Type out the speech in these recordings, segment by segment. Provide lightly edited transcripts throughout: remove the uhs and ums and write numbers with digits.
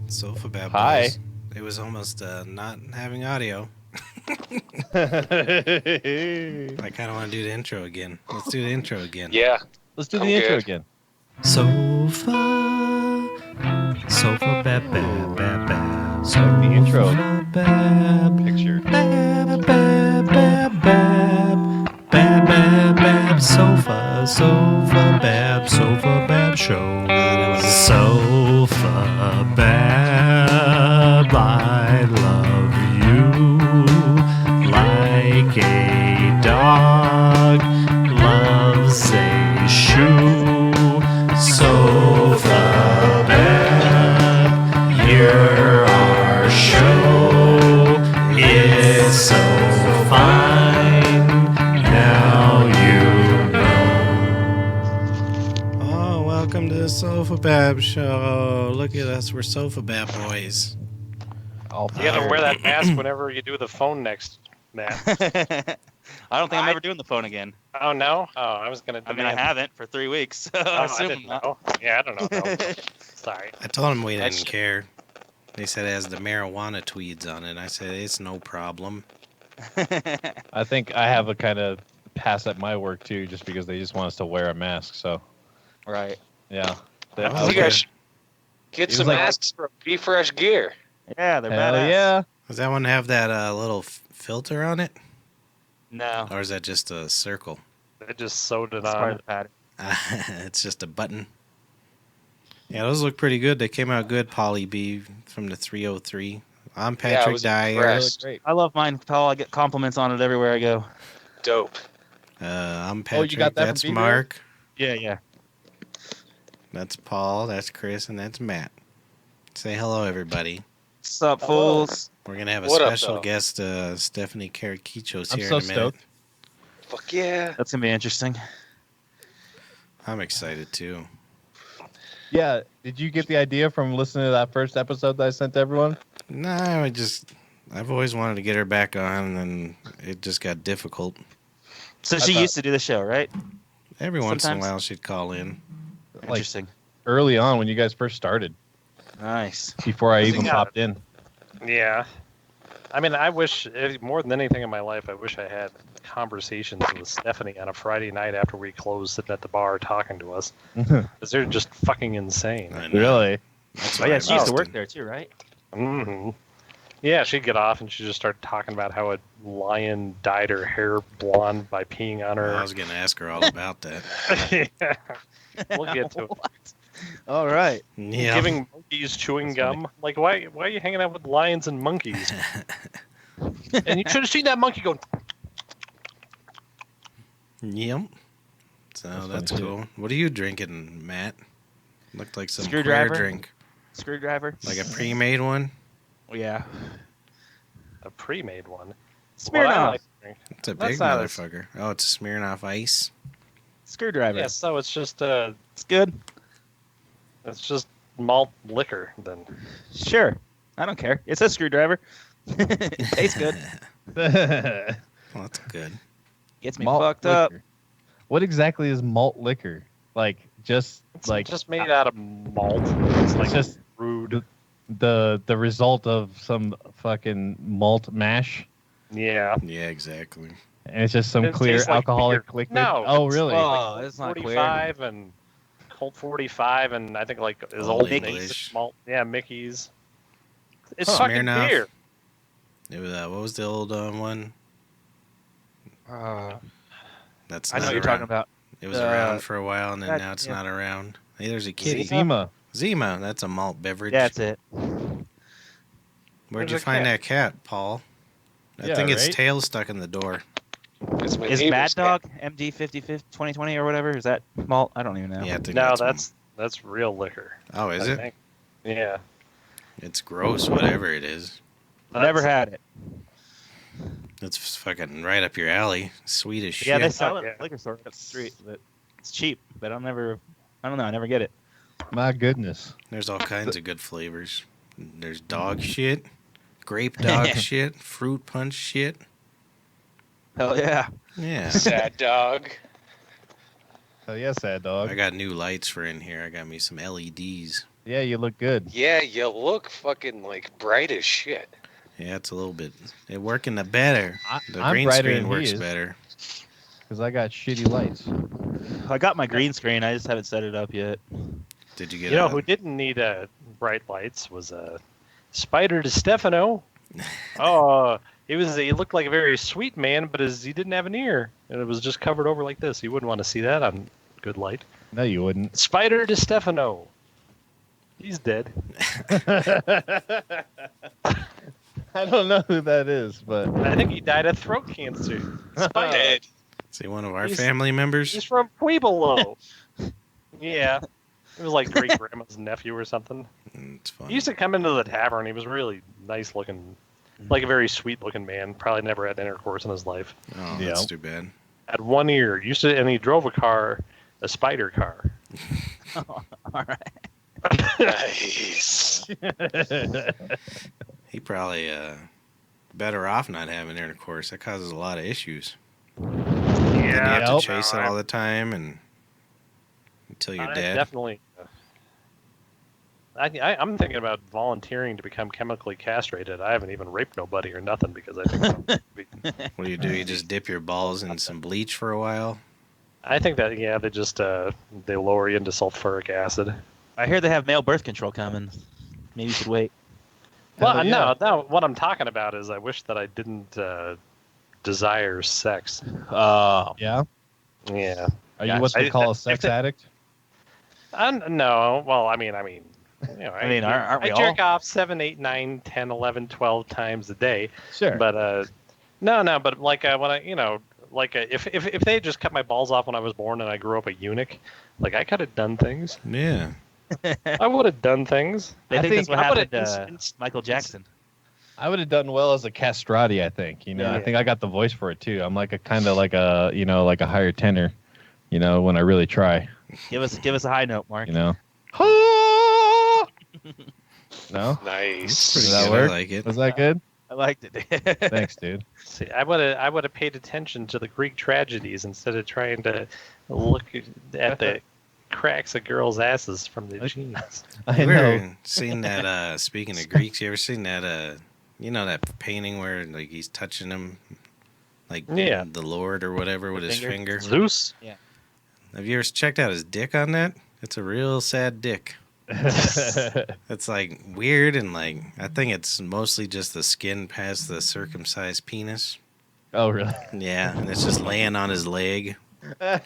Sofabab Hi. boys. It was almost not having audio. Let's I kind of want to do the intro again. Let's do the intro again. Yeah. do I'm the intro good. again. Sofa bab bab bab bab. Like the intro bab picture. bab bab bab bab bab bab bab. Sofa bab show. Sofa bab, I love you like a dog loves a shoe. Sofa bab, you're our show. It's so fine. Now you know. Oh, welcome to the Sofabab show. Look at us, we're Sofabab boys. All You gotta tired. wear that mask whenever you do the phone next, Matt. I don't think I'm ever doing the phone again. Oh, no? Oh, I was gonna I demand. mean, I haven't for 3 weeks. So Oh, I I assume didn't not. know. Yeah, I don't know. No. Sorry. I told them we I didn't should- care. They said it has the marijuana tweeds on it. I said it's no problem. I think I have a kind of pass at my work too, just because they just want us to wear a mask. So Right. yeah. Oh, I You was okay. guys should get It was some like- masks from Be Fresh Gear. Yeah, they're like, hell badass. yeah. Does that one have that little filter on it? No. Or is that just a circle? They just sewed it It's part of on. the pattern. It's just a button. Yeah, those look pretty good. They came out good, Polly B from the 303. I'm Yeah, I Patrick was Dyer. impressed. Great. I love mine, Paul. I get compliments on it everywhere I go. Dope. I'm Oh, Patrick. you got that from That's B-Bear? Mark. Yeah. That's Paul. That's Chris. And that's Matt. Say hello, everybody. What's up, Hello. fools? We're going to have a What up, special though? guest, Stephanie Karakichos, I'm here so in a minute. stoked. Fuck yeah. That's gonna be interesting. I'm excited, too. Yeah. Did you get the idea from listening to that first episode that I sent to everyone? No, I've always wanted to get her back on, and then it just got difficult. So I she thought- used to do the show, right? Every once in a Sometimes. while, she'd call in. Like Interesting. early on when you guys first started, Nice. before I Does it even got- popped in. Yeah. I mean, I wish, more than anything in my life, I wish I had conversations with Stephanie on a Friday night after we closed, sitting at the bar talking to us. Because they're just fucking insane. I know. Really? That's Oh why yeah, I she used to missed work it. there too, right? hmm Yeah, she'd get off and she'd just start talking about how a lion dyed her hair blonde by peeing on I her. was going to ask her all about that. Yeah. We'll get to it. What? All right. Yeah. Giving monkeys chewing That's funny. gum. Like, why are you hanging out with lions and monkeys? And you should have seen that monkey going. Yep. So That's that's funny, too. cool. What are you drinking, Matt? Looked like some queer Screwdriver? drink. Screwdriver. Like a pre-made one? Yeah. A pre-made one. What Smirnoff. I like to drink. It's a That's big not a- motherfucker. Oh, it's a Smirnoff Ice. Screwdriver. Yeah, so it's just It's good. malt liquor then. Sure. I don't care. It's a screwdriver. It tastes good. Well, that's good. Gets me Malt fucked up. liquor. What exactly is malt liquor? Like just It's like just made out of malt. It's like just rude. the result of some fucking malt mash, Yeah. Yeah, exactly. and it's just some It clear tastes like alcoholic beer. liquid. No. Oh it's really? Oh, like it's not 45 and Colt 45 and I think like is Old old English. Basic malt. Yeah, Mickey's. It's Huh. fucking Smirnoff. beer. It was, what was the old one? That's I know not what you're around. talking about. It was Uh, around for a while, and then that- now it's yeah. not around. Hey, there's a kitty. Zima. Zima. That's a malt beverage. Yeah, that's it. Where'd There's you a find cat. that cat, Paul? I Yeah, think its right? tail stuck in the door. It's my Is neighbor's Mad cat. Dog MD 2020 or whatever? Is that malt? I don't even know. Yeah, I think No, that's that's real liquor. Oh, is I it? think. Yeah. It's gross, whatever it is. Never had it. It's fucking right up your alley. Sweet as shit. Yeah, they sell it Yeah. at the liquor store up the street. But it's cheap, but I don't know. I never get it. My goodness. There's all kinds of good flavors. There's dog shit, grape dog shit, fruit punch shit. Hell yeah. Yeah. Sad dog. Oh yeah, sad dog. I got new lights for in here. I got me some LEDs. Yeah, you look good. Yeah, you look fucking like bright as shit. Yeah, it's a little bit. It working the better. The I'm green brighter screen than works he is better. because I got shitty lights. I got my green screen. I just haven't set it up yet. Did you get You know a, who didn't need bright lights was Spider DeStefano. Oh, he looked like a very sweet man, but he didn't have an ear, and it was just covered over like this. You wouldn't want to see that on good light. No, you wouldn't. Spider DeStefano. He's dead. I don't know who that is, but I think he died of throat cancer. Spider. Dead. is he one of our He's- family members? He's from Pueblo. Yeah. It was like great grandma's nephew or something. It's fun. He used to come into the tavern. He was really nice looking, like a very sweet looking man. Probably never had intercourse in his life. Oh, Yeah. that's too bad. Had one ear. And he drove a spider car. All right. Nice. He probably better off not having intercourse. That causes a lot of issues. Then you have Yep. to chase it all the time and until you're dead. Definitely. I'm thinking about volunteering to become chemically castrated. I haven't even raped nobody or nothing because I think What do? You just dip your balls in some bleach for a while? I think that they just they lower you into sulfuric acid. I hear they have male birth control coming. Maybe you should wait. Well, Hell yeah. no. What I'm talking about is I wish that I didn't desire sex. Oh. yeah. Yeah. Are you Yeah, what they call a sex if- addict? No. Well, I mean, aren't we I all? jerk off 7, 8, 9, 10, 11, 12 times a day. Sure. But no. But like when if they had just cut my balls off when I was born and I grew up a eunuch, like I could have done things. Yeah. I would have done things. They I think that's think what I would've happened to Michael Jackson. I would have done well as a castrati, I think. Yeah. I think I got the voice for it too. I'm like a kind of like a, like a higher tenor, when I really try, Give us a high note, Mark. No? Nice. Pretty Does that good. work? I like it. Was that good? I liked it. Thanks, dude. See, I would have paid attention to the Greek tragedies instead of trying to look at the cracks of girls' asses from the jeans. I You know. ever seen that? Speaking of Greeks, you ever seen that? That painting where like he's touching him, like Yeah. the Lord or whatever with his finger. Zeus. Have you ever checked out his dick on that? It's a real sad dick. It's like weird and like I think it's mostly just the skin past the circumcised penis. Oh, really? Yeah, and it's just laying on his leg. And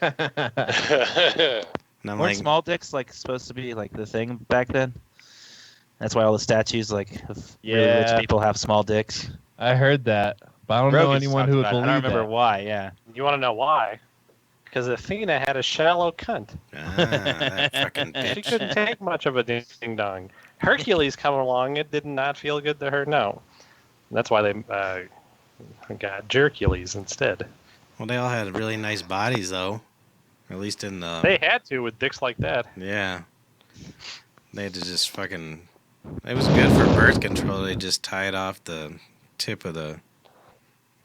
I'm Weren't like, small dicks like supposed to be like the thing back then? That's why all the statues like of really Yeah. rich people have small dicks. I heard that, but I don't know Rogan's anyone talked who would about it. believe I don't remember that. why. Yeah. You want to know why? Because Athena had a shallow cunt. that fucking She bitch. couldn't take much of a ding dong. Hercules come along, it did not feel good to her. No, that's why they got Jercules instead. Well, they all had really nice bodies though, at least in the. They had to with dicks like that. Yeah. They had to just fucking. It was good for birth control. They just tied off the tip of the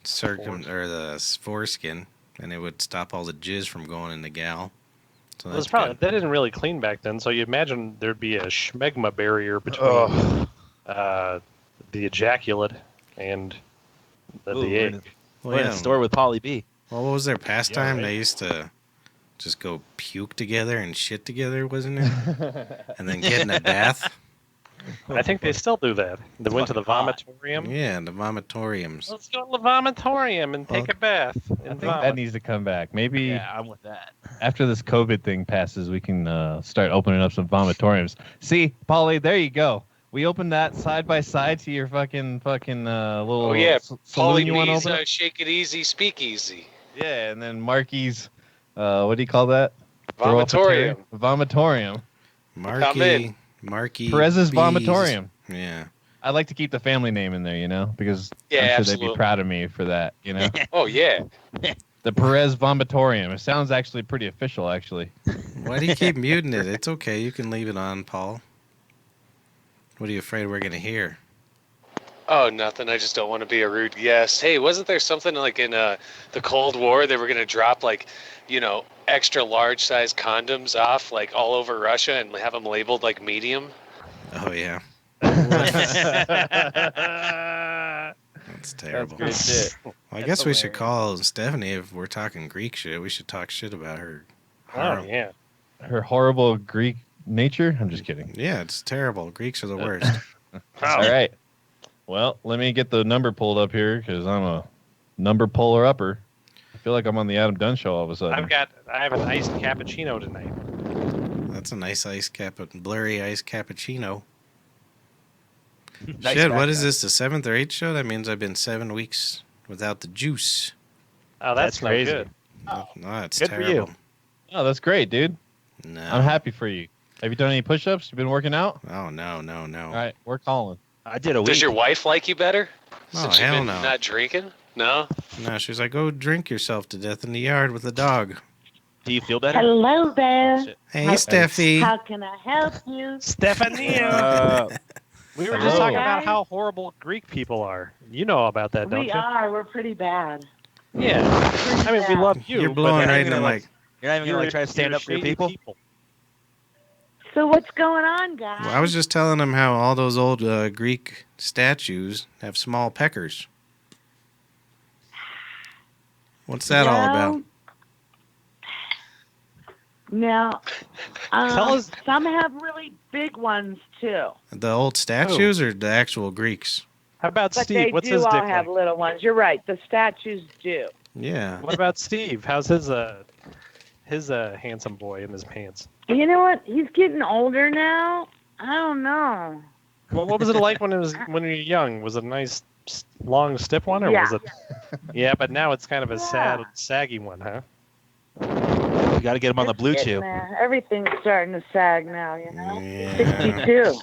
the foreskin, and it would stop all the jizz from going in the gal. So It was that's probably good. they didn't really clean back then, so you imagine there'd be a schmegma barrier between the ejaculate and the Ooh, egg. We're Well, in yeah. a store with Polly B. Well, what was their pastime? right. They used to just go puke together and shit together, wasn't it? And then get in a bath. I think they still do that. They went to the vomitorium. Yeah, the vomitoriums. Let's go to the vomitorium and take a bath. I think that needs to come back. Maybe Yeah, I'm with that. after this COVID thing passes, we can start opening up some vomitoriums. See, Polly, there you go. We opened that side by side to your fucking little Oh yeah, saloon Paulie you want to B's open. Shake It Easy, Speakeasy, Yeah, and then Marky's, what do you call that? Throw up a tear? Vomitorium. Vomitorium. Come in. Marky. Perez's Bees. Vomitorium. Yeah. I like to keep the family name in there, because Yeah, I'm sure they'd absolutely. be proud of me for that, Oh yeah. The Perez Vomitorium. It sounds actually pretty official, actually. Why do you keep muting it? It's okay. You can leave it on, Paul. What are you afraid we're going to hear? Oh, nothing. I just don't want to be a rude guest. Hey, wasn't there something like in the Cold War they were going to drop extra large size condoms off like all over Russia and have them labeled like medium? Oh yeah, that's That's terrible. great shit. Well, I That's guess we should hilarious. call Stephanie if we're talking Greek shit. We should talk shit about her. Oh yeah. Her horrible Greek nature. I'm just kidding. Yeah, it's terrible. Greeks are the worst. Oh, All right. Well, let me get the number pulled up here because I'm a number puller upper. I feel like I'm on the Adam Dunn show all of a sudden. I have an iced cappuccino tonight. That's a nice blurry ice cappuccino. Nice Shit, what is background. this? The 7th or 8th show? That means I've been 7 weeks without the juice. Oh, That's that's no crazy. good. No, that's good for you. terrible. Oh, that's great, dude. No. I'm happy for you. Have you done any push-ups? You been working out? Oh no. All right, we're calling. I did a week. Does your wife like you better? Oh, Since you've hell been no. not drinking? No? No, she's like, go drink yourself to death in the yard with the dog. Do you feel better? Hello there. Shit. Hey, Hi. Steffi. How can I help you? Stephanie, we were just Hello. talking about how horrible Greek people are. You know about that, don't We you? are. We're pretty bad. Yeah. I mean, we bad. love you. You're but blowing that- right in the gonna, mic. You're not even gonna like try to stand you're up for your shady people. So what's going on, guys? Well, I was just telling him how all those old Greek statues have small peckers. What's that all about? Now, Tell us- some have really big ones too, The old statues or the actual Greeks? How about but Steve? they What's do his all dick have like? little ones. You're right. The statues do. Yeah. What about Steve? How's his handsome boy in his pants? You know what? He's getting older now. I don't know. Well, what was it like when you were young? Was it a nice long stiff one, or Yeah. was it? Yeah, but now it's kind of a sad, Yeah. saggy one, huh? You got to get him on the blue It's chew. getting there. Everything's starting to sag now. You know. Yeah. 62.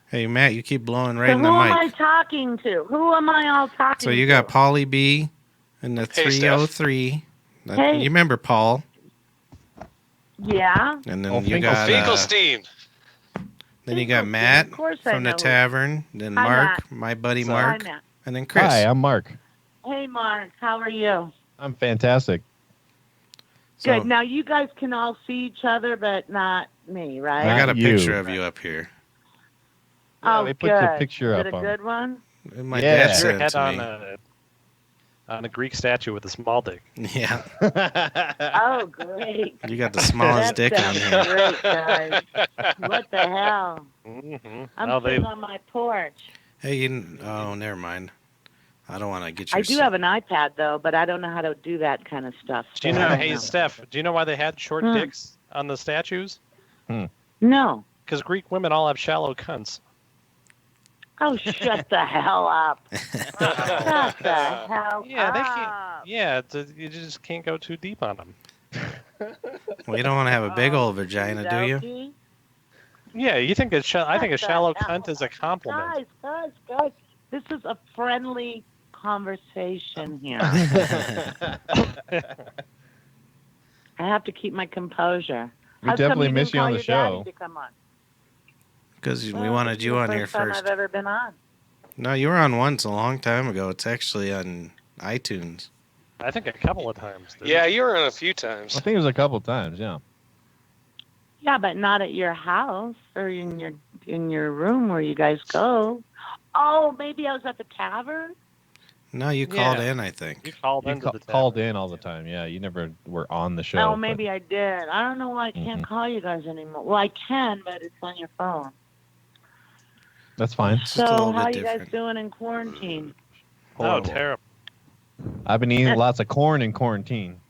Hey, Matt, you keep blowing right So in who the am I mic. talking to? Who am I all talking So to? you got Paulie B in the Hey, Steph. 303. Hey. You remember Paul? Yeah. And then Oh, you got Finkelstein. then you got Matt Of course I from the know. tavern. Then Hi, Mark, my buddy So- Mark, Hi, Matt. and then Chris. Hi, I'm Mark. Hey, Mark. How are you? I'm fantastic. So, Good. Now you guys can all see each other, but not me, right? I got a Not you. picture of you up here. Yeah, oh, we put good. your picture Is up it a on. good one? My Yeah. dad Your sent it head to on me. on a Greek statue with a small dick. Yeah, Oh, great. you got the smallest dick on That's here. great, guys. What the hell? Mm-hmm. I'm Oh, sitting on my porch. Hey, oh, never mind. I don't want to get your. I do have an iPad, though, but I don't know how to do that kind of stuff. Do you so know? I don't Hey, Steph. Do you know why they had short Hmm. dicks on the statues? No. Because Greek women all have shallow cunts. Oh, shut the hell up. Shut the hell Yeah, they up. can't. Yeah, you just can't go too deep on them. Well, you don't want to have a big old vagina, do you? Okey-dokey. Yeah, you think I think a What the shallow hell? cunt is a compliment. Guys, this is a friendly conversation here. I have to keep my composure. We How come definitely you miss didn't you on call the your show. daddy to come on? Because we Well, wanted this is you the on here first time first. I've ever been on. No, you were on once a long time ago. It's actually on iTunes. I think a couple of times. Dude. Yeah, you were on a few times. I think it was a couple times. Yeah. Yeah, but not at your house or in your room where you guys go. Oh, maybe I was at the tavern. No, you called Yeah. in, I think. You called You into the called tavern. in all the time. Yeah, you never were on the show. Oh, but- maybe I did. I don't know why I can't call you guys anymore. Well, I can, but it's on your phone. That's fine. It's just a So, little how bit you guys different. doing in quarantine? Oh, Horrible. terrible. I've been eating lots of corn in quarantine.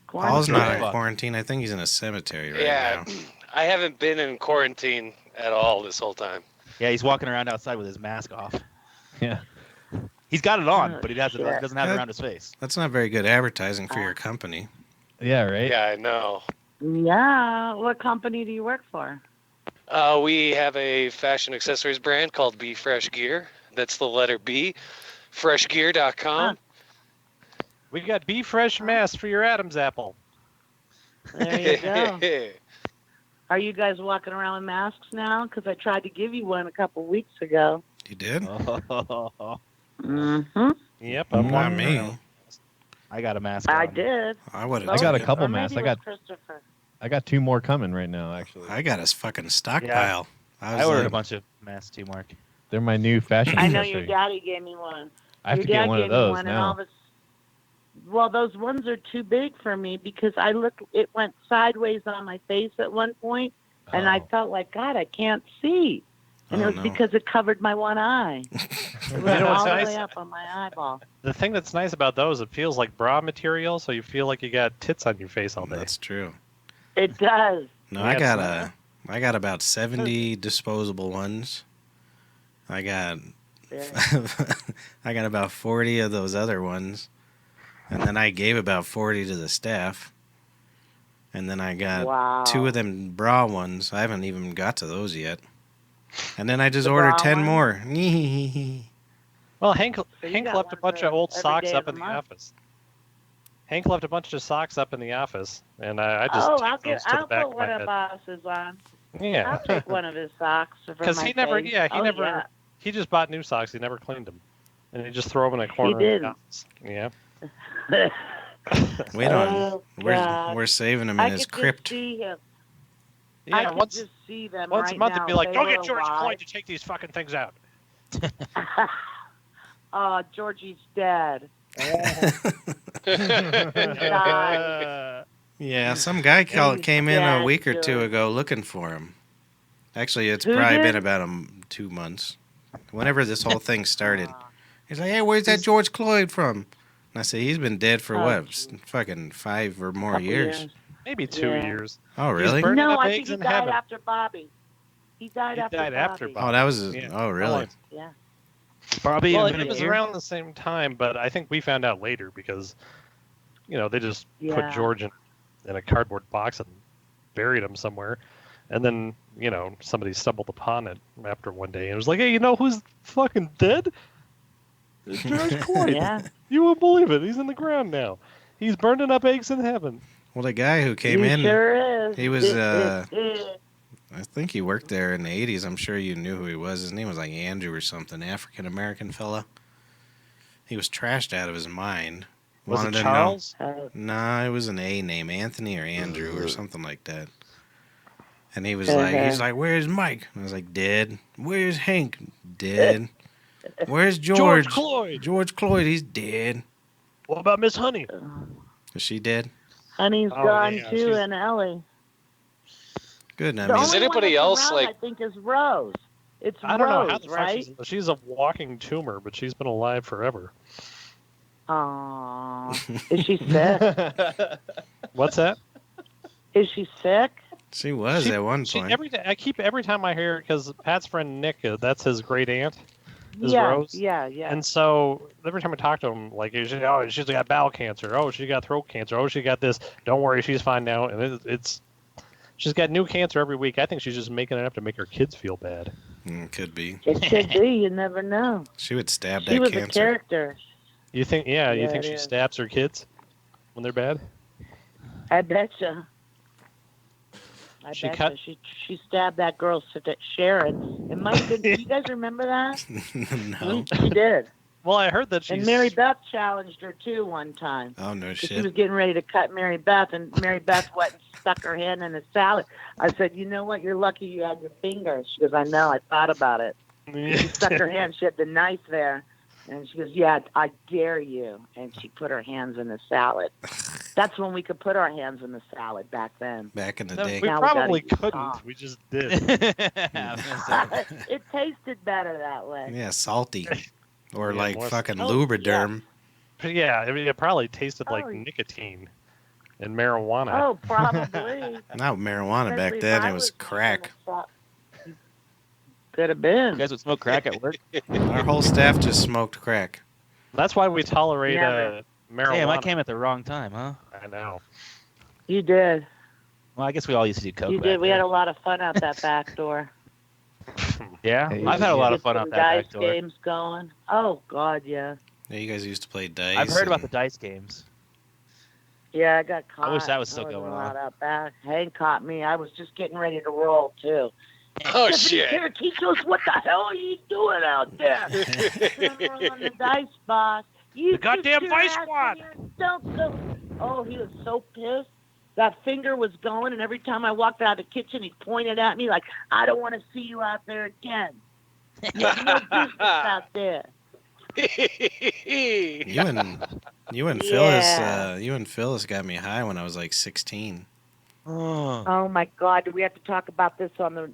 Paul's Quarantine? not in Fuck. quarantine. I think he's in a cemetery right Yeah, now. I haven't been in quarantine at all this whole time. Yeah, he's walking around outside with his mask off. Yeah. He's got it on, Oh, but he doesn't shit. have it around his face. That's not very good advertising for your company. Yeah, right? Yeah, I know. Yeah. What company do you work for? We have a fashion accessories brand called Be Fresh Gear. That's the letter B. Freshgear.com. We got Be Fresh masks for your Adam's apple. There you go. Are you guys walking around with masks now? Because I tried to give you one a couple weeks ago. You did? Mm-hmm. Yep, I'm Not walking me. around. I got a mask I on. did. I would I got a have. couple Or maybe masks. it I was got Christopher. I got 2 more coming right now. Actually, I got a fucking stockpile. I ordered a bunch of masks too, Mark. they're my new fashion I know accessory. your daddy gave me one. I have Your to get dad one of gave me those one, and all now. of well, those ones are too big for me because it went sideways on my face at one point, and I Oh. felt like, God, I can't see. And Oh, it was no. because it covered my one eye. It was know what's all the nice? way up on my eyeball. The thing that's nice about those, it feels like bra material, so you feel like you got tits on your face all day. That's true. It does. No, Yeah, I got about 70 disposable ones. I got Yeah. I got about 40 of those other ones. And then I gave about 40 to the staff. And then I got Wow. 2 of them bra ones. I haven't even got to those yet. And then I just The ordered bra 10 ones? more. Well, Hank you got left a one bunch for of old every socks day up of in the the month. office. Hank left a bunch of socks up in the office, and I just Oh, taped those to the I'll back put of my one of head. Boss's on. Yeah, I'll take one of his socks for because my he never, face. he Oh, never, yeah. he just bought new socks. He never cleaned them, and he just throw them in a corner of didn't. the office. Yeah. Wait on. Oh, God. We're saving him in I his could crypt. just see him. I Yeah, could once just see them once right a month now. it'd be like, They go were get George alive. Cloyd to take these fucking things out. Oh, Georgie's dead. Yeah, some guy He's came in a dead, week or 2 George. ago looking for him. Actually, it's Who probably did? been about 2 months. Whenever this whole thing started. Oh, He's like, hey, where's that George Cloyd from? And I said, he's been dead for Oh, what? geez. Fucking 5 or more couple years. Maybe 2 Yeah. years. Oh, He's really? burning No, up I think eggs he in died heaven. after Bobby. He died He after died Bobby. after Bobby. Oh, that was Yeah. oh, really? Yeah. Bobby, Well, even it been a was year? around the same time, but I think we found out later because, they just put Yeah. George in a cardboard box and buried him somewhere. And then, somebody stumbled upon it after one day and was like, hey, you know who's fucking dead? It's George Cloyd. Yeah. You won't believe it. He's in the ground now. He's burning up eggs in heaven. Well, the guy who came he in, sure is. he was, I think he worked there in the 80s. I'm sure you knew who he was. His name was like Andrew or something, African-American fella. He was trashed out of his mind. Was it Wanted to Charles? know. Nah, it was an A name, Anthony or Andrew or something like that. And he was he's like, where's Mike? And I was like, dead. Where's Hank? Dead. Where's George? Cloyd. George Cloyd, he's dead. What about Miss Honey? Is she dead? Honey's Oh, gone yeah, too, she's- and Ellie. Good. I The mean, Is only anybody one that's else, around, like- I think, is Rose. It's I don't know how Rose, the fuck right? she's a walking tumor, but she's been alive forever. Aww. Is she sick? What's that? Is she sick? she was She- at one She, point. every time I hear, because Pat's friend Nick, that's his great aunt, is yeah, Rose. yeah, yeah. And so every time I talk to him, like, she's got bowel cancer. Oh, she got throat cancer. Oh, she got this. Don't worry, she's fine now. And she's got new cancer every week. I think she's just making it up to make her kids feel bad. Could be. It could be. You never know. She would stab She that was a cancer. character. You think? Yeah, you Yeah, think it she is. stabs her kids when they're bad? I betcha. I She betcha. cut- She stabbed that girl, Sharon. It might have been. Do you guys remember that? No. She did. Well, I heard that she's. And Mary Beth challenged her too one time. Oh, no 'Cause She shit. was getting ready to cut Mary Beth, and Mary Beth went and stuck her hand in a salad. I said, you know what? You're lucky you had your fingers. She goes, I know. I thought about it. She stuck her hand. She had the knife there. And she goes, yeah, I dare you. And she put her hands in the salad. That's when we could put our hands in the salad back then. Back in the No, day. we Now we gotta probably eat couldn't. salt. We just did. It tasted better that way. Yeah, salty. Or Yeah, like more- fucking Oh, Lubriderm. But yeah, I mean, it probably tasted like Oh. nicotine and marijuana. Oh, probably. Not marijuana back Especially then. if I It was was crack. Could have You been. guys would smoke crack at work? Our whole staff just smoked crack. That's why we tolerate Never. marijuana. Damn, I came at the wrong time, huh? I know. You did. Well, I guess we all used to do coke. You back did. We then. had a lot of fun out that back door. Yeah, Hey, I've had a lot of Get fun some out that dice back door. games going. Oh God, yeah. Yeah, you guys used to play dice. I've heard about and- the dice games. Yeah, I got caught. I wish that was still I going a on. lot out back. Hank caught me. I was just getting ready to roll too. Oh, Stephanie shit. Karakitos, what the hell are you doing out there? I'm on the dice box. You The goddamn sit your Vice ass in Squad. here and Don't go. Oh, he was so pissed. that finger was going, and every time I walked out of the kitchen, he pointed at me like, "I don't want to see you out there again. You have no business out there." You and Yeah. Phyllis got me high when I was like 16. Oh my God! Do we have to talk about this on the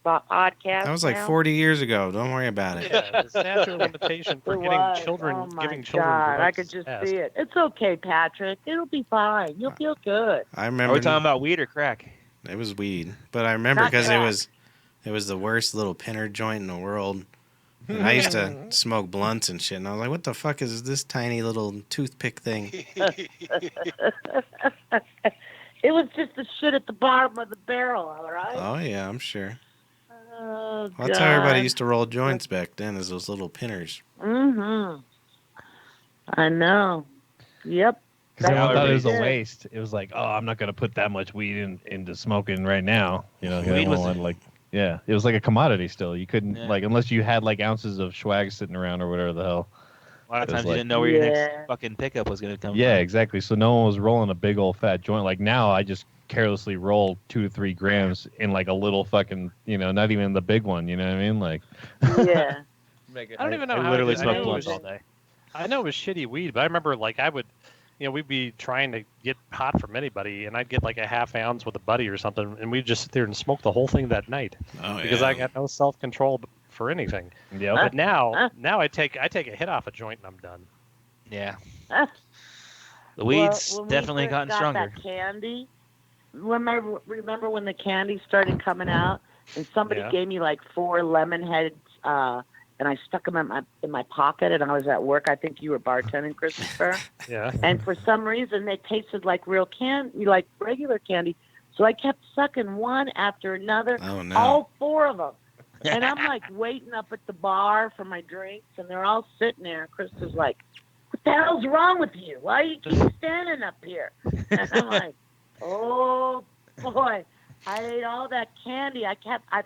podcast? That was like now? 40 years ago. Don't worry about it. Yeah, the statute of limitation for It getting was. children, Oh my giving children God! I drugs could is just passed. see it. It's okay, Patrick. It'll be fine. You'll feel good. I Are remember we talking about weed or crack? it was weed, but I remember Not because crack. it was the worst little pinner joint in the world. And I used to smoke blunts and shit, and I was like, "What the fuck is this tiny little toothpick thing?" It was just the shit at the bottom of the barrel, all right? Oh yeah, I'm sure. Oh, Well, that's how everybody God. used to roll joints back then, is those little pinners. Mm-hmm. I know. Yep. Because everyone That's thought what it was we a did. waste. It was like, oh, I'm not gonna put that much weed into smoking right now. You know, 'cause Weed was- everyone, like, yeah, it was like a commodity still. You couldn't Yeah. like unless you had like ounces of swag sitting around or whatever the hell. A lot of It was times you like- didn't know where your Yeah. next fucking pickup was gonna come Yeah, from. exactly. So no one was rolling a big old fat joint. Like now, I just carelessly roll 2 to 3 grams in like a little fucking, not even the big one. You know what I mean? Like, Yeah. I don't even know I how literally I smoked know it blunts was- all day. I know it was shitty weed, but I remember like I would, we'd be trying to get hot from anybody, and I'd get like a half ounce with a buddy or something, and we'd just sit there and smoke the whole thing that night Oh because yeah. I got no self control for anything. yeah. But now I take a hit off a joint and I'm done. Yeah. Ah. The weed's Well, when we definitely first gotten got stronger. That candy. Remember when the candy started coming out, and somebody Yeah. gave me like 4 lemon heads, and I stuck them in my pocket, and I was at work. I think you were bartending, Christopher. Yeah. And for some reason, they tasted like real candy, like regular candy. So I kept sucking one after another, Oh no. all 4 of them. And I'm like waiting up at the bar for my drinks, and they're all sitting there. And Chris is like, "What the hell's wrong with you? Why you keep standing up here?" And I'm like, "Oh boy, I ate all that candy. I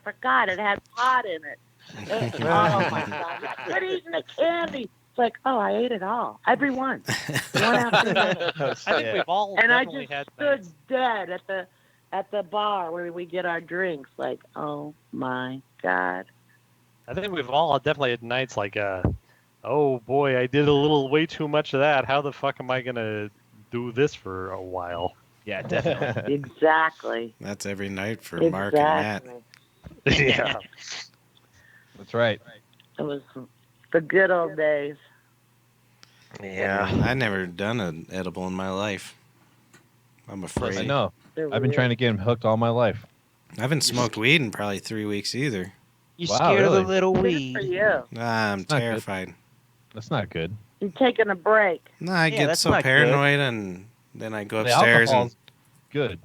forgot it had pot in it. Oh my God! Quit eating the candy." It's like, "Oh, I ate it all, every one, one after another." I think we've all And I definitely just had stood nights. dead at the bar where we get our drinks. Like, oh my God. I think we've all definitely had nights like, oh boy, I did a little way too much of that. How the fuck am I gonna do this for a while? Yeah, definitely. Exactly. That's every night for Mark and Matt. Exactly. Yeah. That's right. It was the good old days. I never done an edible in my life. I'm afraid. I know. They're I've been trying to get him hooked all my life. I haven't smoked weed in probably 3 weeks either. You Wow, scared of the really? little Good weed. for you. I'm not good. terrified. That's not good. You're taking a break. No, I Yeah, get that's so not good. paranoid, and then I go The upstairs and alcohol's good.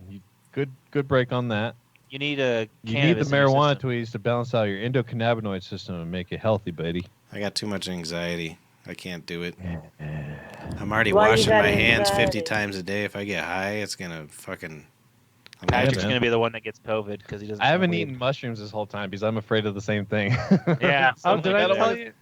Good break on that. You need a You need the cannabis in your marijuana system. tweeds to balance out your endocannabinoid system and make it healthy, buddy. I got too much anxiety. I can't do it. I'm already Why you washing got my hands 50 anxiety? times a day. If I get high, it's gonna fucking. I'm Patrick's man. gonna be the one that gets COVID because he doesn't. I haven't smoke eaten mushrooms this whole time because I'm afraid of the same thing. Yeah. So Oh, I'm did like, I don't tell wanna- you?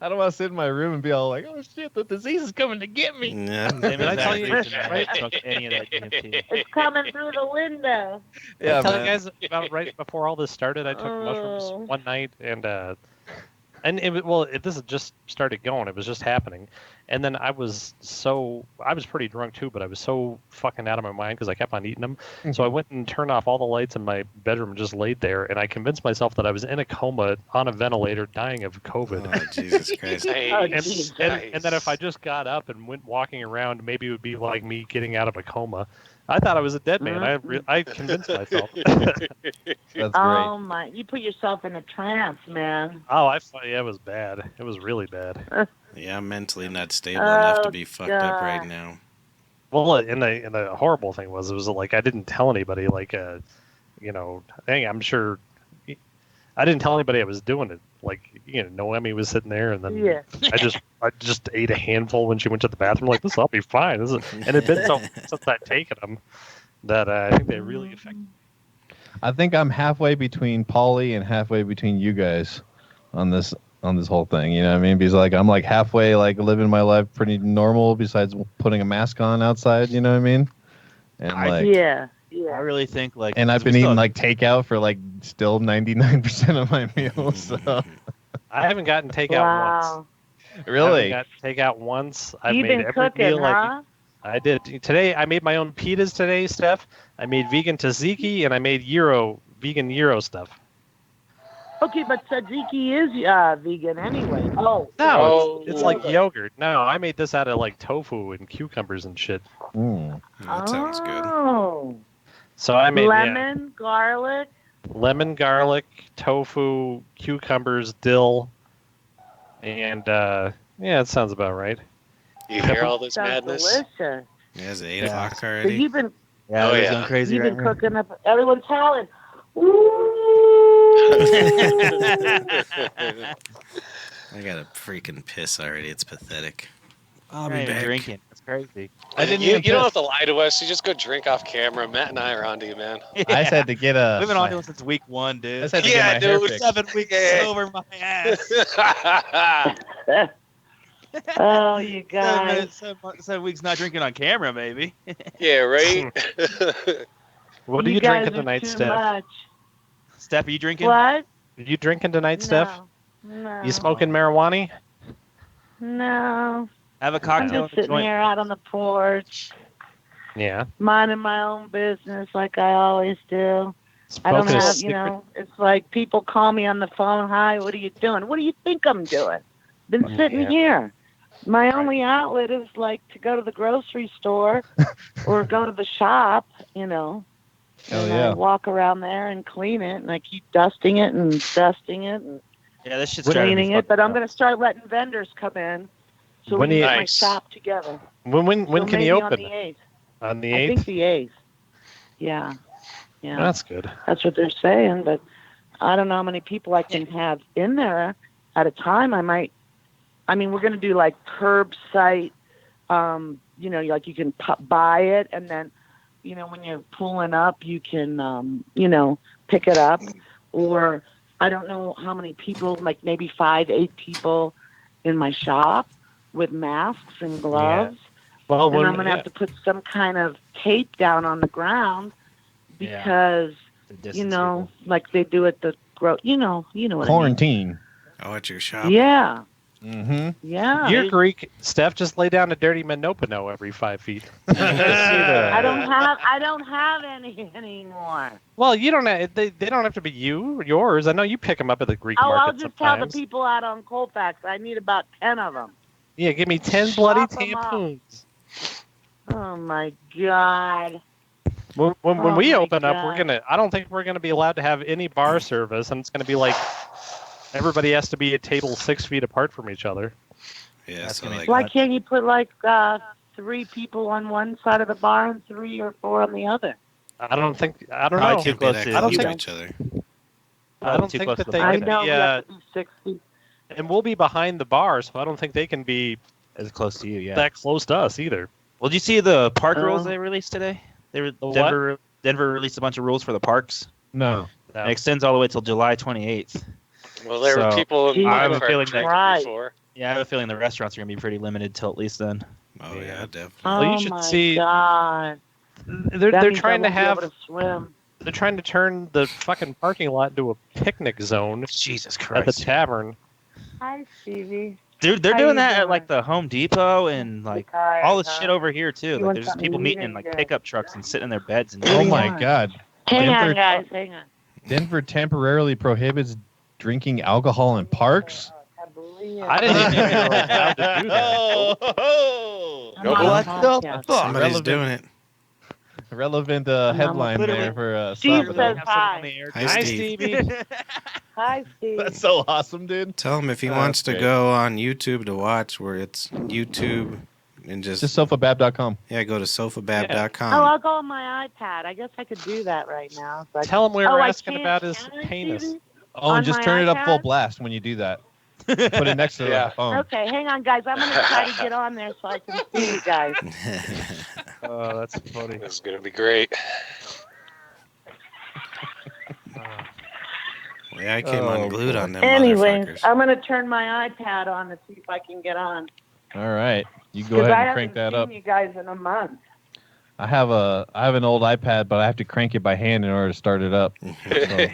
I don't want to sit in my room and be all like, "Oh shit, the disease is coming to get me." Yeah. Same Did I tell exact you- reason I right? haven't smoked any of that DMT. It's coming through the window. Yeah, I tell man. you guys about right before all this started, I took Oh. mushrooms one night this had just started going. It was just happening, and then I was pretty drunk too, but I was so fucking out of my mind because I kept on eating them. So I went and turned off all the lights in my bedroom and just laid there, and I convinced myself that I was in a coma on a ventilator, dying of COVID. Oh, Jesus Christ. Oh, And, geez. and then if I just got up and went walking around, maybe it would be like me getting out of a coma. I thought I was a dead man. I convinced myself. That's great. Oh my! You put yourself in a trance, man. It was bad. It was really bad. Yeah, I'm mentally not stable enough to Oh, be fucked up right God. now. Well, and the horrible thing was, it was like I didn't tell anybody. Like, I'm sure I didn't tell anybody I was doing it. Like, Noemi was sitting there, and then Yeah. I just ate a handful when she went to the bathroom. Like, this, I'll be fine. And it'd been so since I'd taken them that I think they really affected. I think I'm halfway between Paulie and halfway between you guys on this whole thing. You know what I mean? Because like I'm like halfway like living my life pretty normal besides putting a mask on outside. You know what I mean? And I- like, Yeah. I Yeah. really think like. and I've 'cause we been still eating have- like takeout for like still 99% of my meals. So I haven't gotten takeout once. Wow. really, I haven't got takeout once. I've You've made been every cooking, meal huh? I did. Today I made my own pitas today, Steph. I made vegan tzatziki and I made vegan gyro stuff. Okay, but tzatziki is vegan anyway. Oh. No, it's like yogurt. yogurt. No, I made this out of like tofu and cucumbers and shit. That sounds good. Oh. So I made Lemon, garlic. lemon, garlic, tofu, cucumbers, dill, and it sounds about right. You hear all this Sounds madness? delicious. Yeah, is it 8 Yeah. o'clock So already? you've been Yeah, Oh, everybody's yeah. going crazy you've right been here. cooking up. Everyone's howling. I gotta freaking piss already. It's pathetic. I'll You're be not even back. drinking. That's crazy. I didn't you even. don't have to lie to us. You just go drink off camera. Matt and I are on to you, man. I said to get a. We've been on to it since week 1, I dude. said to Yeah, get my hair dude. fixed. 7 weeks Yeah. over my ass. Oh, you guys. 7 weeks not drinking on camera, maybe. yeah, right? What are You you guys drinking are tonight, too Steph? much. Steph, are you drinking? What? Are you drinking tonight, Steph? No. You smoking marijuana? No. Have a I'm cocktail. just sitting here out on the porch, Yeah. minding my own business like I always do. I don't Smoking a have, cigarette? it's like people call me on the phone. Hi, what are you doing? What do you think I'm doing? Been sitting Yeah. here. My only outlet is like to go to the grocery store or go to the shop, Hell and yeah. I walk around there and clean it, and I keep dusting it and dusting it and Yeah, this shit's driving me cleaning it. But fucking I'm going to start letting vendors come in so When we do can you- get my Nice. shop together. When So can maybe you on open? the 8th. On the I think 8th? the 8th. Yeah. Yeah. That's good. That's what they're saying, but I don't know how many people I can have in there at a time. We're going to do like curbside, like you can buy it, and then, when you're pulling up, you can, pick it up. Or I don't know how many people, like maybe 5, 8 people in my shop with masks and gloves. Well, And I'm going to have to put some kind of tape down on the ground Yeah. because, the distance people. like they do at the you know what I mean. Quarantine. Oh, at your shop? Yeah, Mm-hmm. yeah. You're Greek, Steph. Just lay down a dirty manopano every 5 feet. I don't have any anymore. Well, you don't have. They don't have to be yours. I know you pick them up at the Greek Oh, I'll market just tell the sometimes. people out on Colfax. I need about 10 of them. Yeah, give me 10 bloody Swap 'em up. tampons. Oh my God. When Oh we my open up, God. I don't think we're gonna be allowed to have any bar service, and it's gonna be like everybody has to be at table 6 feet apart from each other. Yeah, That's so gonna like, be Why can't you put like 3 people on one side of the bar and 3 or 4 on the other? I don't Probably know. too can't be close that to- I don't close to think- each other. I don't Too think close that to they the I can bar. know be. we have to be 60. And we'll be behind the bar, so I don't think they can be As close to you, yeah. that close to us either. Well, did you see the park Oh. rules they released today? The what? Denver released a bunch of rules for the parks. No. It extends all the way till July 28th. Well, there were So, people in I my have a park feeling that- drinking Right. before. Yeah, I have a feeling the restaurants are going to be pretty limited till at least then. Oh, Yeah. yeah, definitely. Well, you Oh should my see- God. They're That means trying I to won't be have able to swim. they're trying to turn the fucking parking lot into a picnic zone Jesus at the Christ. tavern. Hi, Stevie. Dude, they're How doing you that at doing? like the Home Depot and like all this shit over here too. You Like want there's just something people to eat meeting or in like you good? pickup trucks and sitting in their beds and What do Oh you my want? God. Hang Denver- on, guys. Hang on. Denver temporarily prohibits drinking alcohol in parks. I believe I didn't even know they were allowed to do that. I'm on a What the podcast. fuck? Somebody's relevant- doing it. Relevant I'm headline literally- there for Steve Sofabab. says Have someone hi. on the air. Hi, Hi, Steve. Stevie. Hi, Steve. That's so awesome, dude. Tell him if he Oh, wants that's to great. go on YouTube to watch, where it's YouTube and just Sofabab.com. go to sofabab.com. Oh, I'll go on my iPad. I guess I could do that right now. So Tell him we were I asking can't. about his Can I, penis. Stevie? Oh, On and just my turn it up full iPad? blast when you do that. Put it next to Yeah. the phone. Okay, hang on, guys. I'm going to try to get on there so I can see you guys. Oh, that's funny. This is gonna be great. Yeah, I came unglued on them Anyway, motherfuckers. I'm going to turn my iPad on to see if I can get on. All right. You go Because ahead I and haven't crank that seen up. you guys in a month. I have an old iPad, but I have to crank it by hand in order to start it up. So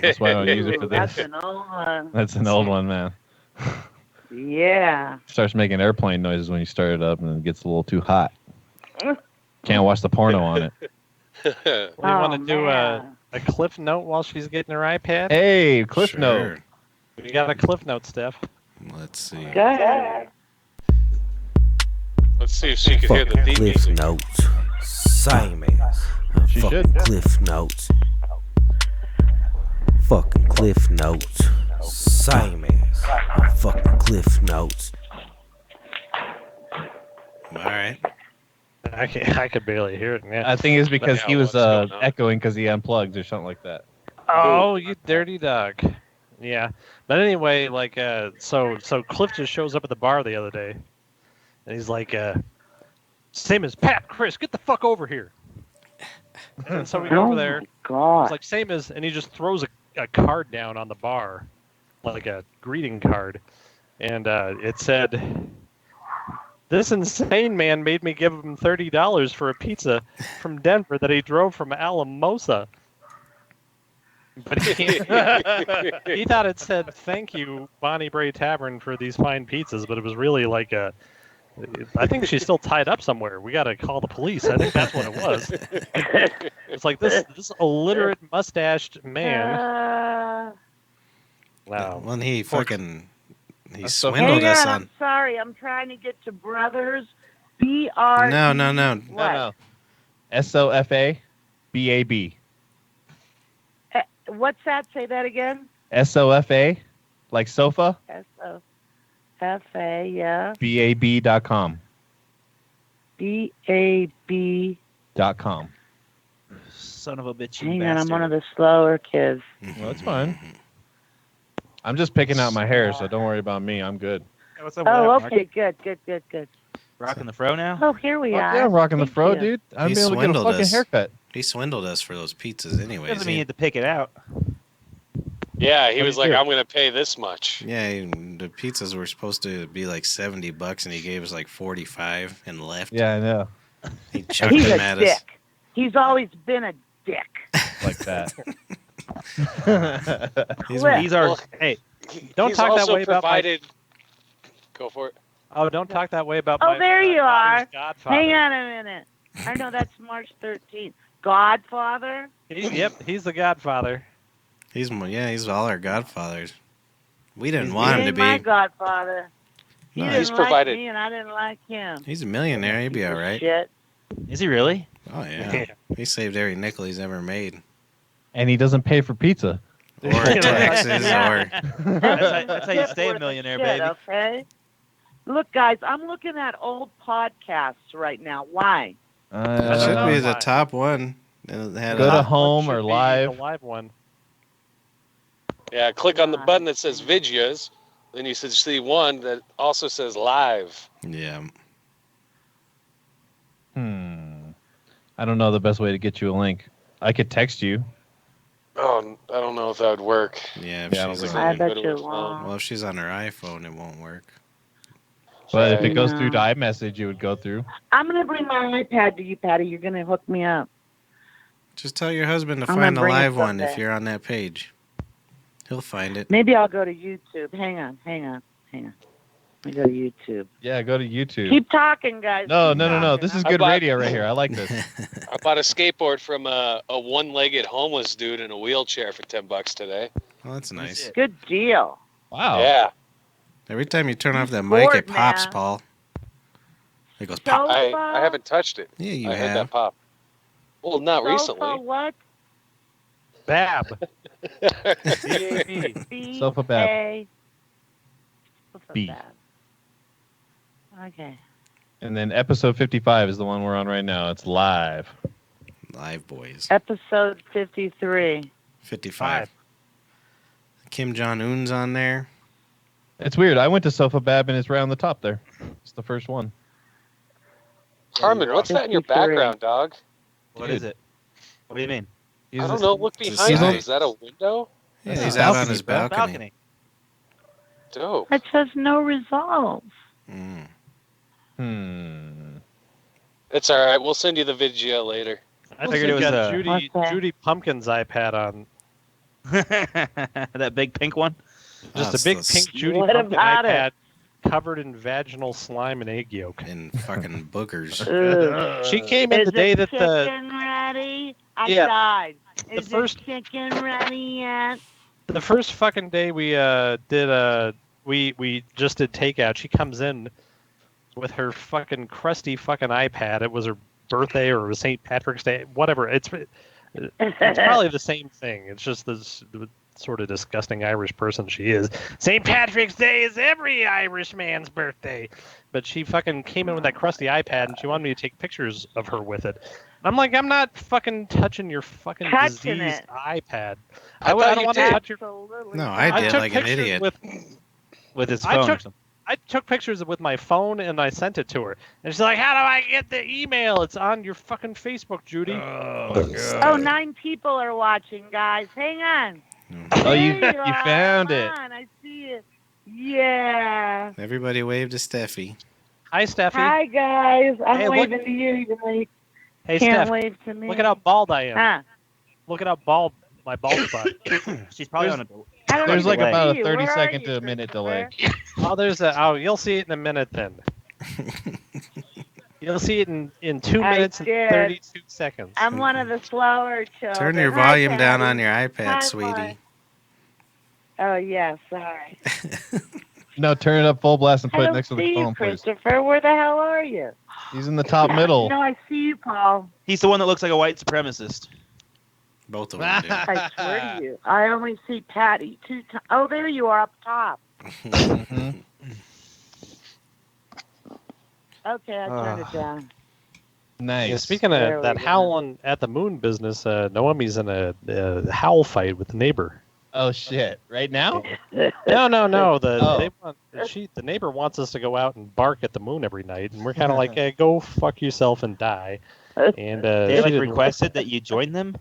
that's why I don't use it for Ooh, that's this. an old one. That's an old one, man. Yeah. Starts making airplane noises when you start it up, and it gets a little too hot. Can't watch the porno on it. We want to do man. a cliff note while she's getting her iPad. Hey, Cliff Sure. Note. We got a cliff note, Steph. Let's see. Go ahead. Let's see if she can hear the theme Cliff music. Notes. Same ass. She Fucking should. Cliff Notes. Fucking Cliff Notes. Same ass. Fucking Cliff Notes. All right. I could barely hear it. Yeah. I think it's because he was what's going on? echoing because he unplugged or something like that. Oh, you dirty dog. Yeah. But anyway, like, so Cliff just shows up at the bar the other day, and he's like, same as Pat, Chris, get the fuck over here. And so we go Oh over there. my God. It's like same as, and he just throws a card down on the bar, like a greeting card, and it said, "This insane man made me give him $30 for a pizza from Denver that he drove from Alamosa." But he thought it said, "Thank you, Bonnie Bray Tavern, for these fine pizzas," but it was really like a. I think she's still tied up somewhere. We got to call the police. I think that's what it was. It's like this illiterate mustached man. Wow. Well, he fucking he That's so swindled Hang us on, on. I'm sorry. I'm trying to get to Brothers. BR. No. What? SOFABAB. What's that? Say that again. SOFA, like sofa, SOFA, yeah. BAB.com. BAB. .com. Son of a bitch, you Hang on, I'm bastard. one of the slower kids. Well, that's fine. I'm just picking out my hair, so don't worry about me. I'm good. Hey, what's up with Oh, that, okay, good. Rocking the fro now? Oh, here we Fuck are. yeah, I'm rocking the Thank fro, you. dude. I'd He be able to get a swindled fucking us. haircut. He swindled us for those pizzas, anyways. Doesn't mean you have to pick it out. Yeah, he What was do you like, do? I'm going to pay this much. Yeah, the pizzas were supposed to be like $70, and he gave us like 45 and left. Yeah, I know. He chucked He's them a at dick. us. He's always been a dick. Like that. He's Cliff. These are. Well, Hey, Don't He's talk that also way about my- provided. Go for it. Oh, don't talk that way about Oh, my there you daughter's are. Godfather. Hang on a minute. I know that's March 13th. Godfather? He's the Godfather. he's all our godfathers. We didn't He want him to ain't my be. godfather. He No, didn't he's like provided- me, and I didn't like him. He's a millionaire. He'd be all right. Shit. is he really? Oh yeah, he saved every nickel he's ever made, And he doesn't pay for pizza. or taxes, Yeah. or That's how you stay a Worth millionaire, of shit, baby. Okay. Look, guys, I'm looking at old podcasts right now. Why? that should know be the why. top one. It had Go to a- home Should or be live. The live one. Yeah, click on the button that says Vidya's. Then you should see one that also says live. Yeah, I don't know the best way to get you a link. I could text you. Oh, I don't know if that would work. yeah. If Yeah, I don't she's think on, I Go bet to you her it phone. won't. well, if she's on her iPhone, it won't work. But if it Right. goes No. through to iMessage, it would go through. I'm going to bring my iPad to you, Patty. You're going to hook me up. Just tell your husband to I'm find gonna the bring it live one if someday. you're on that page. He'll find it. Maybe I'll go to YouTube. Hang on. Let me go to YouTube. Yeah, go to YouTube. Keep talking, guys. No. Keep talking. This is How good about- radio right here. I like this. I bought a skateboard from a one-legged homeless dude in a wheelchair for $10 today. Well, that's nice. Good deal. Wow. Yeah, Every time you turn off that Bored, mic, it pops, man. Paul. It goes pop. Sofa? I haven't touched it. Yeah, you I heard have. that pop. Well, not Sofa recently. what? Bab. B-A-B. B Sofa Bab. A. Sofa B. Bab. Okay. And then episode 55 is the one we're on right now. It's live. Live boys. Episode 53. 55. Kim Jong Un's on there. It's weird. I went to Sofabab and it's right on the top there. It's the first one. Carmen, what's that in your 53. background, dog? What is it? What do you mean? I don't know. Look it's a behind you. sign. Is that a window? Yeah, That's he's a out on balcony, his bro. balcony. Dope. It says no results. Mm. Hmm. It's all right. We'll send you the video later. I figured think it was, got Okay. Judy Pumpkin's iPad on. That big pink one. Just That's a big the pink Judy What Pumpkin about it? iPad covered in vaginal slime and egg yolk. And fucking boogers. Ugh. She came in Is the day the that the chicken ready? I Yeah. died. The Is first- the chicken ready yet? the first fucking day we did we just did takeout. She comes in with her fucking crusty fucking iPad. It was her birthday or it was St. Patrick's Day, whatever. It's probably the same thing. It's just this sort of disgusting Irish person she is. St. Patrick's Day is every Irish man's birthday. But she fucking came in with that crusty iPad and she wanted me to take pictures of her with it. I'm like, I'm not fucking touching your fucking Touching diseased it. iPad. I I thought don't you want to did. touch your. Absolutely. No, I did took like an pictures idiot. With his I phone or took- something. I took pictures with my phone and I sent it to her. And she's like, how do I get the email? It's on your fucking Facebook, Judy. Oh, 9 people are watching, guys. Hang on. Oh, you There you are. found Come it. on, I see it. Yeah. Everybody waved to Steffi. Hi, Steffi. Hi, guys. I'm Hey, look- waving to you, even though you Hey, can't Steph. wave to me. Look at how bald I am. Huh. Look at how bald my bald spot. She's probably There's- on a. I don't There's even like about see a you. 30 Where are second you, to a minute delay. Christopher? Oh, you'll see it in a minute then. You'll see it in 2 I minutes and did. 32 seconds. I'm one of the slower children. Turn your Hi, volume down Patty. on your iPad, Hi, sweetie. Mike. Oh, yeah, sorry. No, turn it up full blast and I put it don't next to see the you, phone, please. Christopher. Where the hell are you? He's in the top middle. No, I see you, Paul. He's the one that looks like a white supremacist. Both of them do. I swear to you. I only see Patty 2 times. Oh, there you are up top. Mhm. Okay, I turned it down. Nice. Yeah, speaking There of we that go. howling at the moon business, Noemi's in a howl fight with the neighbor. Oh shit! Right now? No. Oh. The neighbor wants us to go out and bark at the moon every night, and we're kind of like, hey, go fuck yourself and die. And They she like didn't- requested that you join them.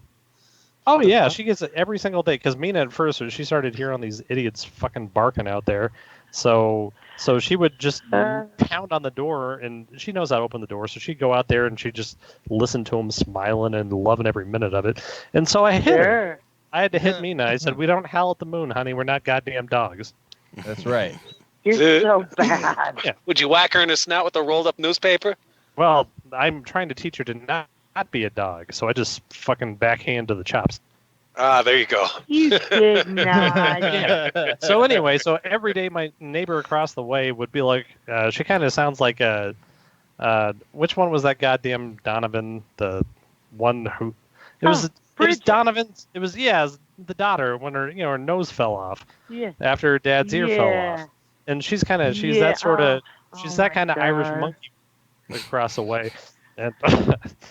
Oh yeah, she gets it every single day. Because Mina at first, she started hearing these idiots fucking barking out there, so she would just pound on the door, and she knows how to open the door, so she'd go out there and she'd just listen to them smiling and loving every minute of it. And so I hit her. Sure. I had to hit Mina. I said, "We don't howl at the moon, honey. We're not goddamn dogs." That's right. You're so bad. Would you whack her in the snout with a rolled up newspaper? Well, I'm trying to teach her to not be a dog, so I just fucking backhand to the chops. Ah, there you go. You did not. So anyway, so every day my neighbor across the way would be like, she kind of sounds like which one was that goddamn Donovan? The one who it was Bridget. Donovan's. It was the daughter when her nose fell off Yeah. after her dad's ear fell Yeah. off, and she's that Yeah, sort of oh she's my that kind of Irish God. monkey across the way, and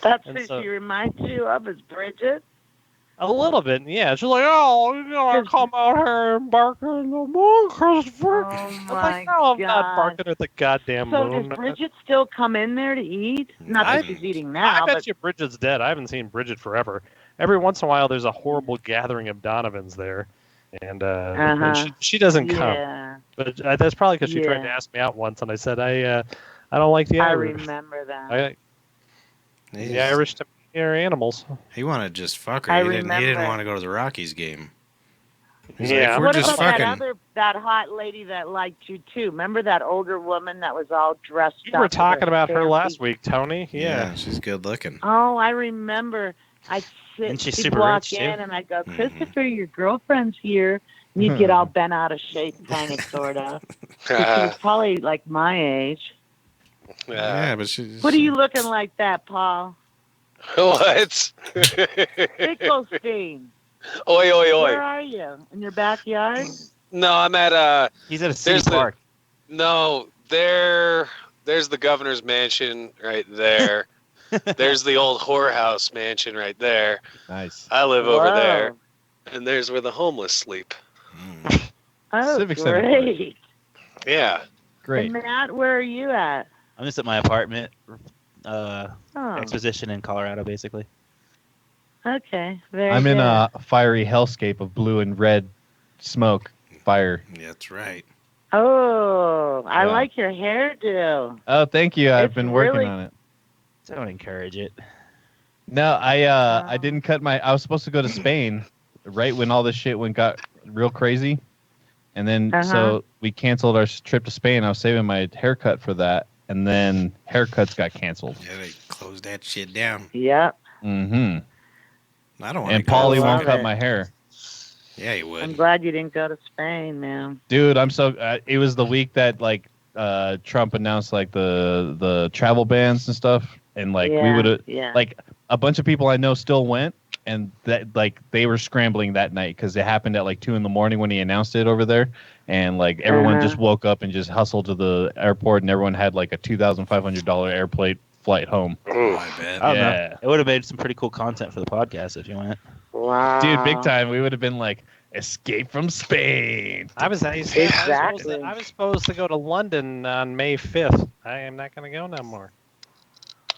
That's And who so- she reminds you of, is Bridget. a little bit, yeah. She's like, oh, I come out here and bark at the moon, Christopher. Oh I'm my like, no, I'm God. not barking at the goddamn So moon. does Bridget still come in there to eat? Not that I- she's eating I now, bet but you Bridget's dead. I haven't seen Bridget forever. Every once in a while, there's a horrible gathering of Donovans there, and she doesn't come. yeah, But that's probably because she tried to Yeah. ask me out once, and I said I don't like the I Irish. remember that. The Irish to me are animals. He wanted to just fuck her. I He didn't remember. want to go to the Rockies game. He's Yeah. like, we're What just about fucking. that hot lady that liked you too? Remember that older woman that was all dressed You up? were with talking about her fancy- last week, Tony. Yeah. she's good looking. Oh, I remember. I And she's she'd super walk rich, too. in and I'd go, Mhm. Christopher, your girlfriend's here. And you'd get all bent out of shape, kind of, sort of. She was probably like my age. Yeah, but she's. What are you looking like that, Paul? What? Finkelstein. Oi, oi, Where oi. are you? In your backyard? No, I'm at He's at a There's city the- park. no, there's the governor's mansion right there. There's the old whorehouse mansion right there. Nice. I live over Whoa. there. And there's where the homeless sleep. Mm. Oh, Civic Center. great. Yeah. Great. And Matt, where are you at? I'm just at my apartment. Oh, Exposition in Colorado, basically. okay. Very I'm in good. a fiery hellscape of blue and red smoke, fire. Yeah, that's right. Oh, I Yeah. like your hairdo. Oh, thank you. I've It's been working really- on it. Don't encourage it. No, I didn't cut my. I was supposed to go to Spain right when all this shit got real crazy, and then so we canceled our trip to Spain. I was saving my haircut for that, and then haircuts got canceled. Yeah, they closed that shit down. Yep. Mm-hmm. I don't want to And go. Paulie love won't cut it. my hair. Yeah, he would. I'm glad you didn't go to Spain, man. Dude, I'm so. It was the week that like Trump announced like the travel bans and stuff, and like we would have like a bunch of people I know still went, and that like they were scrambling that night because it happened at like 2 a.m. when he announced it over there, and like everyone just woke up and just hustled to the airport, and everyone had like a $2,500 airplane flight home. Oh, I bet. I don't know. It would have made some pretty cool content for the podcast if you went. Wow. Dude, big time. We would have been like, escape from Spain. I was supposed to go to London on May 5th. I am not going to go no more.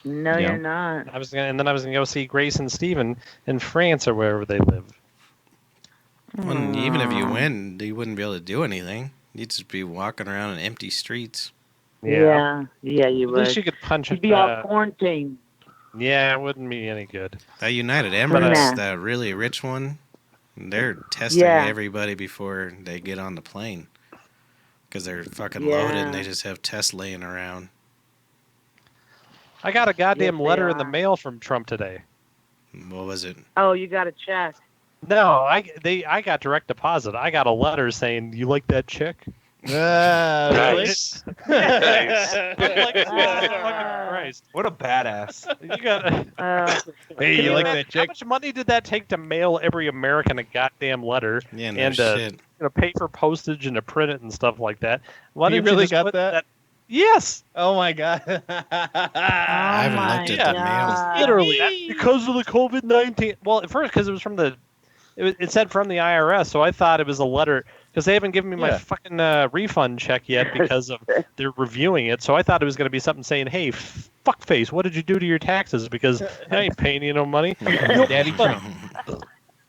No, you're not. I was gonna go see Grace and Steven in France or wherever they live. Well, even if you win, you wouldn't be able to do anything. You'd just be walking around in empty streets. Yeah, you At would. least you could punch You'd it. be all quarantined. Yeah, it wouldn't be any good. That United Emirates, Nah. that really rich one, they're testing everybody before they get on the plane. Because they're fucking loaded and they just have tests laying around. I got a goddamn Yes, they letter in the are. mail from Trump today. What was it? Oh, you got to check. No, I got direct deposit. I got a letter saying, "You like that chick?" Really? Nice. I'm like, Jesus fucking Christ! What a badass. You got. Hey, you like that How chick? much money did that take to mail every American a goddamn letter Yeah, no and shit. pay for postage and to print it and stuff like that? Why You didn't really just got put that? Yes. Oh my god. I haven't looked at the mail. Literally, because of the COVID-19. Well, at first, because it was from it said from the IRS, so I thought it was a letter because they haven't given me my fucking refund check yet because of they're reviewing it. So I thought it was going to be something saying, "Hey, fuckface, what did you do to your taxes? Because I ain't paying you no money." Daddy Trump.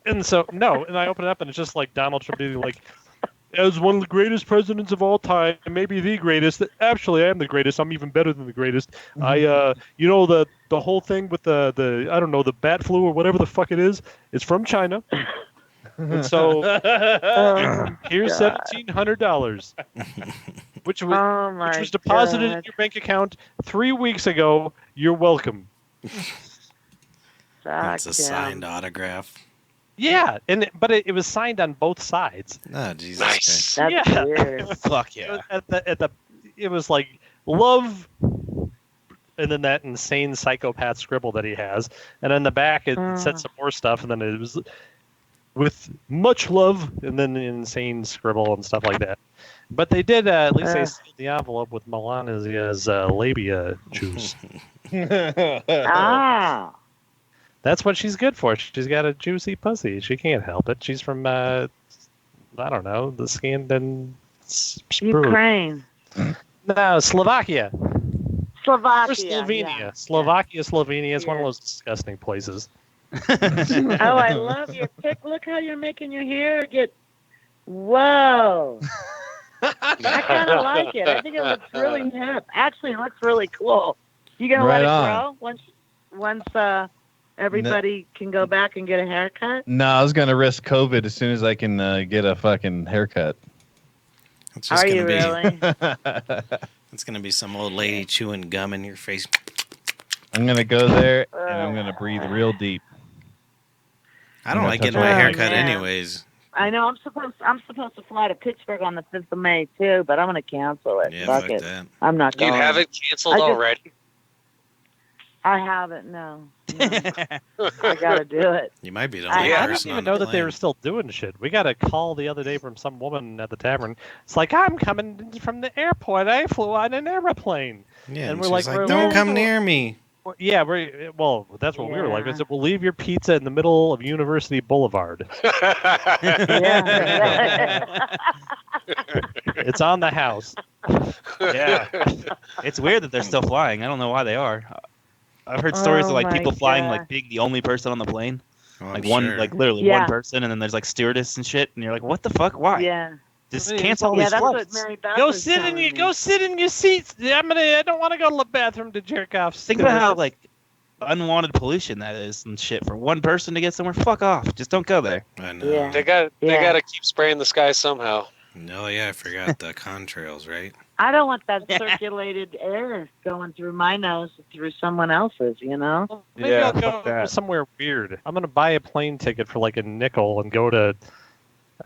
And so and I open it up and it's just like Donald Trump being like, as one of the greatest presidents of all time, maybe the greatest. Actually, I am the greatest. I'm even better than the greatest. I, the whole thing with the I don't know, the bat flu or whatever the fuck it is, it's from China. And so here's $1,700, which was deposited in your bank account 3 weeks ago. You're welcome. It's a signed autograph. Yeah, but it was signed on both sides. Oh, Jesus. Nice. That's Yeah. weird. Fuck yeah. It was like love, and then that insane psychopath scribble that he has, and in the back it said some more stuff, and then it was with much love, and then the insane scribble and stuff like that. But they did at least they sealed the envelope with Melania's labia juice. Ah. That's what she's good for. She's got a juicy pussy. She can't help it. She's from I don't know, the Scandinavian. Ukraine. No, Slovakia. Slovakia. Or Slovenia. yeah. Slovenia. It's one of those disgusting places. Oh, I love your pic. Look how you're making your hair get. Whoa. I kind of like it. I think it looks really hip. Actually, it looks really cool. You gonna let Right it on. grow once everybody can go back and get a haircut? No, I was gonna risk COVID as soon as I can get a fucking haircut. It's just Are gonna you be, really? It's gonna be some old lady chewing gum in your face. I'm gonna go there and I'm gonna breathe real deep. I don't I'm like gonna getting my touch hair my cut hand. anyways. I know I'm supposed to fly to Pittsburgh on the 5th of May too, but I'm gonna cancel it. Yeah, Fuck fuck it. that. I'm not You going. haven't canceled I just- already? I haven't. No. I gotta do it. You might be the I only I person didn't even on the know that they plane. were still doing shit. We got a call the other day from some woman at the tavern. It's like, I'm coming from the airport. I flew on an airplane. Yeah, and and we're she's like, like, we're- don't we're- come near me. Yeah, that's what we were like. I Yeah. said, we'll leave your pizza in the middle of University Boulevard. Yeah. It's on the house. Yeah. It's weird that they're still flying. I don't know why they are. I've heard stories of Oh like my people flying God. like being the only person on the plane. Oh, I'm Like one, sure. like literally Yeah. one person, and then there's like stewardess and shit, and you're like, what the fuck? Why? Yeah. Just Yeah, cancel all Yeah, these that's flights. what Mary Beth Go was sit in telling your me. go sit in your seats. I don't want to go to the bathroom to jerk off. Think about how stewardess. like unwanted pollution that is and shit. For one person to get somewhere, fuck off. Just don't go there. I know. Yeah. They got to keep spraying the sky somehow. No, yeah, I forgot the contrails, right? I don't want that circulated air going through my nose through someone else's, you know? Well, maybe Yeah, I'll fuck go that. somewhere weird. I'm gonna buy a plane ticket for like a nickel and go to,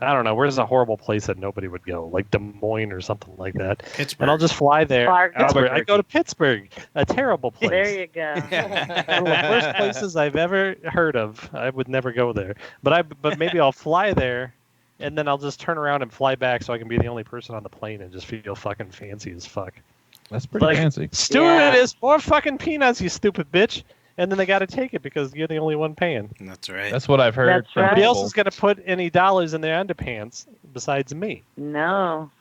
I don't know, where's a horrible place that nobody would go, like Des Moines or something like that. Pittsburgh. And I'll just fly there. Fargo. Pittsburgh. I go to Pittsburgh, a terrible place. There you go. One of the worst places I've ever heard of. I would never go there. But maybe I'll fly there, and then I'll just turn around and fly back so I can be the only person on the plane and just feel fucking fancy as fuck. That's pretty Like, fancy. Stewardess, more fucking peanuts, you stupid bitch. And then they got to take it because you're the only one paying. That's right. That's what I've heard That's from right. Nobody else people. is going to put any dollars in their underpants besides me. No.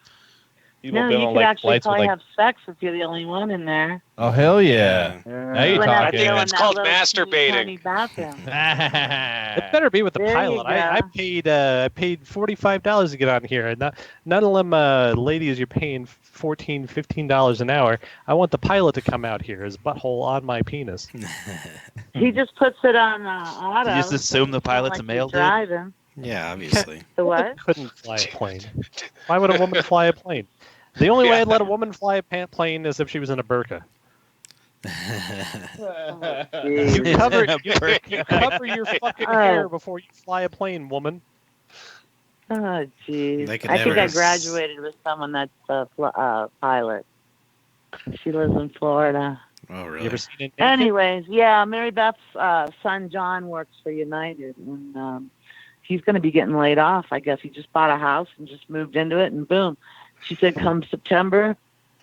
People No, been you on could like actually flights with probably like, have sex if you're the only one in there. oh hell yeah! Now you're When I talking. feel in That's that called little masturbating. teeny tiny bathroom. It better be with the There you pilot. I go. paid $45 to get on here, and none of them ladies you're paying $14, $15 an hour. I want the pilot to come out here, his butthole on my penis. He just puts it on auto. You just assume the It's not pilot's like a male he's dude? driving. Yeah, obviously. The what? Couldn't fly a plane. Why would a woman fly a plane? The only way Yeah. I'd let a woman fly a plane is if she was in a burqa. You Jeez. cover your fucking Oh. hair before you fly a plane, woman. Oh, jeez. They could I think never I graduated with someone that's a pilot. She lives in Florida. Oh, You really? ever seen it? Anyways, yeah, Mary Beth's son John works for United, and he's going to be getting laid off. I guess he just bought a house and just moved into it, and boom. She said come September,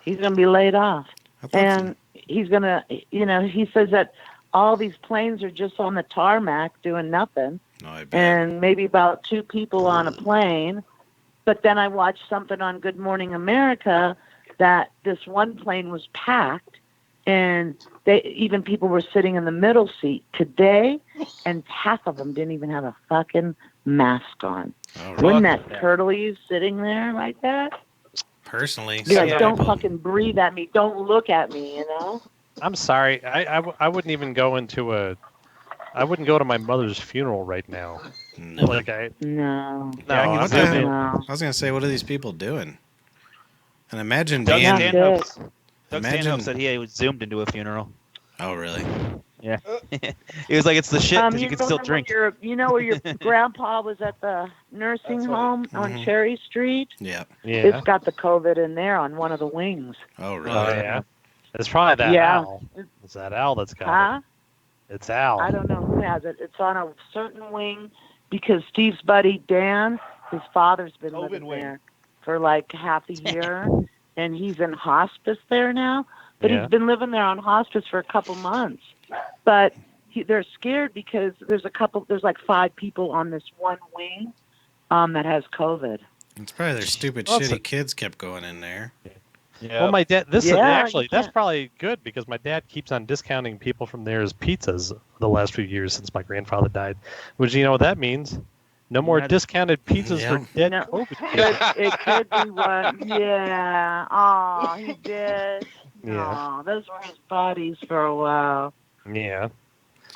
he's going to be laid off. I thought And he's going to, he says that all these planes are just on the tarmac doing nothing, no, I bet. and maybe about 2 people on a plane. But then I watched something on Good Morning America that this one plane was packed, and even people were sitting in the middle seat today, and half of them didn't even have a fucking mask on. Oh, Wouldn't really? that curdle you sitting there like that? Personally, Be like, some don't people- fucking breathe at me. Don't look at me, you know? I'm sorry. I wouldn't even go into I wouldn't go to my mother's funeral right now. No. Like No. I what can the- zoom in. No. I was gonna say, what are these people doing? And imagine Doug being. Stanhope. Stanhope. Doug Imagine- Stanhope said he was zoomed into a funeral. Oh, really? He was like, "It's the shit because you can still remember drink." where where your grandpa was at the nursing home on Mhm. Cherry Street? Yeah. Yeah. It's got the COVID in there on one of the wings. Oh, really? Oh yeah. It's probably that Yeah. Al. It's that Al that's got Huh? it. It's Al. I don't know who has it. It's on a certain wing because Steve's buddy Dan, his father's been COVID living wing. there for like half a year, and he's in hospice there now. But Yeah. he's been living there on hospice for a couple months. But they're scared because there's like 5 people on this one wing that has COVID. It's probably their stupid, Well, it's shitty kids kept going in there. Well, my dad. This is Yeah, actually you that's can't- probably good because my dad keeps on discounting people from there as pizzas the last few years since my grandfather died. Which you know what that means? No more Not- discounted pizzas Yeah. for dead No. COVID kids. It could be one. Yeah. Oh, he did. Yeah. Oh, those were his buddies for a while. Yeah.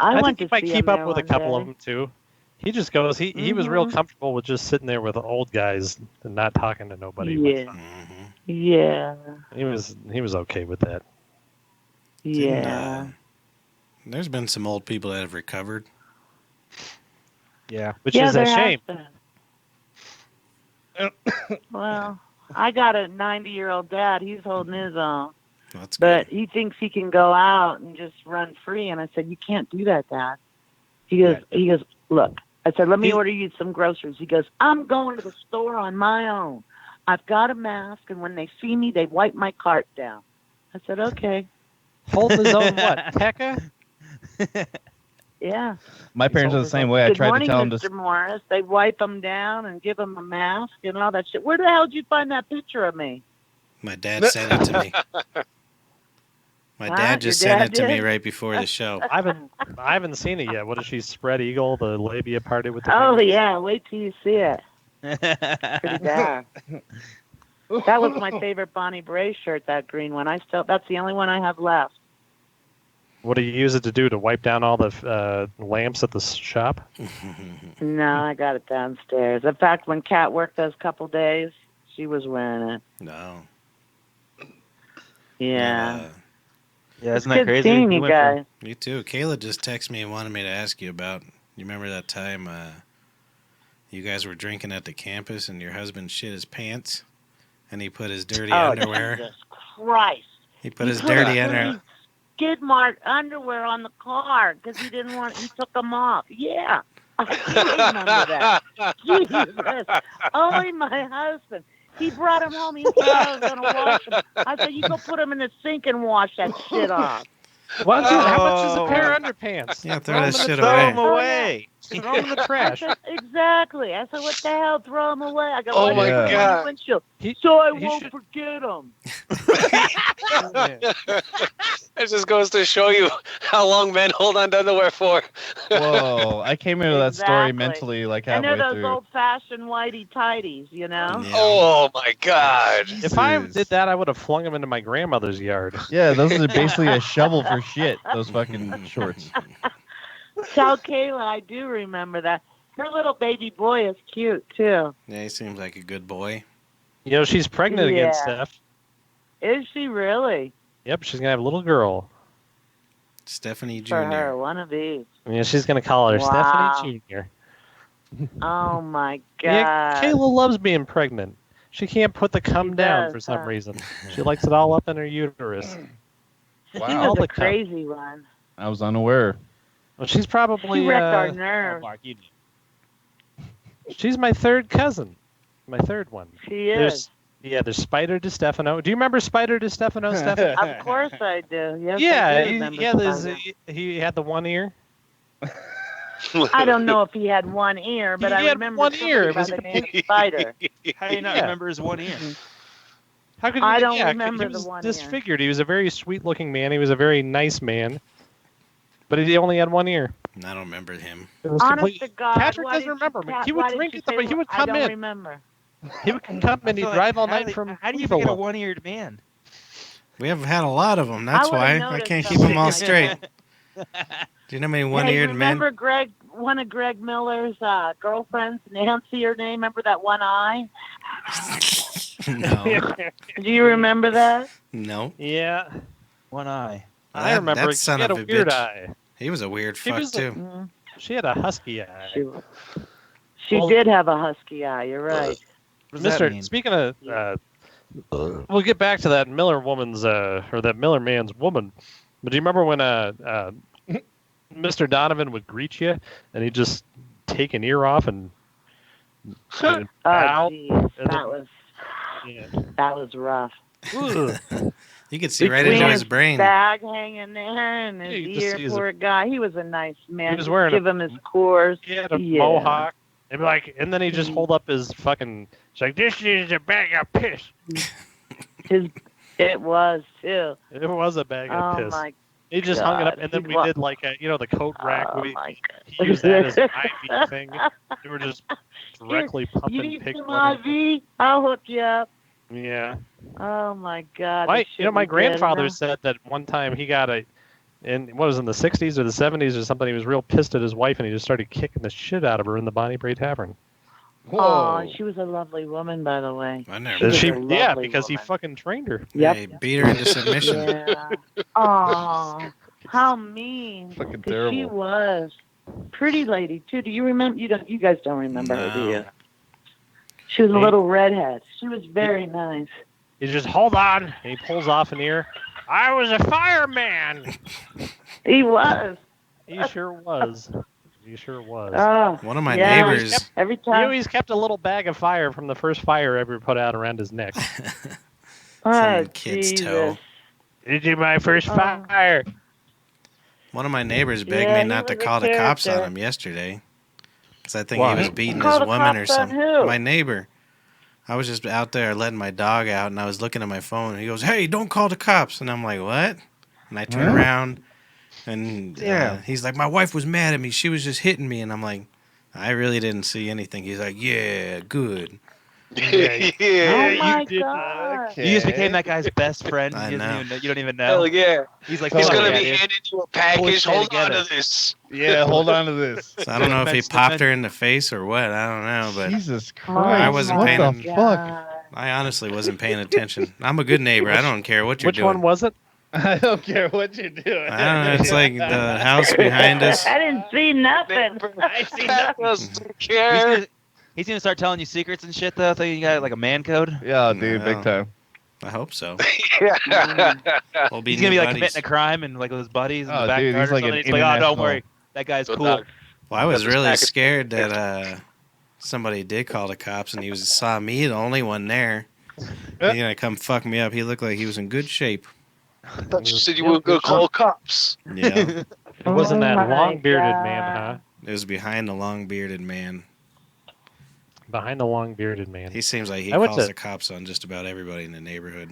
I I went think to he might see keep him up there with a one couple day. of them too. He just goes. He was real Mhm. comfortable with just sitting there with old guys and not talking to nobody. Yeah. hmm Yeah. He was okay with that. Yeah. There's been some old people that have recovered. Yeah. Which Yeah, is a there has shame. been. Well, I got a 90-year-old dad. He's holding his own. That's But good. he thinks he can go out and just run free. And I said, you can't do that, Dad. He goes, look. I said, let me order you some groceries. He goes, I'm going to the store on my own. I've got a mask, and when they see me, they wipe my cart down. I said, okay. Holding his own what? Tekka? Yeah. My parents are the same way. I Good tried morning, to tell them Mr. to. Morris. They wipe them down and give them a mask and all that shit. Where the hell did you find that picture of me? My dad sent it to me. My Huh? dad just Your sent dad it to me did? right before the show. I haven't seen it yet. What is she spread eagle? The labia parted with the Oh, fingers? yeah. Wait till you see it. Pretty bad. That was my favorite Bonnie Bray shirt, that green one. That's the only one I have left. What do you use it to do? To wipe down all the lamps at the shop? No, I got it downstairs. In fact, when Kat worked those couple days, she was wearing it. No. Yeah. Yeah, isn't Good that crazy? seeing We you went from- guys. Me too. Kayla just texted me and wanted me to ask you about. You remember that time you guys were drinking at the campus and your husband shit his pants and he put his dirty underwear. Jesus Christ! He put his dirty underwear. Skid mark underwear on the car because he didn't want. He took them off. Yeah, I do remember that. Jesus, only my husband. He brought him home. He said I was gonna wash them. I said, "You go put them in the sink and wash that shit off." What? How much is a pair of underpants? Yeah, throw that shit Throw away. them away. Throw them in the trash. I said, exactly. I said, "What the hell? Throw them away." I go, Oh "Why my did you put 'em on your God. windshield?" He- So I he won't should- forget them. It just goes to show you how long men hold on to underwear for. Whoa! I came into that story Exactly. mentally like And halfway they're those through. old-fashioned whitey tighties, you know. Yeah. Oh my God. If I Jesus. did that, I would have flung them into my grandmother's yard. Yeah, those are basically a shovel for shit. Those fucking shorts. Tell Kayla I do remember that. Her little baby boy is cute too. Yeah, he seems like a good boy. You know, she's pregnant again, Yeah. Steph. Is she really? Yep, she's gonna have a little girl. Stephanie Jr. For her, one of these. I mean, she's gonna call her Wow. Stephanie Jr. Oh my God. Yeah, Kayla loves being pregnant. She can't put the cum She down does, for some huh? reason. She likes it all up in her uterus. She Wow. was the a crazy one. I was unaware. Well, she's probably She wrecked our nerves. Mark, you she's my third cousin, my third one. She is. There's Spider DeStefano. Do you remember Spider DeStefano, Stefan? Of course I do. Yes, Yeah, I do remember he had the one ear. I don't know if he had one ear, but He I had remember one somebody ear. It by was the name of Spider. How do you not Yeah. remember his one ear? How could I you, don't yeah, remember he the was one ear. disfigured. He was a very sweet-looking man. He was a very nice man, but he only had one ear. I don't remember him. It was Honest complete- to God, Patrick why doesn't did remember you, me. Pat, He why would did drink you it, but say he would I come don't in. remember. He would come in. He'd So, like, drive all how night do- from How do you forget a Cleveland. one-eared man? We have had a lot of them. That's would've why I noticed can't keep something them all like straight. that. Do you know how many Hey, one-eared men? remember Greg? One of Greg Miller's girlfriends, Nancy, her name. Remember that one eye? No. Do you remember that? No. Yeah, One eye. I That- remember. that She son had of a a weird bitch. eye. He was a weird He fuck was too. Mhm. She had a husky eye. She Well- did have a husky eye. You're right. What does that Mister, mean? speaking of, we'll get back to that Miller woman's or that Miller man's woman. But do you remember when Mr. Donovan would greet you and he'd just take an ear off and Oh, bow? geez. And That then- was rough. Ugh. You could see right into Between his brain. Bag hanging there and Yeah, his you just ear. see his- Poor guy. He was a nice man. was Just wearing give him his course. He had a Yeah. mohawk. And then he just hold up his fucking. It's like, this is a bag of piss. It was too. It was a bag of Oh piss. my He just hung it up, God, and then he we wa- did like the coat rack. Oh we my he used that as an IV thing. We were just directly You pumping need pig some blood. IV? I'll hook you up. Yeah. Oh my God. My, the shit my we did, grandfather huh? said that one time he got in what was it, in the 60s or the 70s or something. He was real pissed at his wife, and he just started kicking the shit out of her in the Bonnie Bray Tavern. Oh, she was a lovely woman, by the way. I never. And was she, a yeah, lovely because he woman. fucking trained her. Yep. He beat her into submission. Yeah. Oh, how mean. Fucking 'Cause she terrible. was pretty lady too. Do you remember? You guys don't remember her, do No. you? She was a Hey. little redhead. She was very nice. He just hold on, and he pulls off an ear. I was a fireman. He was. He sure was. He sure was. Oh, One of my yeah. neighbors. Every He time. always kept a little bag of fire from the first fire ever put out around his neck. Oh, Some kid's Jesus. toe. Did you my first Oh. fire? One of my neighbors begged Yeah, me he not to was a call the cops on character. him yesterday because I think Why? he was beating Call his the woman or cops on something. who? My neighbor. I was just out there letting my dog out, and I was looking at my phone. And he goes, "Hey, don't call the cops!" And I'm like, "What?" And I turn around, and he's like, "My wife was mad at me. She was just hitting me." And I'm like, "I really didn't see anything." He's like, "Yeah, good." Yeah. Oh my you did. god. You just became that guy's best friend. I You, know. you don't even know. Hell yeah. He's like, He's "Fuck gonna yeah, be dude." handing you a package. stay Hold on together. to this. Yeah, hold on to this. So I don't know if he Next popped her dimension. in the face or what. I don't know, but Jesus Oh Christ! I wasn't what paying the him- fuck? God. I honestly wasn't paying attention. I'm a good neighbor. I don't care what you're Which doing. one was it? I don't care what you're doing. I don't know. It's like the house behind us. I didn't see nothing. I see Pat nothing. doesn't care. He's gonna start telling you secrets and shit though. Thinking you got like a man code. Yeah, dude, No. big time. I hope so. Yeah. We'll be He's gonna new be like buddies. committing a crime and like with his buddies in Oh, the backyard dude, he's or like an something. He's like, oh, don't international- worry, that guy's So cool. Doc, Well, I was Got this really package. scared that somebody did call the cops and saw me, the only one there. He's gonna come fuck me up. He looked like he was in good shape. I thought you said you were gonna call cops. Yeah, It wasn't Oh that my long bearded God. man, huh? it was behind the long bearded man. Behind the long bearded man. He seems like he I went calls to- the cops on just about everybody in the neighborhood.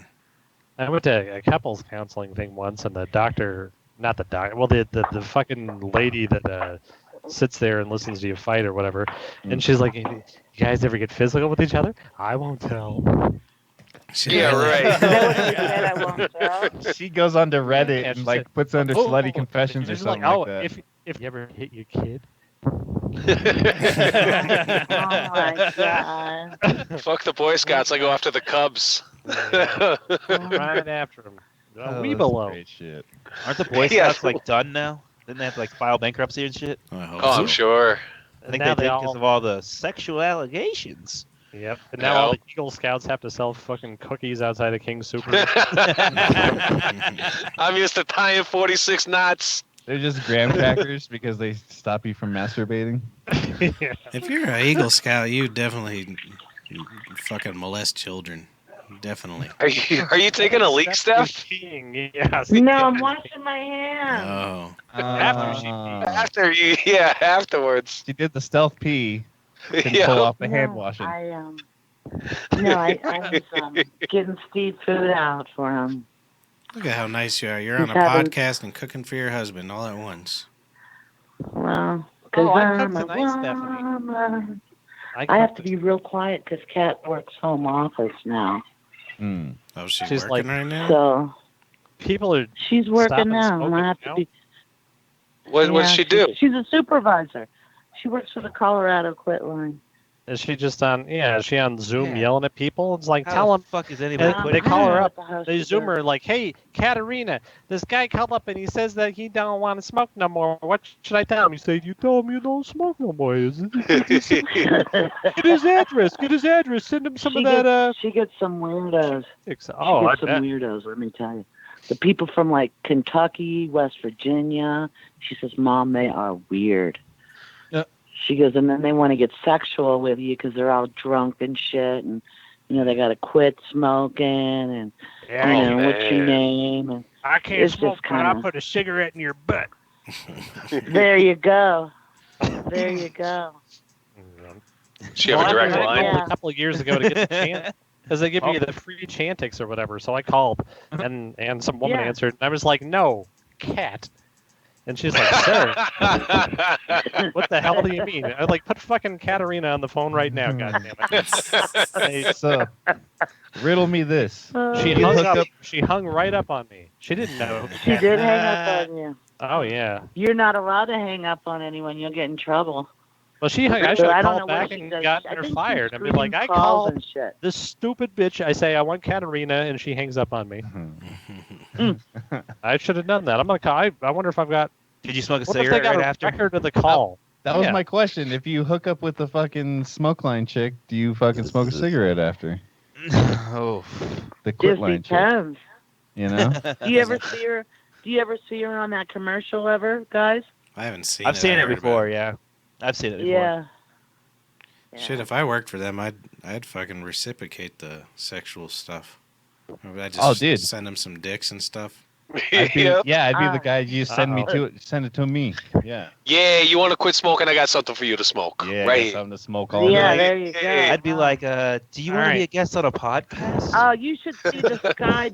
I went to a couples counseling thing once, and the doctor, not the doctor, well, the fucking lady that sits there and listens to you fight or whatever, and she's like, "You guys ever get physical with each other? I won't tell." Yeah, right. Is that what you said? I won't tell. She goes onto Reddit Yeah, and she like said, puts under "Oh, slutty oh," confessions or she's something like, like that. if you ever hit your kid. Oh my god. Fuck the Boy Scouts. I go after the Cubs. Right after him. Oh, We that's below. great shit. Aren't the Boy Yeah. Scouts like done now? Didn't they have to like file bankruptcy and shit? I hope Oh, so. I'm sure. I think Now they they did because all- of all the sexual allegations. Yep. And now all the Eagle Scouts have to sell fucking cookies outside of King Super. I'm used to tying 46 knots. They're just graham crackers because they stop you from masturbating. If you're an Eagle Scout, you definitely fucking molest children. Definitely. Are you taking a leak, Steph? Yes. No, I'm washing my hands. Oh. After you, yeah, afterwards. She did the stealth pee. Couldn't Yeah. pull off the No, hand washing. I was getting Steve food out for him. Look at how nice you are. You're on a He's having- podcast and cooking for your husband all at once. Well, because Oh, I I'm cooked a tonight, Stephanie. woman. I have to be real quiet because Kat works home office now. Hmm. Oh, she's She's working like- right now? So People are. she's working Stopping now, and smoking I have now? to be. What does she do? She's a supervisor. She works for the Colorado Quit Line. Is she just on? Yeah, is she on Zoom Yeah. yelling at people? It's like How tell the them. fuck is anybody They quitting? call her I don't know up. what the hell They she Zoom does. her like, "Hey, Katerina, this guy called up and he says that he don't want to smoke no more. What should I tell him?" You say, "You tell him you don't smoke no more. Get his address. Get his address. Send him some she of that." She gets some weirdos. Oh, she I gets some bet. weirdos. Let me tell you, the people from like Kentucky, West Virginia. She says, "Mom, they are weird." Yeah. She goes, and then they want to get sexual with you because they're all drunk and shit, and they got to quit smoking, and Yeah, what's your man. name, and I can't it's smoke, just but I'll kinda- put a cigarette in your butt. there you go, there you go. She have a Well, I direct called line? Yeah. a couple of years ago to get the chant. Because they give you the free Chantix or whatever. So I called, and some woman Yeah. answered, and I was like, "No, cat." And she's like, "Sir, what the hell do you mean?" I was like, "Put fucking Katerina on the phone right now, goddammit." Hey, So, riddle me this. she You hung hook up. up- She hung right up on me. She didn't know. She did hang up on you. Oh yeah. You're not allowed to hang up on anyone. You'll get in trouble. Well, she hung. I So should I have don't called know back what she and does. gotten I her think she fired. I mean, like, I screens calls called and shit. this stupid bitch. I say I want Katerina, and she hangs up on me. I should have done that. I'm gonna call. I wonder if I've got. Did you smoke a What if they cigarette got right a after? record of the call? That was Yeah. my question. If you hook up with the fucking smoke line chick, do you fucking smoke a cigarette after? Oh, The quit Just line chick, depends. you know? Do you ever see her? Do you ever see her on that commercial ever, guys? I haven't seen I've it. seen I it heard about before. Yeah, I've seen it before. Yeah. Shit, if I worked for them, I'd fucking reciprocate the sexual stuff. I'd just Oh, dude. send them some dicks and stuff. I'd be, Yep. yeah, I'd be Ah. the guy you send me to. Send it to me. Yeah. Yeah, you want to quit smoking? I got something for you to smoke. Yeah. right. Something to smoke all Yeah, night. there you go. Hey. I'd be like, "Do you want to be Alright. a guest on a podcast?" Oh, you should see the sky.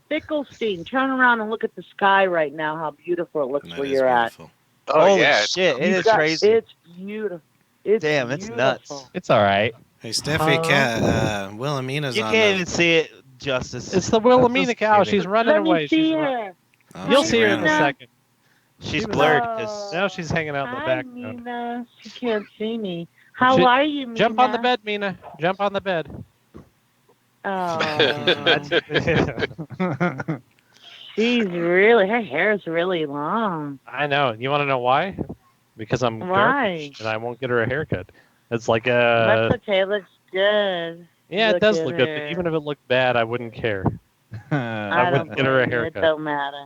Finkelstein, turn around and look at the sky right now. How beautiful it looks That where is you're beautiful. Oh Holy yeah. shit! It You is got- crazy. It's beautiful. It's Damn, it's beautiful. nuts. It's all right. Hey, Steffi, Wilhelmina's You on can't the... even see it, Justice. It's the Wilhelmina just cow. kidding. She's running Let me away. see She's her. Oh, You'll she see her ran in a away. second. She's She was blurred Oh. because Now she's hanging out in the Hi, background. Mina. She can't see me. How She- are you, Mina? Jump on the bed, Mina. Jump on the bed. Oh. She's really, her hair's really long. I know. You want to know why? Because I'm Why? garbage and I won't get her a haircut. It's like That's okay. Looks good. yeah, it Look does at look good. her. But even if it looked bad, I wouldn't care. I wouldn't don't get her a blame you. haircut. It don't matter.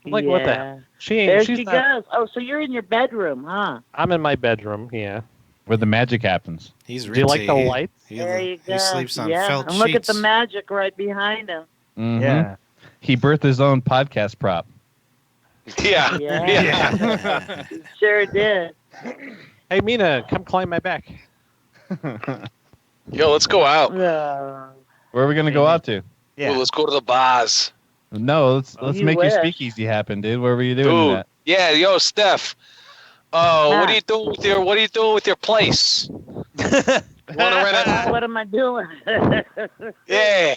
Like, yeah. what the hell? She ain't. There she's she not, goes. Oh, so you're in your bedroom, huh? I'm in my bedroom. Yeah. Where the magic happens. He's Do you like ritzy. the lights? There you go. He sleeps on yeah. felt And look at sheets. the magic right behind him. Mhm. yeah. He birthed his own podcast prop. Yeah. Yeah. He sure did. Hey, Mina, come climb my back. Yo, let's go out. Where are we gonna go out to? Yeah. Well, let's go to the bars. No, let's You make wish. your speakeasy happen, dude. Where were you doing Dude. that? Yeah, yo, Steph. What Huh. are you doing with your place? Wanna rent a, What am I doing? yeah.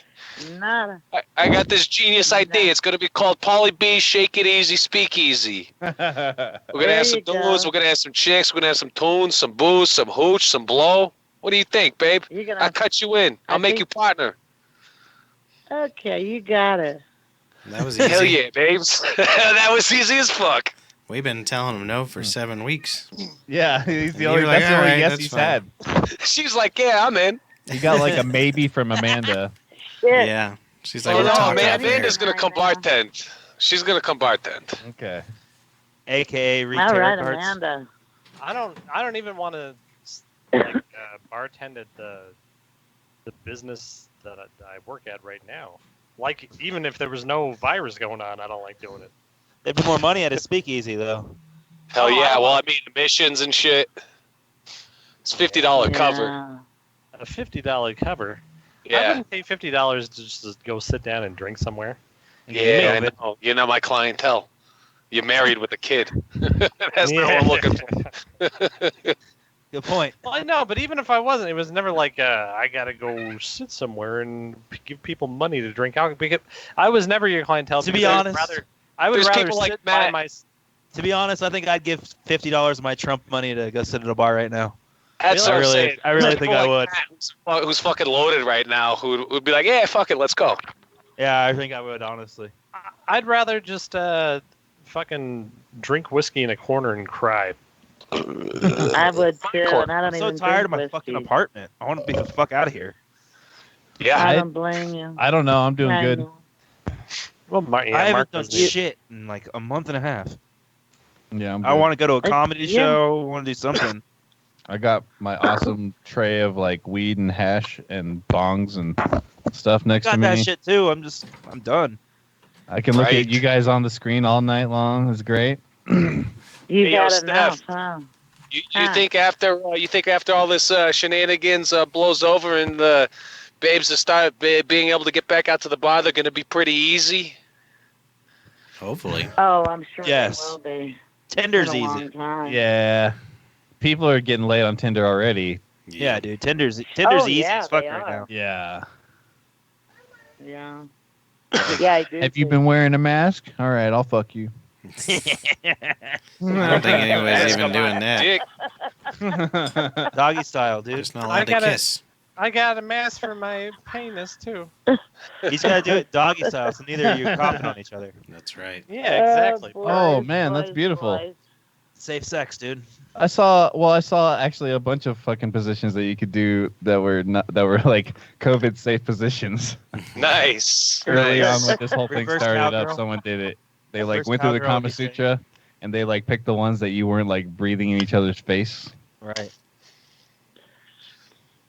Nada. I got this genius idea. It's gonna be called Polly B Shake It Easy Speakeasy. We're gonna There have some you go. dudes, we're gonna have some chicks, we're gonna have some tunes, some booze, some hooch, some blow. What do you think, babe? You're I'll gonna. cut you in. I'll make you partner. Okay, you got it. That was easy. Hell yeah, babes. That was easy as fuck. We've been telling him no for 7 weeks. Yeah, he's the You only. were like, That's the "All only right, yes that's he's fine." had. She's like, yeah, I'm in. He got like a maybe from Amanda. Shit. Yeah. She's like, Oh we're no, talking man, off the air. Amanda's gonna come bartend. She's gonna come bartend. Okay. AKA read All tarot right, cards. Amanda. I don't even want to like bartend at the business that I work at right now. Like, even if there was no virus going on, I don't like doing it. They put more money at a speakeasy though. Hell Oh, yeah. I Well, I mean, admissions and shit. It's $50 cover. Yeah. A $50 cover. I Yeah. wouldn't pay $50 to just go sit down and drink somewhere. Yeah, I know. You know my clientele. You're married with a kid. That's not what I'm looking for. Good point. Well, I know, but even if I wasn't, it was never like I gotta go sit somewhere and give people money to drink alcohol. Because I was never your clientele. To be because honest, I would there's rather people like sit by Matt. my. To be honest, I think I'd give $50 of my Trump money to go sit at a bar right now. That's Really? what I'm I really- saying. I really There's think people I like Matt who's fucking loaded right now who would be like, yeah, fuck it, let's go. Yeah, I think I would, honestly. I'd rather just fucking drink whiskey in a corner and cry. I would too, and I don't I'm so even tired of drink my whiskey. fucking apartment. I want to be the fuck out of here. Yeah. I don't blame you. I don't know. I'm doing I good. know. Well, Mark, yeah, I Mark haven't done doesn't- shit in like a month and a half. Yeah, I'm I good. want to go to a comedy Yeah. show. I want to do something. I got my awesome tray of like weed and hash and bongs and stuff next to Got me. that shit too. I'm done. I can look Right. at you guys on the screen all night long. It's great. You Hey, yo, got Steph. enough, huh? You think after all this shenanigans blows over and the babes to start being able to get back out to the bar, they're gonna be pretty easy? Hopefully. Oh, I'm sure Yes. it will be. Tinder's Been a easy. long time. Yeah. People are getting laid on Tinder already. Yeah, dude. Tinder's Oh, easy yeah, as fuck they right are. now. Yeah. Yeah. Yeah, I do. Have you too. been wearing a mask? All right, I'll fuck you. I don't think anybody's even doing that. Dick. Doggy style, dude. Just not I allowed to gotta- kiss. I got a mask for my penis too. He's gotta do it doggy style, so neither of you are coughing on each other. That's right. Yeah, exactly. Oh, man, that's beautiful. Safe sex, dude. I saw actually a bunch of fucking positions that you could do that were like COVID safe positions. Nice. Early Nice. on when this whole thing Reverse started up, cowgirl. someone did it. They Reverse like went through the cowgirl, Kama you say. Sutra and they like picked the ones that you weren't like breathing in each other's face. Right.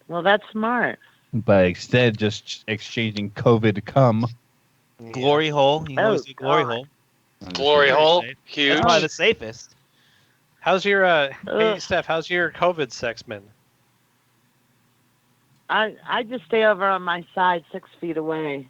Well, that's smart. But instead just exchanging COVID cum. Glory hole. You can always do glory God. hole. Glory hole. That's Huge. probably the safest. How's your hey Ugh. Steph? How's your COVID sex been? I just stay over on my side 6 feet away.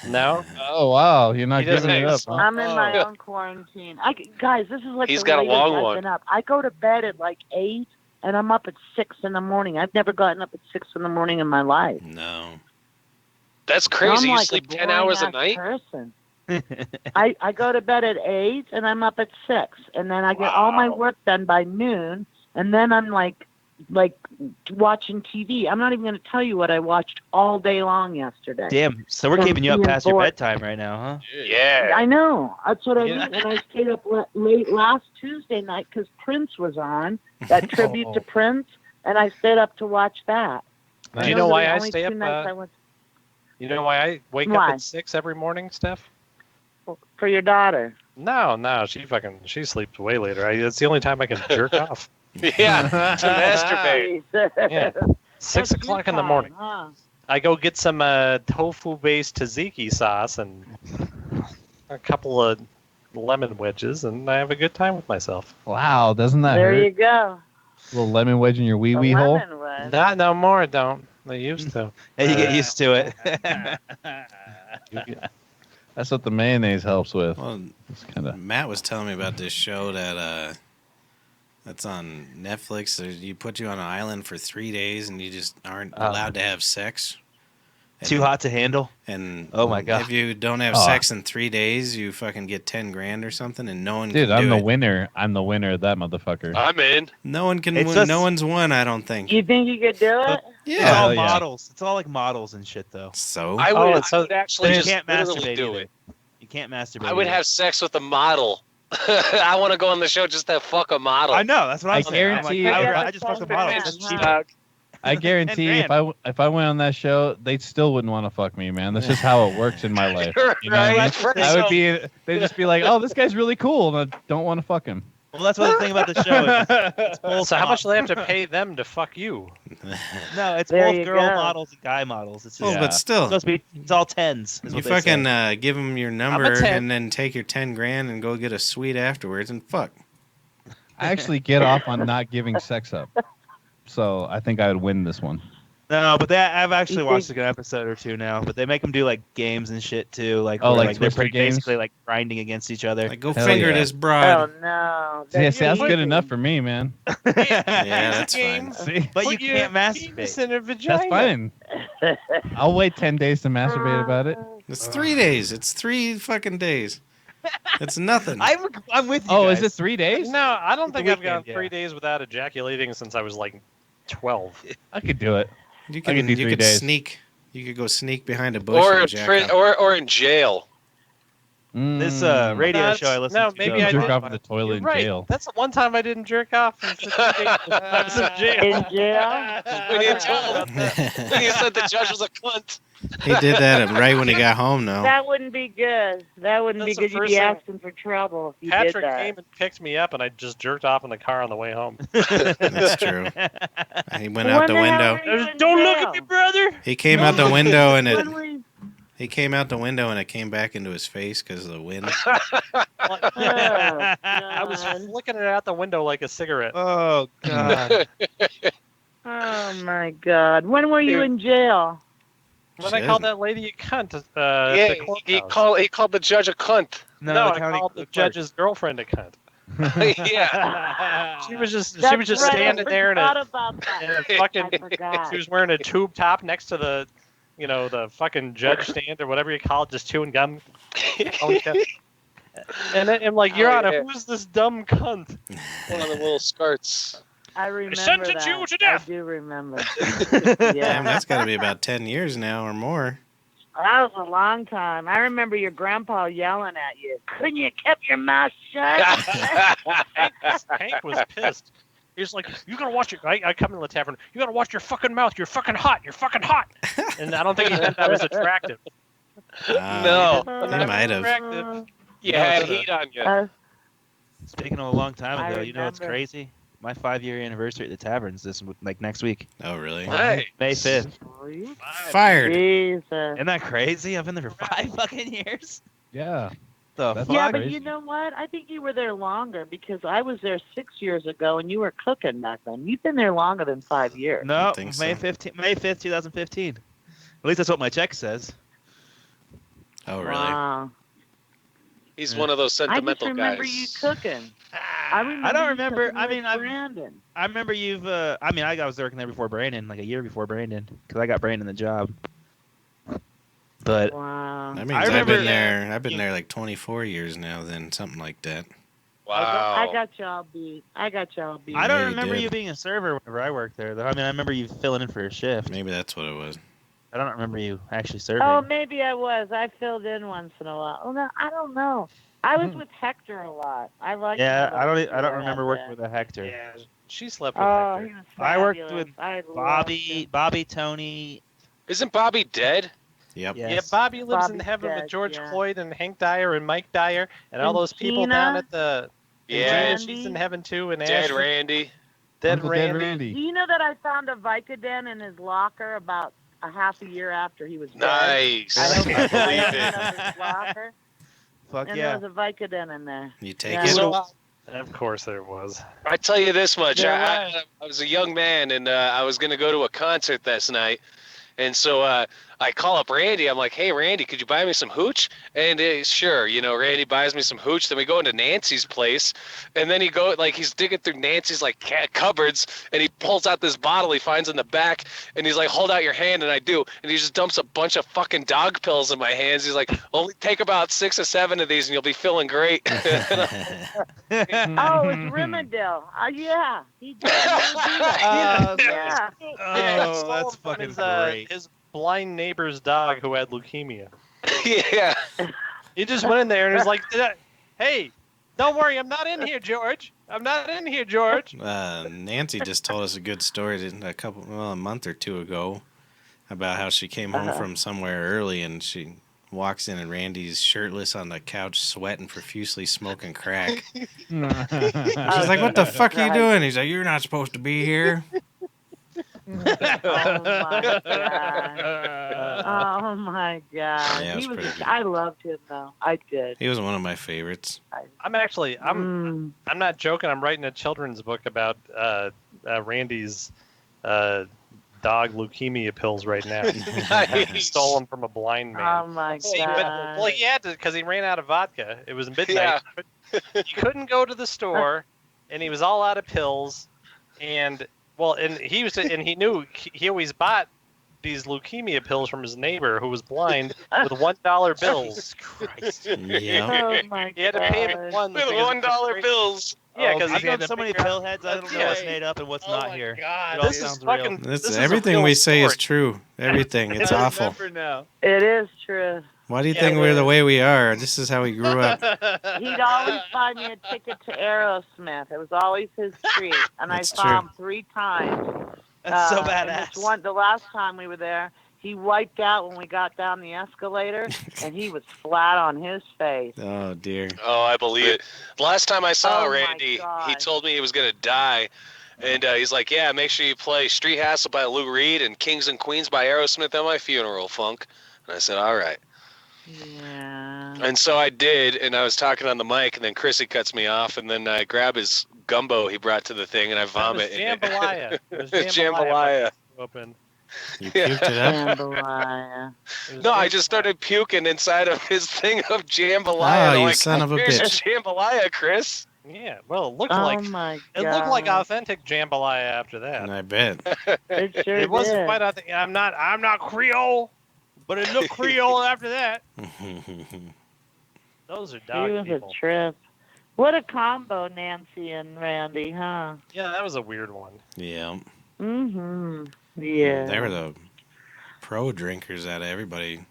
No. Oh wow, you're not He doesn't giving it up. ex- Huh? I'm in my Oh. own quarantine. Guys, this is like He's the got a latest long I've one. been up. I go to bed at like 8 and I'm up at 6 in the morning. I've never gotten up at 6 in the morning in my life. No. That's I'm crazy. You like sleep a 10 hours a boring-ass night? Person. I go to bed at 8 and I'm up at 6, and then I get all my work done by noon, and then I'm like watching TV. I'm not even going to tell you what I watched all day long yesterday. Damn. So we're keeping you up past your bedtime right now, huh? Yeah. I know. That's what I mean. And I stayed up late last Tuesday night because Prince was on, that tribute to Prince, and I stayed up to watch that. Do you know why I stay up? You know why I wake up at 6 every morning, Steph? For your daughter. No, she sleeps way later. It's the only time I can jerk off. Yeah, to masturbate. Yeah, 6 o'clock in the morning. Huh? I go get some tofu-based tzatziki sauce and a couple of lemon wedges, and I have a good time with myself. Wow, doesn't that There hurt? you go. A little lemon wedge in your wee hole? Not no more, don't. They used to. Hey, you get used to it. That's what the mayonnaise helps with. Well, Matt was telling me about this show that's on Netflix. You put you on an island for 3 days and you just aren't allowed to have sex. Too hot to handle. And oh my god, if you don't have sex in 3 days, you fucking get 10 grand or something, and no one can do I'm the it. winner. I'm the winner of that motherfucker. I'm in. No one can win. No one's won, I don't think. You think you could do it? Yeah. It's all models. It's all like models and shit, though. So I would actually just can't literally masturbate do either. it. You can't masturbate. I would have sex with a model. I want to go on the show just to fuck a model. I know. That's what I'm saying. Guarantee. I just fuck a model. That's cheap. I guarantee if I went on that show, they still wouldn't want to fuck me, man. That's just how it works in my life. You know what I would be. They'd just be like, "Oh, this guy's really cool," and I don't want to fuck him. Well, that's what the thing about the show is. So how much do they have to pay them to fuck you? No, it's There both you girl go. models and guy models. It's just, but still, it's supposed to be. It's all tens. Is you what they say. fucking give them your number 10. and then take your 10 grand and go get a suite afterwards and fuck. I actually get off on not giving sex up, so I think I would win this one. No, but I've actually watched like an episode or two now. But they make them do like games and shit too. Like, oh, where, like they're Twister games? basically like grinding against each other. Like, go Hell finger yeah. this broad. Oh no. Yeah, see, that's good enough for me, man. Yeah, that's fine. See, But you can't masturbate. In a vagina. that's fine. I'll wait 10 days to masturbate about it. It's 3 days. It's 3 fucking days. It's nothing. I'm with you. Oh, guys. is it 3 days? No, I don't think I've weekend, gone 3 days without ejaculating since I was like 12. I could do it. You I could do 3 could days. sneak. You could go sneak behind a bush Or and jack up. or in jail. This radio show I listen to. maybe You I jerk did. off in the toilet in Right. jail. That's the one time I didn't jerk off. I was in jail. In jail? When you told when you said the judge was a cunt. He did that right when he got home, though. That wouldn't be good. That wouldn't That's be the good. You'd first be thing- asking for trouble if you Patrick did that. came and picked me up, and I just jerked off in the car on the way home. That's true. He went When out the hell window. were you in Don't look jail? at me, brother. He came out the window and When were you- he came out the window and it came back into his face because of the wind. I was God. flicking it out the window like a cigarette. Oh god. Oh my God! When were you in jail? When I Shit. called that lady a cunt at Yeah, the courthouse. he called the judge a cunt. No, I county called the clerk. judge's girlfriend a cunt. Yeah. She was just That's just right, standing there in I a, forgot about that. in a fucking. I forgot. She was wearing a tube top next to the, the fucking judge stand or whatever you call it, just chewing gum. And then I'm like, Your Oh, Honor, yeah. who is this dumb cunt? One of the little skirts. I remember sentenced that. you to death. I do remember. Damn, Yeah, that's got to be about 10 years now or more. that was a long time. I remember your grandpa yelling at you. Couldn't you kept your mouth shut? Hank was pissed. He was like, "You gotta watch your." I come into the tavern. You gotta watch your fucking mouth. You're fucking hot. You're fucking hot. And I don't think he meant that was attractive. No. He might have. Attractive. You had heat on you. Speaking of a long time I ago, you know what's remember. crazy? My 5-year anniversary at the taverns next week, Oh, really? Hey. May 5th. Fired. Jesus. Isn't that crazy? I've been there for 5 fucking years. Yeah. The That's fuck? Yeah, Fuck. but Crazy. you know what? I think you were there longer because I was there 6 years ago and you were cooking back then. You've been there longer than 5 years. No, think May so. 15th, May 5th, 2015. At least that's what my check says. Oh, really? Wow. He's one of those I just sentimental remember guys. you cooking. I don't you remember. cooking I with mean, Brandon. I remember you've. I was working there before Brandon, like a year before Brandon, because I got Brandon the job. But Wow. That means I've been there. I've been there like 24 years now. Then something like that. Wow. I got y'all beat. I don't Yeah, you remember did. you being a server whenever I worked there, though. I mean, I remember you filling in for a shift. Maybe that's what it was. I don't remember you actually serving. Oh, maybe I was. I filled in once in a while. Oh no, I don't know. I was with Hector a lot. I liked. Yeah, my little I don't duo remember out working there. with a Hector. Yeah, she slept with Oh, Hector. he was I worked fabulous. with I loved Bobby, him. Tony. Isn't Bobby dead? Yep. Yes. Yeah, Bobby lives in Bobby's heaven dead, with George yeah. Floyd and Hank Dyer and Mike Dyer and all And those people down Gina? at the. And Yeah. Gina, she's in heaven too. And Dead Ashley, Randy. Dead Uncle Randy. Dead Do Randy. you know that I found a Vicodin in his locker about a half a year after he was dead? Nice. I opened I the believe Vicodin it. of his locker, Fuck and yeah. there was a Vicodin in there. You take Yeah. it. So Of course there was. I tell you this much: There I was a young man, and I was going to go to a concert this night, and so I call up Randy. I'm like, "Hey, Randy, could you buy me some hooch?" And sure, Randy buys me some hooch. Then we go into Nancy's place, and then he's digging through Nancy's cupboards, and he pulls out this bottle he finds in the back, and he's like, "Hold out your hand," and I do, and he just dumps a bunch of fucking dog pills in my hands. He's like, "Only take about 6 or 7 of these, and you'll be feeling great." Oh, it was Rimmerdale. Yeah, he did. Yeah. Oh, that's From fucking his, great. his blind neighbor's dog who had leukemia. Yeah. He just went in there and was like, "Hey, don't worry, I'm not in here, George. I'm not in here, George." Nancy just told us a good story a month or two ago about how she came home from somewhere early and she walks in and Randy's shirtless on the couch, sweating profusely, smoking crack. She's like, "What the fuck are you doing?" He's like, "You're not supposed to be here." Oh my god. Oh my god. Yeah, it was He was. pretty good. I loved him though. I did. He was one of my favorites. I'm not joking. I'm writing a children's book about Randy's dog leukemia pills right now. He stole them from a blind man. Oh my See, god. well, he had to because he ran out of vodka. It was midnight. He couldn't go to the store, and he was all out of pills. And he knew he always bought these leukemia pills from his neighbor who was blind with $1 bills. Jesus Christ. Yeah. Oh my god. He had to pay him one With $1 bills. Yeah, because I've done so many pill-heads, I don't know what's made up and what's not my here. God, It all this is sounds fucking. real. This is a Everything real we say is story. true. Everything. It's I awful. remember now. It is true. Why do you Yeah, think we're the well- way we are? This is how we grew up. He'd always buy me a ticket to Aerosmith. It was always his treat, and That's I saw true. him 3 times. That's so and badass. the last time we were there, he wiped out when we got down the escalator, and he was flat on his face. Oh dear. Oh, I believe it. The last time I saw Oh, my Randy, he God. told me he was going to die. And he's like, "Yeah, make sure you play Street Hassle by Lou Reed and Kings and Queens by Aerosmith at my funeral, Funk." And I said, "All right." Yeah. And so I did, and I was talking on the mic, and then Chrissy cuts me off, and then I grab his gumbo he brought to the thing, and I vomit. It was jambalaya. It was Jambalaya. Open. You puked it up? Jambalaya. It was No, I jambalaya. just started puking inside of his thing of jambalaya. Oh, I'm you like, son of a "Here's bitch." jambalaya, Chris." Yeah, well, it looked Oh like my it god. looked like authentic jambalaya after that. And I bet. It sure It wasn't did. quite authentic. I'm not Creole, but it looked Creole after that. Those are He dog was people. a trip. What a combo, Nancy and Randy, huh? Yeah, that was a weird one. Yeah. Mm-hmm. Yeah. They were the pro drinkers out of everybody.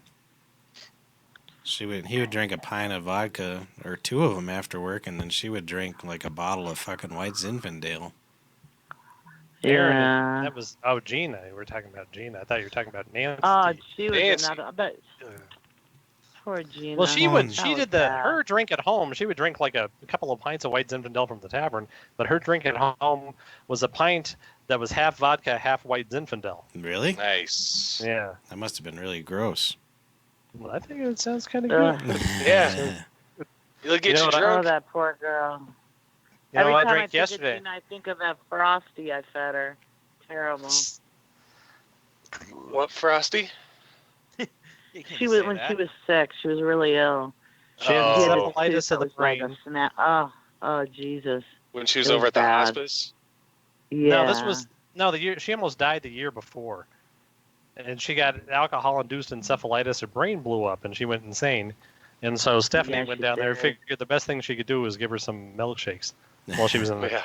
He would drink a pint of vodka, or 2 of them after work, and then she would drink like a bottle of fucking White Zinfandel. Aaron, Yeah. that was Gina. We were talking about Gina. I thought you were talking about Nancy. Oh, she was Nancy. another. But poor Gina. Well, she That would. was She did her drink at home. She would drink like a couple of pints of White Zinfandel from the tavern, but her drink at home was a pint that was half vodka, half White Zinfandel. Really? Nice. Yeah, That must have been really gross. well, I think it sounds kind of Ugh. good. Yeah. You'll get You know you what I- Oh, drunk. that poor girl. You know, Every I time drank I yesterday. think of Gina, I think of that Frosty I fed her. Terrible. What, Frosty? She was when she was sick. She was really ill. She had Oh. She had encephalitis this of the tooth that was like brain. a snap. Oh, Oh Jesus. when she was It was over at the bad. hospice? Yeah. No, this was the year she almost died the year before, and she got alcohol-induced encephalitis. Her brain blew up, and she went insane. And so Stephanie Yeah, went she down there, did. figured the best thing she could do was give her some milkshakes while she was in there. Yeah.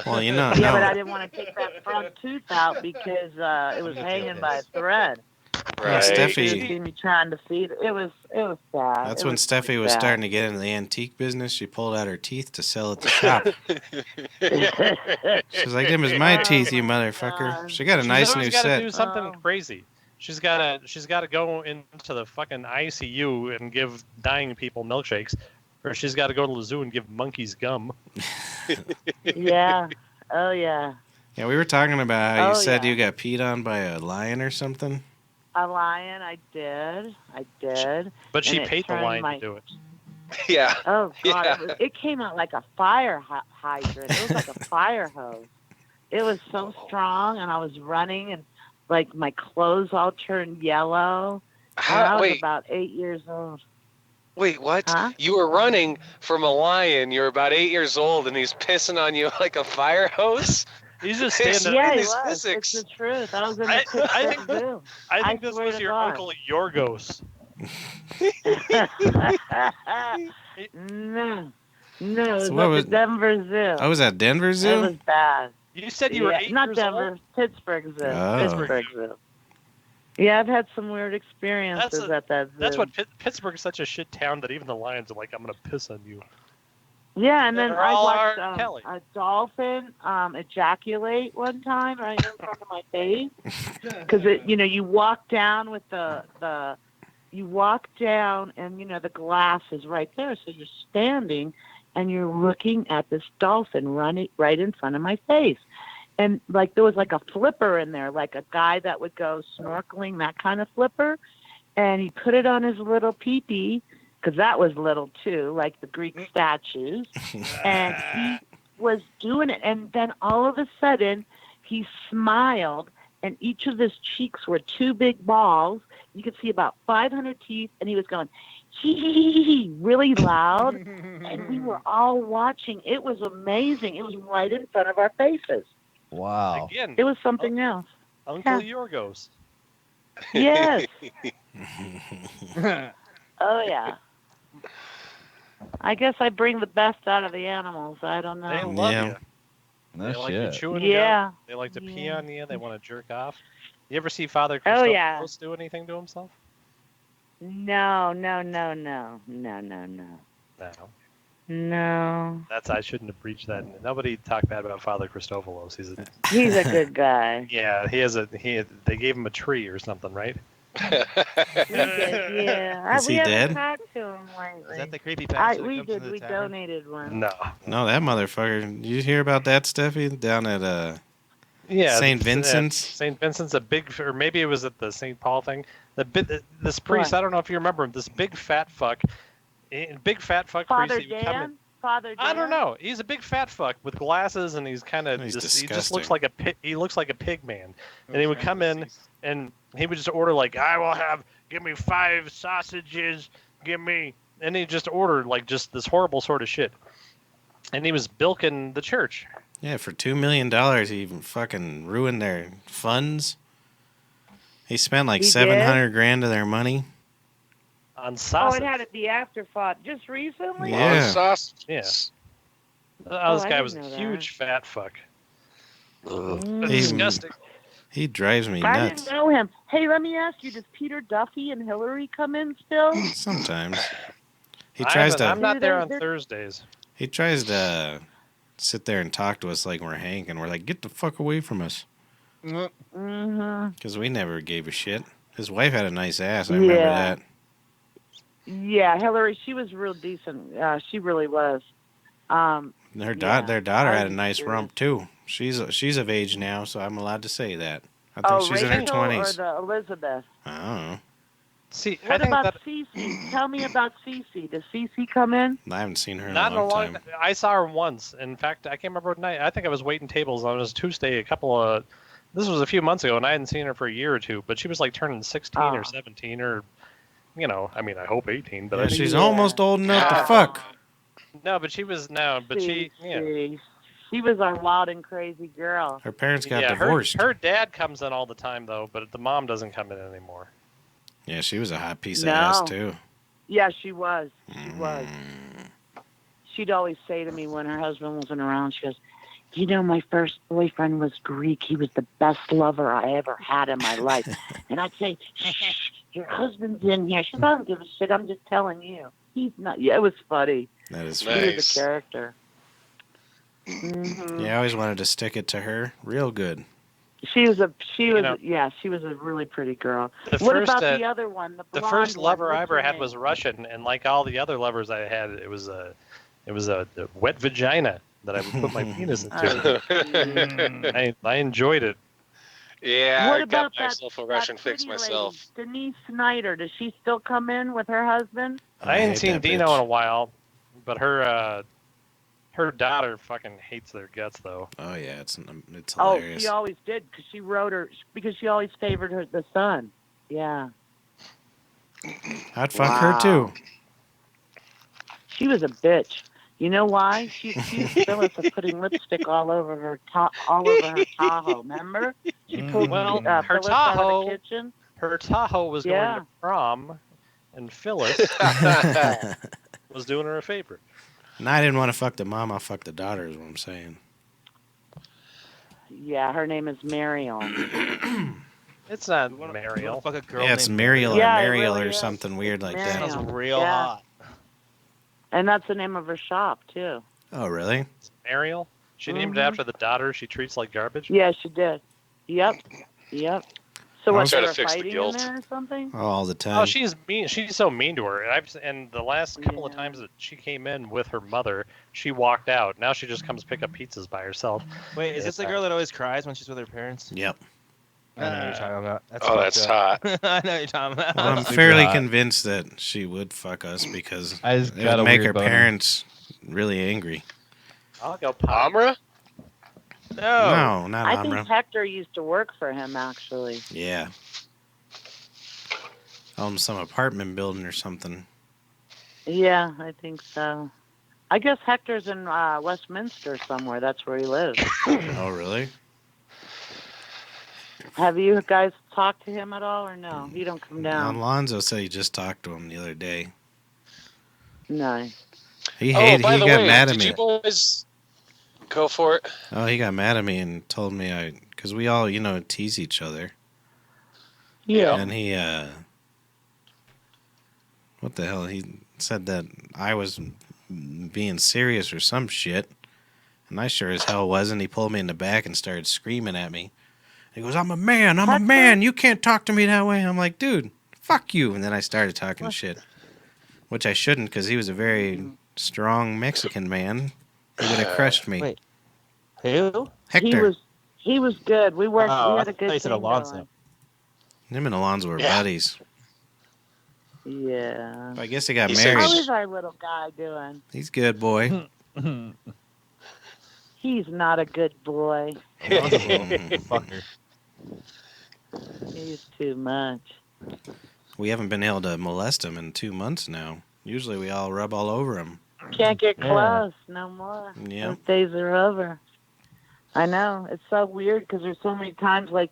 Well, you know, Yeah, but I no. didn't want to take that front tooth out because it was hanging by a thread. Well, You Right. should Steffi, see me trying to feed it. It was sad. that's It when was Steffi pretty was sad. starting to get into the antique business. She pulled out her teeth to sell at the shop. She's like, "Them is my Oh, teeth, you my motherfucker." God. She got a She's nice always new got to set. do something Oh. crazy. She's got to go into the fucking ICU and give dying people milkshakes, or she's got to go to the zoo and give monkeys gum. Yeah. Oh, yeah. Yeah, we were talking about how you Oh, said yeah. you got peed on by a lion or something. A lion, I did. But she And it paid the turned lion my- to do it. Yeah. Oh, God. Yeah. It came out like a fire hydrant. It was like a fire hose. It was so strong, and I was running, and, like, my clothes all turned yellow. And I was Wait, about 8 years old. what? Huh? You were running from a lion. You were about 8 years old, and he's pissing on you like a fire hose. He's just It's- standing. Yeah, it these was. physics. It's the truth. I was in the I Pittsburgh think Zoo. I I think this swear was to your God. uncle Yorgos. No, it was So what at was- the Denver Zoo. I was at Denver It Zoo. was bad. You said you were Yeah, 8 not years Denver, old. Pittsburgh Zoo. Oh. Pittsburgh Zoo. Yeah, I've had some weird experiences at that zoo. That's what Pittsburgh is such a shit town that even the lions are like, I'm gonna piss on you. Yeah, and then They're I all watched R. Kelly. a dolphin ejaculate one time right in front of my face. Because you walk down with you walk down and the glass is right there, so you're standing and you're looking at this dolphin running right in front of my face. And like there was like a flipper in there, like a guy that would go snorkeling, that kind of flipper, and he put it on his little pee-pee, because that was little too, like the Greek statues, and he was doing it, and then all of a sudden he smiled, and each of his cheeks were two big balls. You could see about 500 teeth, and he was going hee, really loud, and we were all watching. It was amazing. It was right in front of our faces. Wow. Again, It was something else. Uncle Yeah. Yorgos. Yes. Oh yeah. I guess I bring the best out of the animals. I don't They know. love Yeah. you. No They like you shit. chewing Yeah. gum. They like to pee Yeah. on you. They want to jerk off. You ever see Father Oh, Christopher yeah. do anything to himself? No. No. I shouldn't have preached that. Nobody talk bad about Father Christophilus. He's a good guy. Yeah, they gave him a tree or something, right? Yeah. Is we he haven't dead? talked to him lately. Is that the creepy pastor? we that comes did. to the We tavern? donated one. No. No, that motherfucker. You hear about that, Steffi? Down at Yeah. St. Vincent's? St. Vincent's, or maybe it was at the St. Paul thing. This priest, What? I don't know if you remember him, this big fat fuck Father priest. He would come in. Dan? Father Dan? I don't know. He's a big fat fuck with glasses, and he's kind of He's he just disgusting. looks like he looks like a pig man. And he would come in, and he would just order like, give me 5 sausages, and he just ordered like just this horrible sort of shit. And he was bilking the church. Yeah, for $2 million, he fucking ruined their funds. He spent like He did? 700 grand of their money. On Oh, sausage. it had to be afterthought just recently? Yeah. Sausages. Yeah. This I guy was a didn't know that. huge fat fuck. Mm. Disgusting. He drives me I nuts. didn't know him. Hey, let me ask you, does Peter Duffy and Hillary come in still? Sometimes. He tries I'm to not there They're- on they're- Thursdays. sit there and talk to us like we're Hank, and we're like, get the fuck away from us. Mm-hmm. Because we never gave a shit. His wife had a nice ass. I remember Yeah. that. Yeah, Hillary, she was real decent. She really was. And Yeah, their daughter I had a was nice curious. rump too. She's of age now, so I'm allowed to say that. I think she's in her Rachel 20s. or the Elizabeth? I don't know. See, I What think about that Cece? Tell me about Cece. Does Cece come in? I haven't seen her in not a long time. I saw her once. In fact, I can't remember what night. I think I was waiting tables on this Tuesday. This was a few months ago, and I hadn't seen her for a year or two. But she was like turning 16 or 17 or, I hope 18. But Yeah, I think she's Yeah. almost old enough to fuck. No, but she was no, but she she was our wild and crazy girl. Her parents got yeah, divorced. Her dad comes in all the time though, but the mom doesn't come in anymore. Yeah, she was a hot piece of ass too. Yeah, she was. She was. She'd always say to me when her husband wasn't around, she goes, "You know, my first boyfriend was Greek. He was the best lover I ever had in my life." And I'd say, "Shh, your husband's in here." She doesn't give a shit. I'm just telling you. He's not. Yeah, it was funny. That is nice. She was a character. Yeah, I always wanted to stick it to her real good. She was a really pretty girl. What about the other one? The first lover I ever had was Russian, and like all the other lovers I had, it was a wet vagina that I would put my penis into. I enjoyed it. Yeah, what I about got myself a Russian fix myself. Lady, Denise Snyder, does she still come in with her husband? I ain't seen Dino in a while, but her daughter fucking hates their guts though. Oh yeah, it's hilarious. Oh, she always did because she always favored the son. Yeah. I'd fuck her too. She was a bitch. You know why? She accused Phyllis of putting lipstick all over her Tahoe. Remember? She pulled her Phyllis Tahoe. Out of the kitchen. Her Tahoe was going to prom, and Phyllis was doing her a favor. And I didn't want to fuck the mom. I'll fuck the daughter. Is what I'm saying. Yeah, her name is Mariel. It's not Mariel. Fuck a girl. Yeah, it's Mariel or Mariel or something weird like that. Sounds real hot. And that's the name of her shop too. Oh, really? It's Mariel. She named it after the daughter she treats like garbage. Yeah, she did. Yep. So what? Try They to were fix the fighting guilt. in there or something? Oh, all the time. Oh, she's mean. She's so mean to her. And the last couple of times that she came in with her mother, she walked out. Now she just comes pick up pizzas by herself. Wait, is this the girl that always cries when she's with her parents? Yep. I know what you're talking about. That's hot. I know what you're talking about. Well, I'm fairly convinced that she would fuck us because it would make her parents really angry. I'll go Amra? No, not I Amra. think Hector used to work for him, actually. Yeah. Some apartment building or something. Yeah, I think so. I guess Hector's in Westminster somewhere. That's where he lives. Oh, really? Have you guys talked to him at all, or no? You don't come down. Alonzo said he just talked to him the other day. No. He got mad at me. Did you boys go for it? Oh, he got mad at me and told me because we all, tease each other. Yeah. And he, what the hell? He said that I was being serious or some shit. And I sure as hell wasn't. He pulled me in the back and started screaming at me. He goes, I'm a man. You can't talk to me that way. I'm like, dude, fuck you. And then I started talking shit, which I shouldn't because he was a very strong Mexican man. He would have crushed me. Wait, who? Hector. He was good. We worked. We had a good thing. Alonzo. Him and Alonzo were buddies. Yeah. I guess he got married. How is our little guy doing? He's good, boy. He's not a good boy. Fucker. He's too much. We haven't been able to molest him in 2 months now. Usually we all rub all over him. Can't get close no more. Yeah. Those days are over. I know. It's so weird because there's so many times, like,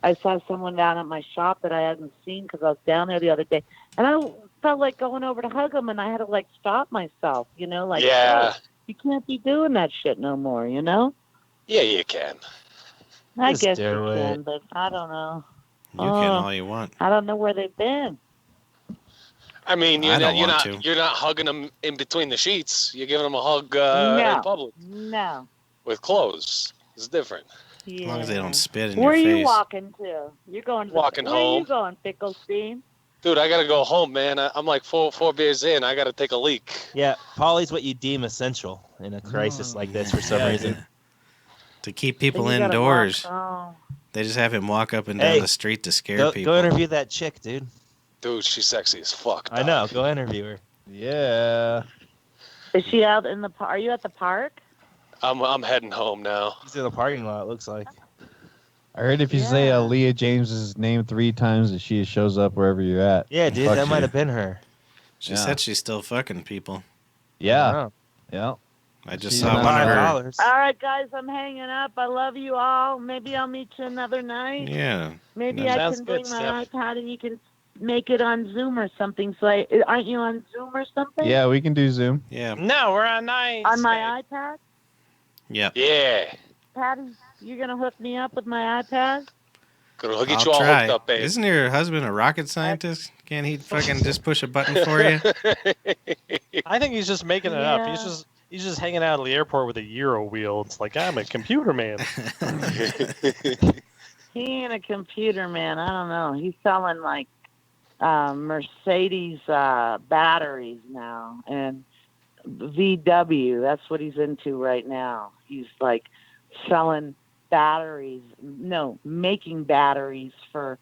I saw someone down at my shop that I hadn't seen because I was down there the other day. And I felt like going over to hug him, and I had to, like, stop myself, like, yeah. Oh, you can't be doing that shit no more, Yeah, you can. I guess you can, but I don't know. You can all you want. I don't know where they've been. I mean, you're not hugging them in between the sheets. You're giving them a hug in public. No. With clothes. It's different. Yeah. As long as they don't spit in Where your face. are you walking to? You're going to Walking Where home. are you going, Finkelstein? Dude, I got to go home, man. I'm like four beers in. I got to take a leak. Yeah, Polly's what you deem essential in a crisis like this for some reason. To keep people indoors. Oh. They just have him walk up and down the street to scare people. Go interview that chick, dude. Dude, she's sexy as fuck. I know. Go interview her. Yeah. Is she out in the park? Are you at the park? I'm heading home now. He's in the parking lot, it looks like. I heard if you say Leah James's name 3 times, that she shows up wherever you're at. Yeah, dude, that might have been her. She said she's still fucking people. Yeah. Yeah. I just She's saw not- one of her. $5. All right, guys, I'm hanging up. I love you all. Maybe I'll meet you another night. Yeah. Maybe That I sounds can good, bring my Steph. iPad and you can make it on Zoom or something. So aren't you on Zoom or something? Yeah, we can do Zoom. Yeah. No, we're on 9. On my iPad? Yeah. Yeah. Patty, you going to hook me up with my iPad? Gonna get I'll you all try. hooked up, babe. Isn't your husband a rocket scientist? Can't he fucking just push a button for you? I think he's just making it up. Yeah. He's just hanging out at the airport with a Euro wheel. It's like, I'm a computer man. He ain't a computer man. I don't know. He's selling like Mercedes batteries now and VW. That's what he's into right now. He's like selling batteries. No, making batteries for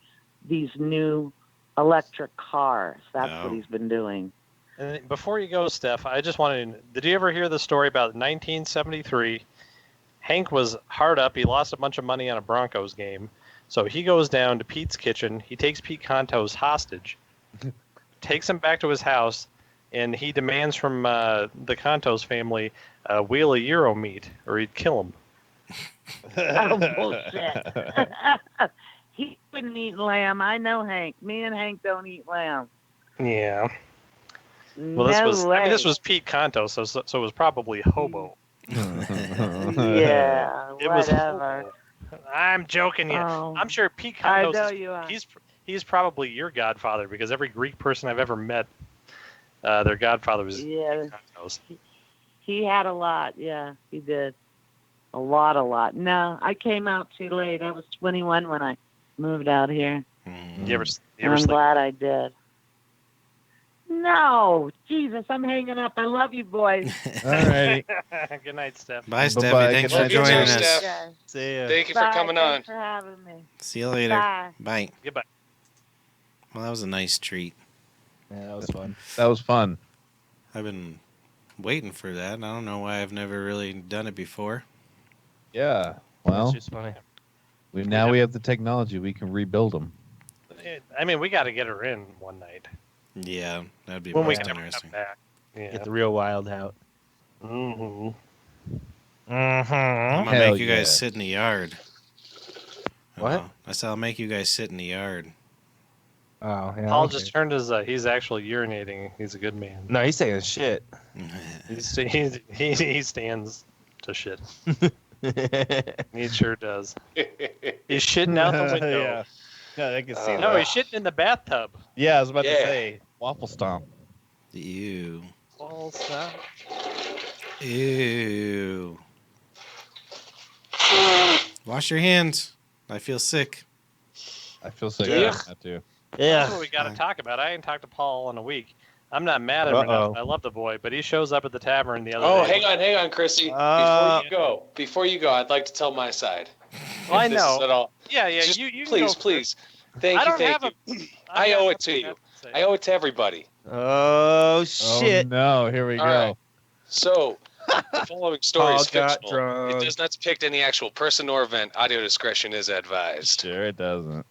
these new electric cars. That's what he's been doing. And before you go, Steph, I just wanted to, did you ever hear the story about 1973? Hank was hard up. He lost a bunch of money on a Broncos game. So he goes down to Pete's kitchen. He takes Pete Contos hostage, takes him back to his house, and he demands from the Contos family a wheel of Euro meat, or he'd kill him. Oh, bullshit. He wouldn't eat lamb. I know Hank. Me and Hank don't eat lamb. Yeah. Well, this was Pete Contos, so it was probably hobo. Yeah, It was whatever. hobo. I'm joking. You. Oh, I'm sure Pete I Contos. know you are. He's probably your godfather because every Greek person I've ever met, their godfather was Yeah, Contos. he had a lot. Yeah, he did. A lot. No, I came out too late. I was 21 when I moved out here. You ever And I'm sleep? glad I did. No, Jesus, I'm hanging up. I love you, boys. All right. Good night, Steph. Bye, Steffi. Bye-bye. Thanks Good for night, joining Steph. us. Yeah. See ya. Thank you for Bye. coming on. Thanks for having me. See you later. Bye. Bye. Goodbye. Well, that was a nice treat. Yeah, that was fun. That was fun. I've been waiting for that. I don't know why I've never really done it before. Yeah. Well, It's just funny. now we have the technology. We can rebuild them. I mean, we got to get her in one night Yeah, that'd be when we most come interesting. back. Yeah. Get the real wild out. Mm-hmm. I'm Mm-hmm. gonna Hell make you guys yeah. sit in the yard. What? I said I'll make you guys sit in the yard. Oh, yeah. Paul okay. just turned his. He's actually urinating. He's a good man. No, he's saying shit. He stands to shit. He sure does. He's shitting out the window. Yeah, I can see No, he's shitting in the bathtub. Yeah, I was about to Yeah. say waffle stomp. Ew. Well, stop. Ew. Wash your hands. I feel sick. I feel sick. Yeah. about that too. That's what Yeah. we got to talk about. I ain't talked to Paul in a week. I'm not mad at him Uh-oh. enough. I love the boy, but he shows up at the tavern the other Oh, day. hang on, Chrissy. Before you go, I'd like to tell my side. Well, I If this is know. at all- Yeah, Just you can please, go please. Thank I you, don't thank have you. I owe it to you. I owe it to everybody. Oh, Oh shit. no! Here we All go. right. So, the following story is Paul got fictional. drunk. It does not depict any actual person or event. Audio discretion is advised. Sure, it doesn't.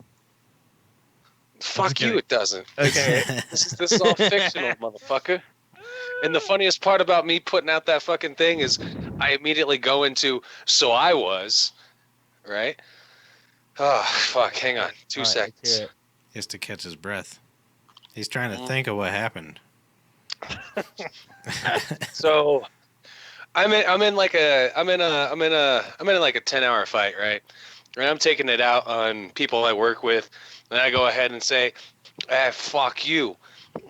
Fuck you, it doesn't. Okay. This is all fictional, motherfucker. And the funniest part about me putting out that fucking thing is I immediately go into, so I was, right? Oh, fuck, hang on. 2 All right, let's seconds. hear it. He has to catch his breath. He's trying to think of what happened. So I'm in like a 10-hour fight, right? And I'm taking it out on people I work with, and I go ahead and say, fuck you.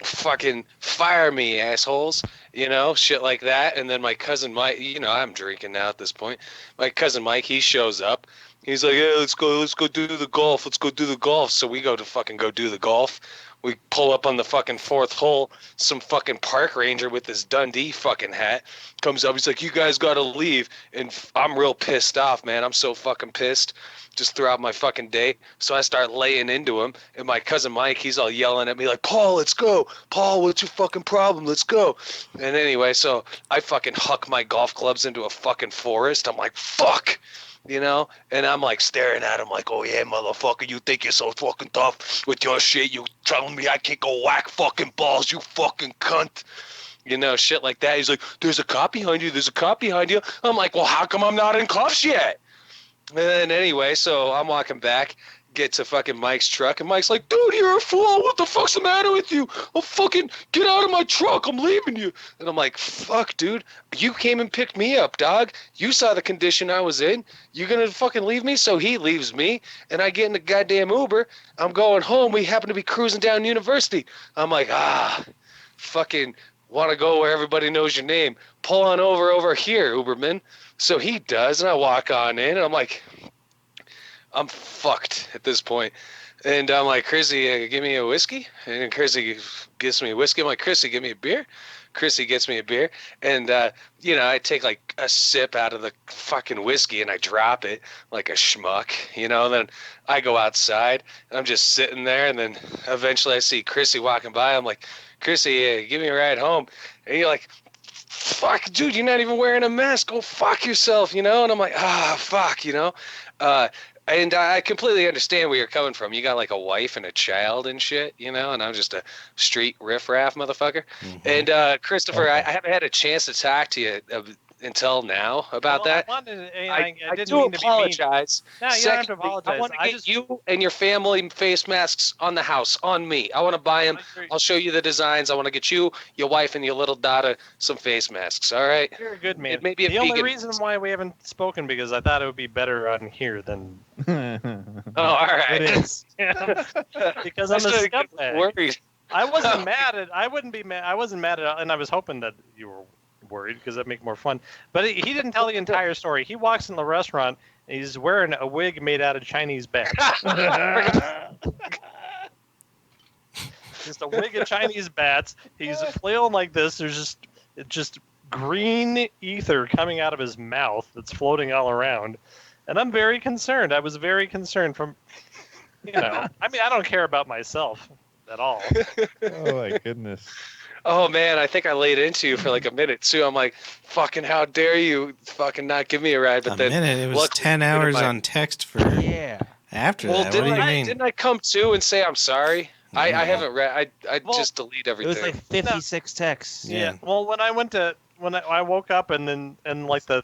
Fucking fire me, assholes. You know, shit like that. And then my cousin Mike, you know, I'm drinking now at this point. My cousin Mike, he shows up. He's like, yeah, let's go do the golf. Let's go do the golf. So we go do the golf. We pull up on the fucking fourth hole. Some fucking park ranger with his Dundee fucking hat comes up. He's like, you guys got to leave. And I'm real pissed off, man. I'm so fucking pissed just throughout my fucking day. So I start laying into him. And my cousin Mike, he's all yelling at me like, Paul, let's go. Paul, what's your fucking problem? Let's go. And anyway, so I fucking huck my golf clubs into a fucking forest. I'm like, fuck. You know, and I'm like staring at him like, oh yeah, motherfucker, you think you're so fucking tough with your shit? You telling me I can't go whack fucking balls, you fucking cunt. You know, shit like that. He's like, there's a cop behind you. There's a cop behind you. I'm like, well, how come I'm not in cuffs yet? And then anyway, so I'm walking back, get to fucking Mike's truck, and Mike's like, dude, you're a fool. What the fuck's the matter with you? I'll fucking get out of my truck. I'm leaving you. And I'm like, fuck, dude. You came and picked me up, dog. You saw the condition I was in. You gonna fucking leave me? So he leaves me, and I get in the goddamn Uber. I'm going home. We happen to be cruising down University. I'm like, fucking want to go where everybody knows your name. Pull on over here, Uberman. So he does, and I walk on in, and I'm like, I'm fucked at this point. And I'm like, Chrissy, give me a whiskey. And Chrissy gives me a whiskey. I'm like, Chrissy, give me a beer. Chrissy gets me a beer. And, you know, I take like a sip out of the fucking whiskey and I drop it like a schmuck, you know. Then I go outside and I'm just sitting there. And then eventually I see Chrissy walking by. I'm like, Chrissy, give me a ride home. And you're like, fuck, dude, you're not even wearing a mask. Go fuck yourself, you know? And I'm like, fuck, you know? And I completely understand where you're coming from. You got like a wife and a child and shit, you know, and I'm just a street riffraff motherfucker. Mm-hmm. And Christopher, I haven't had a chance to talk to you until now about that. I do apologize. No, you don't have to apologize. I want to get you and your family face masks on the house, on me. I want to buy them. I'll show you the designs. I want to get you, your wife, and your little daughter some face masks, all right? You're a good man. Maybe the only reason why we haven't spoken because I thought it would be better on here than... Oh, all right. It is. Because I'm a scumbag. Worried. I wasn't mad at... I wouldn't be mad. I wasn't mad at... And I was hoping that you were worried because that'd make more fun. But he didn't tell the entire story. He walks in the restaurant and he's wearing a wig made out of Chinese bats. Just a wig of Chinese bats. He's flailing like this. There's just green ether coming out of his mouth that's floating all around. And I'm very concerned. I was very concerned from, you know, I mean, I don't care about myself at all. Oh my goodness. Oh, man, I think I laid into you for like a minute, too. I'm like, fucking how dare you fucking not give me a ride. But a minute? It was 10 hours on text for after that. What do you mean? Didn't I come to and say I'm sorry? I haven't read. I just delete everything. It was like 56 texts. Yeah. Well, when I woke up and like the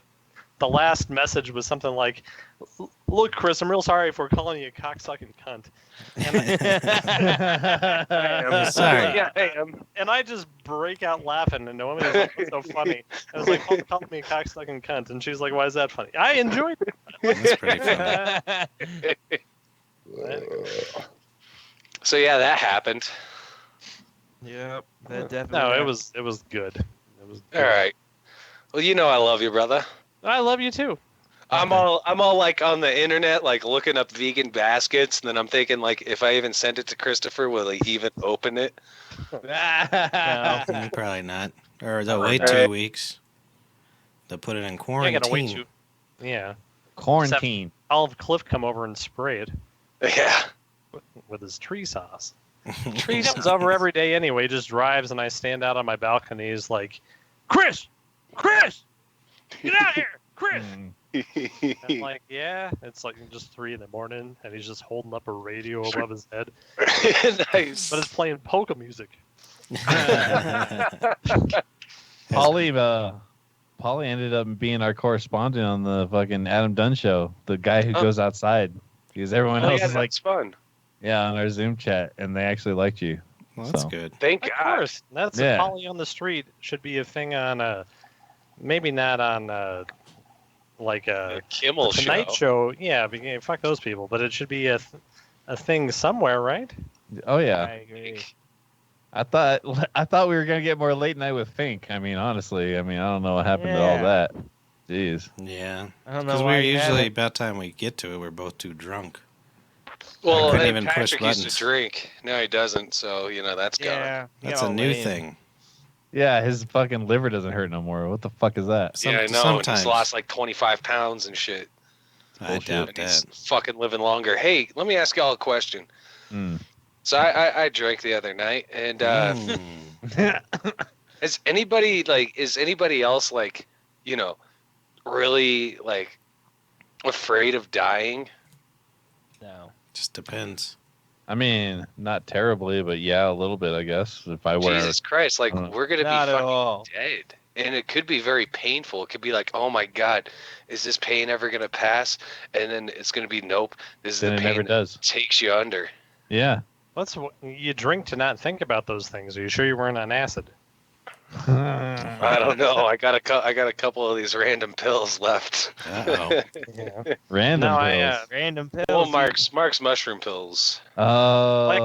last message was something like, "Look, Chris, I'm real sorry for calling you a cocksucking cunt." I'm sorry. Yeah, I am. And I just break out laughing, and Naomi was like, "What's so funny?" I was like, "Oh, call me a cocksucking cunt," and she's like, "Why is that funny?" I enjoyed it. That's pretty funny. So yeah, that happened. Yep, that definitely. No, it was good. It was good. All right. Well, you know I love you, brother. I love you too. I'm all like on the internet, like looking up vegan baskets, and then I'm thinking like, if I even send it to Christopher, will he even open it? No. Probably not. Or they'll wait 2 weeks. They'll put it in quarantine. I gotta wait you. Yeah. Quarantine. I'll have Cliff come over and spray it. Yeah. With his tree sauce. Tree comes over every day anyway, just drives, and I stand out on my balcony. He's like, Chris! Get out here! Chris! I'm like, yeah. It's like just 3 in the morning, and he's just holding up a radio above his head. Nice. But it's playing polka music. Polly ended up being our correspondent on the fucking Adam Dunn show. The guy who goes outside. Because everyone else is like, it's fun. Yeah, on our Zoom chat, and they actually liked you. Well, that's good. Thank Of God. course. That's a Polly on the street should be a thing on maybe not on like a Kimmel Tonight show. Yeah, fuck those people. But it should be a thing somewhere, right? Oh yeah. I agree. I thought we were gonna get more late night with Fink. I mean, honestly, I don't know what happened to all that. Jeez. Yeah. I don't know Because why we're you usually, haven't. about the time we get to it, we're both too drunk. Well, couldn't and even push Patrick used buttons. to drink. Now he doesn't, so, you know, that's gone. Yeah. That's a new thing. Yeah, his fucking liver doesn't hurt no more. What the fuck is that? Yeah, I know. Sometimes. He's lost like 25 pounds and shit. I doubt And he's that. fucking living longer. Hey, let me ask y'all a question. Mm. So I drank the other night, and is anybody else like, you know, really like afraid of dying? No. Just depends. I mean, not terribly, but yeah, a little bit, I guess. If I were Jesus Christ, like we're gonna be Not at fucking all. dead, and it could be very painful. It could be like, oh my God, is this pain ever gonna pass? And then it's gonna be, nope, this is then the it never pain that does. takes you under. Yeah. You drink to not think about those things. Are you sure you weren't on acid? I don't know. I got a couple of these random pills left. Uh-oh. Yeah. Random No, pills. Random pills. Well, Mark's mushroom pills. Like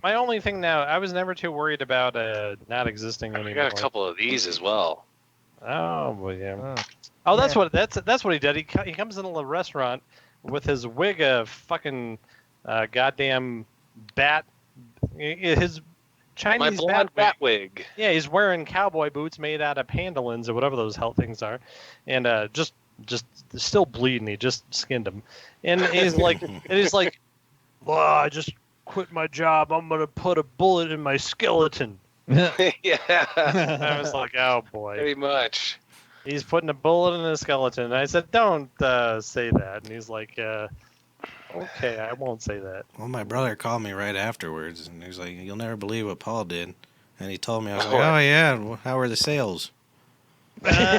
my only thing now, I was never too worried about not existing I anymore. got a couple of these as well. Oh, well, yeah. Oh. Oh, that's what he did. He comes into the restaurant with his wig of fucking goddamn bat. His Chinese My blonde bat wig. Yeah, he's wearing cowboy boots made out of pandolins or whatever those hell things are, and just still bleeding. He just skinned him, and he's like, well, I just quit my job. I'm gonna put a bullet in my skeleton. Yeah. I was like, oh boy. Pretty much. He's putting a bullet in his skeleton. And I said, don't say that. And he's like, okay, I won't say that. Well, my brother called me right afterwards, and he was like, "You'll never believe what Paul did." And he told me, I was like, "Oh yeah, how were the sales?" 'Cause I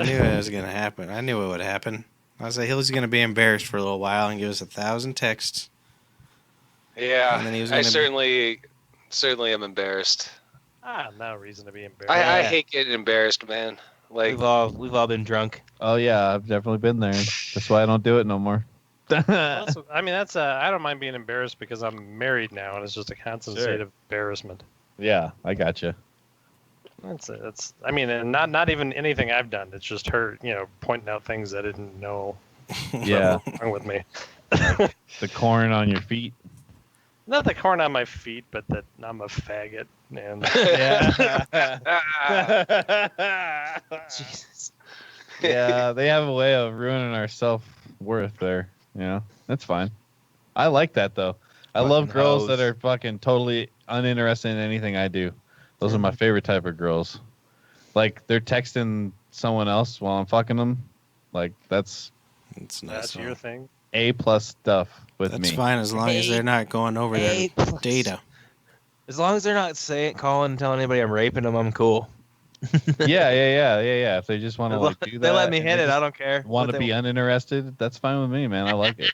knew it was gonna happen. I knew it would happen. I was like, he was gonna be embarrassed for a little while and give us 1,000 texts. Yeah, And then he was I gonna certainly am embarrassed. No reason to be embarrassed. I hate getting embarrassed, man. Like We've all been drunk. Oh yeah, I've definitely been there. That's why I don't do it no more. I don't mind being embarrassed because I'm married now, and it's just a constant state of embarrassment. Yeah, I gotcha. That's. I mean, and not even anything I've done. It's just her, pointing out things I didn't know. Yeah, wrong with me. the corn on your feet. Not the corn on my feet, but that I'm a faggot. And Jesus. Yeah, they have a way of ruining our self-worth there. That's fine. I like that though. I love girls that are fucking totally uninterested in anything I do. Those are my favorite type of girls. Like they're texting someone else while I'm fucking them. Like that's your thing. A+ stuff with me. That's fine as long as they're not going over their data. As long as they're not calling and telling anybody I'm raping them, I'm cool. Yeah. If they just want to like do that, they let me hit it. I don't care. Want to be uninterested? That's fine with me, man. I like it.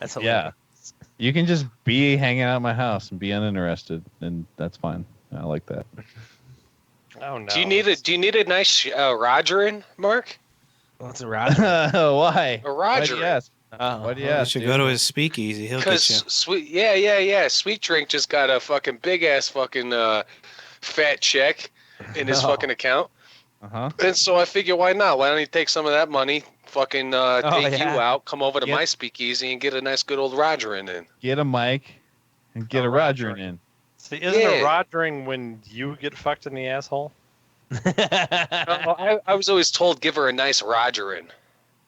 That's yeah. You can just be hanging out at my house and be uninterested, and that's fine. I like that. Oh no. Do you need a nice Rogerin, Mark? What's a Roger? Why? A Roger. Yes. Why do you ask? You should go to his speakeasy. He'll get you. Sweet Drink just got a fucking big ass fucking fat check in his fucking account. And so I figure, why not? Why don't he take some of that money, fucking take you out, come over to my speakeasy and get a nice good old Rogerin in. Get a mic and get a Rogerin in. See, isn't it Rogering when you get fucked in the asshole? I was always told, give her a nice Rogerin.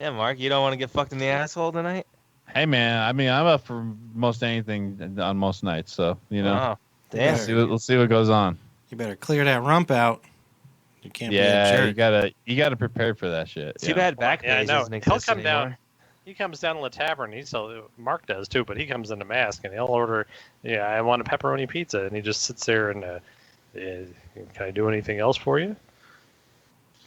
Yeah, Mark, you don't want to get fucked in the asshole tonight? Hey, man, I mean, I'm up for most anything on most nights, so, Oh, damn. Let's see what goes on. You better clear that rump out. You can't be a jerk. you gotta prepare for that shit. Too bad back days doesn't exist He'll come anymore. down. He comes down to the tavern. Mark does too, but he comes in a mask and he'll order. Yeah, I want a pepperoni pizza, and he just sits there and. Can I do anything else for you?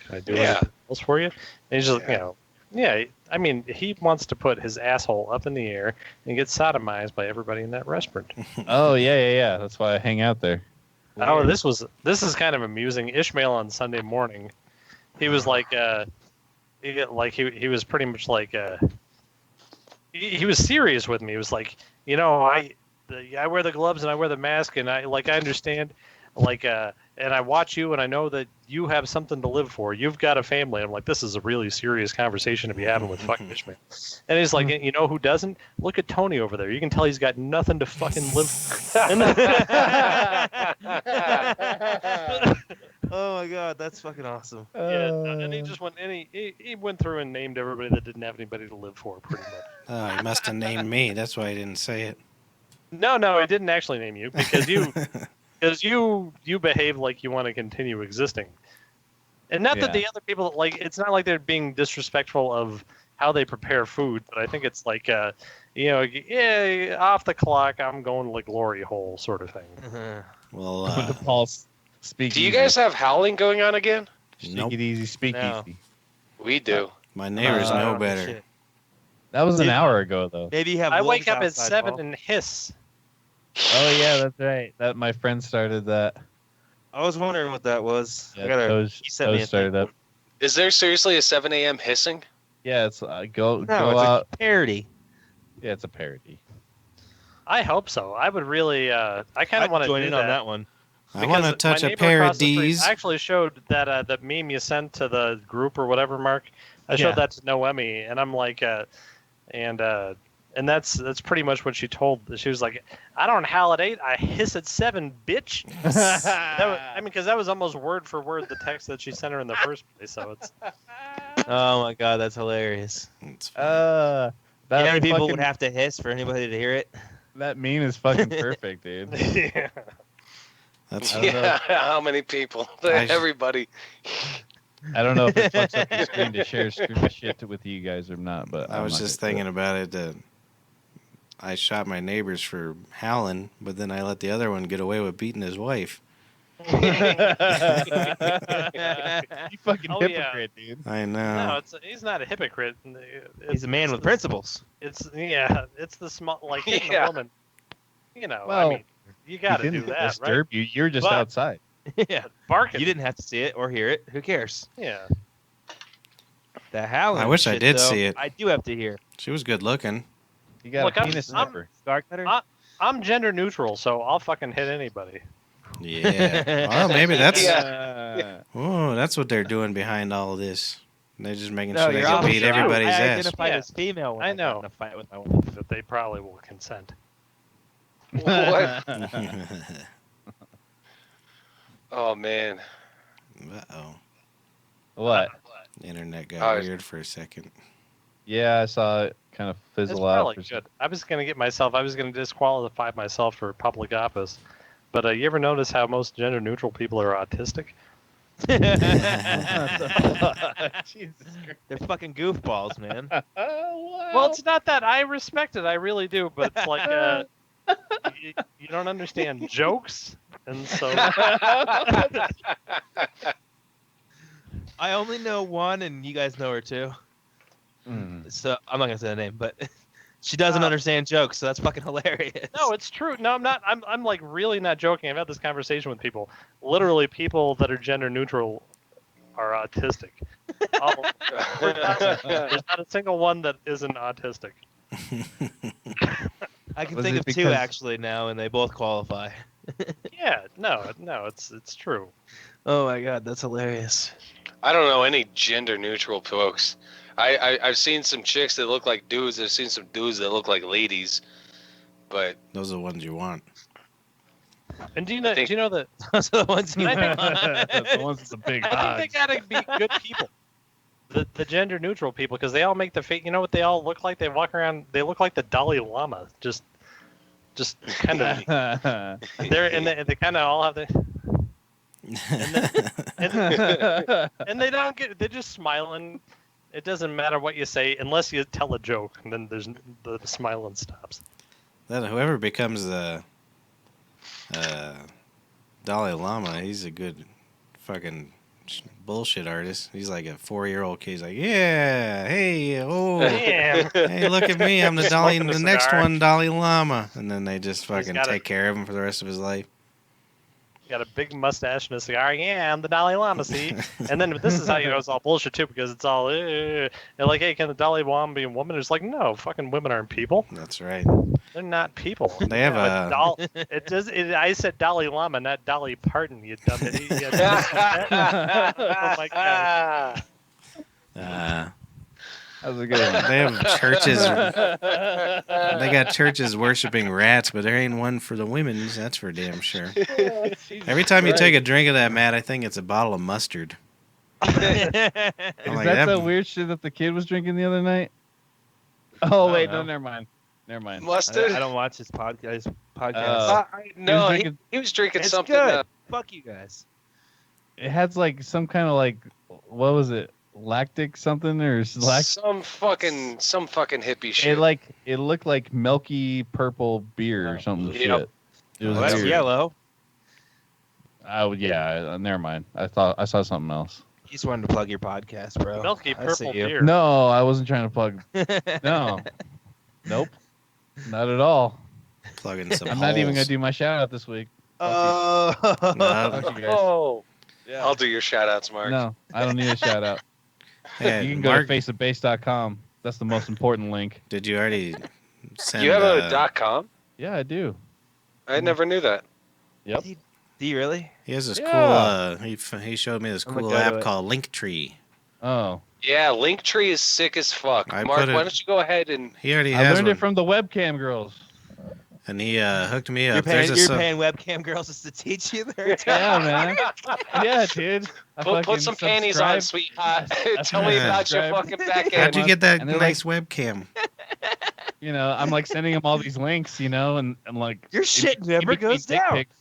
Can I do anything else for you? And he's just I mean, he wants to put his asshole up in the air and get sodomized by everybody in that restaurant. Oh yeah. That's why I hang out there. Oh, this is kind of amusing. Ishmael on Sunday morning, he was like, he was pretty much like, he was serious with me. He was like, I wear the gloves and I wear the mask and I understand, and I watch you and I know that you have something to live for. You've got a family. I'm like, this is a really serious conversation to be having with fucking Ishmael. And he's like, you know who doesn't? Look at Tony over there. You can tell he's got nothing to fucking live for. Oh my god, that's fucking awesome. And he just went and he went through and named everybody that didn't have anybody to live for, pretty much. Oh, he must have named me. That's why he didn't say it. No, he didn't actually name you because you behave like you want to continue existing. And not that the other people, it's not like they're being disrespectful of how they prepare food, but I think it's like yeah, off the clock, I'm going to the glory hole sort of thing. Well, the Paul's speak. Do you guys have howling going on again? Speak Nope. it easy, speak No. easy. We do. My neighbors I know don't do better. shit. That was an Yeah. hour ago, though. Maybe you have. I wolves wake up at outside, 7 Paul. and hiss. Oh yeah, that's right. That my friend started that. I was wondering what that was. Yeah, I gotta. Toes he sent me a started thing. that. Is there seriously a 7 a.m. hissing? Yeah, it's go No, it's out. a parody. Yeah, it's a parody. I hope so. I would really. I kind of want to join do in on that one. I want to Because touch my a neighbor pair of across the street- D's. I actually showed that that meme you sent to the group or whatever, Mark. I Yeah. showed that to Noemi, and I'm like, and that's pretty much what she told. She was like, "I don't howl at 8, I hiss at 7, bitch." Because that was almost word for word the text that she sent her in the first place. So it's Oh my god, that's hilarious. It's fine. That How many people fucking- would have to hiss for anybody to hear it? That meme is fucking perfect, dude. yeah. That's I don't know. Yeah, how many people? I- Everybody. I don't know if it fucks up the screen to share shit with you guys or not, but I was just thinking about it that I shot my neighbors for howling, but then I let the other one get away with beating his wife. You fucking Oh, yeah. hypocrite, dude. I know. No, he's not a hypocrite. He's a man with principles. It's the small like hitting Yeah. a woman. You know, Well, I mean, you got to He do didn't that, disturb you. You're just But- outside. Yeah. Barking. You didn't have to see it or hear it. Who cares? Yeah. The howling. I wish I shit, did though, see it. I do have to hear. She was good looking. You got Look, a I'm- penis I'm- sniffer. Scar cutter? I'm gender neutral, so I'll fucking hit anybody. Yeah. Well, maybe that's. Yeah. Oh, that's what they're doing behind all of this. They're just making No, sure they you're can opposite. beat everybody's I ass. identified Yeah. as female when I I got know. in a fight with my wife. But they probably will consent. What? Oh man. Uh-oh. What? The internet Oh, got weird for a second. Yeah, I saw it kind of It's fizzle out. probably good. I was gonna disqualify myself for public office. But you ever notice how most gender neutral people are autistic? Jesus Christ. They're fucking goofballs, man. Well, it's not that. I respect it. I really do. But it's like you don't understand jokes, and so I only know one, and you guys know her too. Mm. So I'm not gonna say the name, but she doesn't understand jokes, so that's fucking hilarious. no, it's true. No, I'm not. I'm like really not joking. I've had this conversation with people. Literally, people that are gender neutral are autistic. There's not a single one that isn't autistic. I can Was think it of two because- actually now, and they both qualify. Yeah, no, it's true. Oh my god, that's hilarious. I don't know any gender neutral folks. I've seen some chicks that look like dudes. I've seen some dudes that look like ladies. But Those are the ones you want. And do you know? think- Do you know that? Those are the ones you I think- That's the ones with the big I think they hogs. gotta be good people. The gender neutral people, because they all make the face. You know what they all look like? They walk around. They look like the Dalai Lama. Just kind of. They kind of all have the. And they don't get. They're just smiling. It doesn't matter what you say unless you tell a joke, and then there's the smiling stops. That whoever becomes the Dalai Lama, he's a good fucking bullshit artist. He's like a 4-year-old kid. He's like, yeah, hey, oh, Damn. hey, look at me, I'm the Dalai, Smoking a the next cigar. one, Dalai Lama, and then they just fucking got take care of him for the rest of his life. Got a big mustache and a cigar. Yeah, I'm the Dalai Lama, see? And then this is how you know it's all bullshit, too, because it's all, they're like, hey, can the Dalai Lama be a woman? It's like, no, fucking women aren't people. That's right. They're not people. They have I said Dalai Lama, not Dolly Parton, you dumb idiot. Oh, my God. How's it going? They have churches. They got churches worshiping rats, but there ain't one for the women's. That's for damn sure. Every time you take a drink of that, Matt, I think it's a bottle of mustard. I'm Is like, that the weird shit that the kid was drinking the other night? Oh wait, no, never mind. mustard? I don't watch his podcast. No, drinking- he was drinking It's something. good. Fuck you guys. It has like some kind of like, what was it? lactic something or some fucking hippie shit. it looked like milky purple beer or something. Yep. Shit. It was Well, that's weird. yellow. Never mind. I thought I saw something else. You just wanted to plug your podcast, bro. Milky I see purple you. beer. No, I wasn't trying to plug. No, nope, not at all. Plugging some I'm not even holes. gonna do my shout out this week. No. Fuck you guys. Oh, Yeah. I'll do your shout outs, Mark. No, I don't need a shout out. Hey, You can go Mark, to faceofbase.com. That's the most important link. did you already send? You have a .com? Yeah, I do. I never knew that. Yep. Do you really? He has this Yeah. cool. He showed me this I'm gonna cool go to app it. called Linktree. Oh, Yeah, Linktree is sick as fuck. I Mark, put it- why don't you go ahead and He already I has learned one, it from the webcam girls. and he hooked me You're up. paying, There's you're a paying webcam girls just to teach you their Yeah, man. Yeah, dude. I put fucking some panties on, subscribed. sweetheart. I Tell me Yeah. about your subscribed. fucking backhand. How'd you get that And they're nice webcam? You know, I'm like sending them all these links, you know, and I'm like, Your shit in never between goes dick down. pics-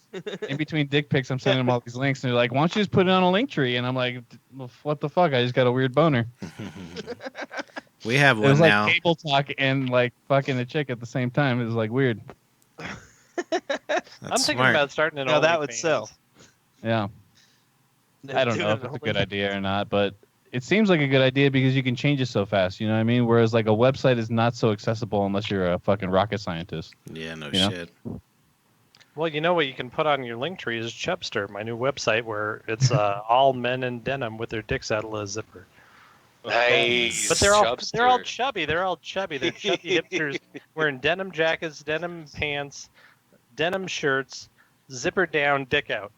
in between dick pics, I'm sending them all these links, and they're like, "Why don't you just put it on a link tree?" And I'm like, well, "What the fuck? I just got a weird boner." We have It one was like now. cable talk and like fucking a chick at the same time. It was like weird. That's I'm thinking smart. about starting an No, that would OnlyFans. sell. Yeah, I don't know if it's a good idea or not, but it seems like a good idea because you can change it so fast. You know what I mean? Whereas like a website is not so accessible unless you're a fucking rocket scientist. Yeah, no You know? shit. Well, you know what you can put on your link tree is Chubster, my new website where it's all men in denim with their dicks out of a zipper. Nice. But they're all Chubster. chubby. They're all chubby. They're chubby hipsters wearing denim jackets, denim pants, denim shirts, zipper down, dick out.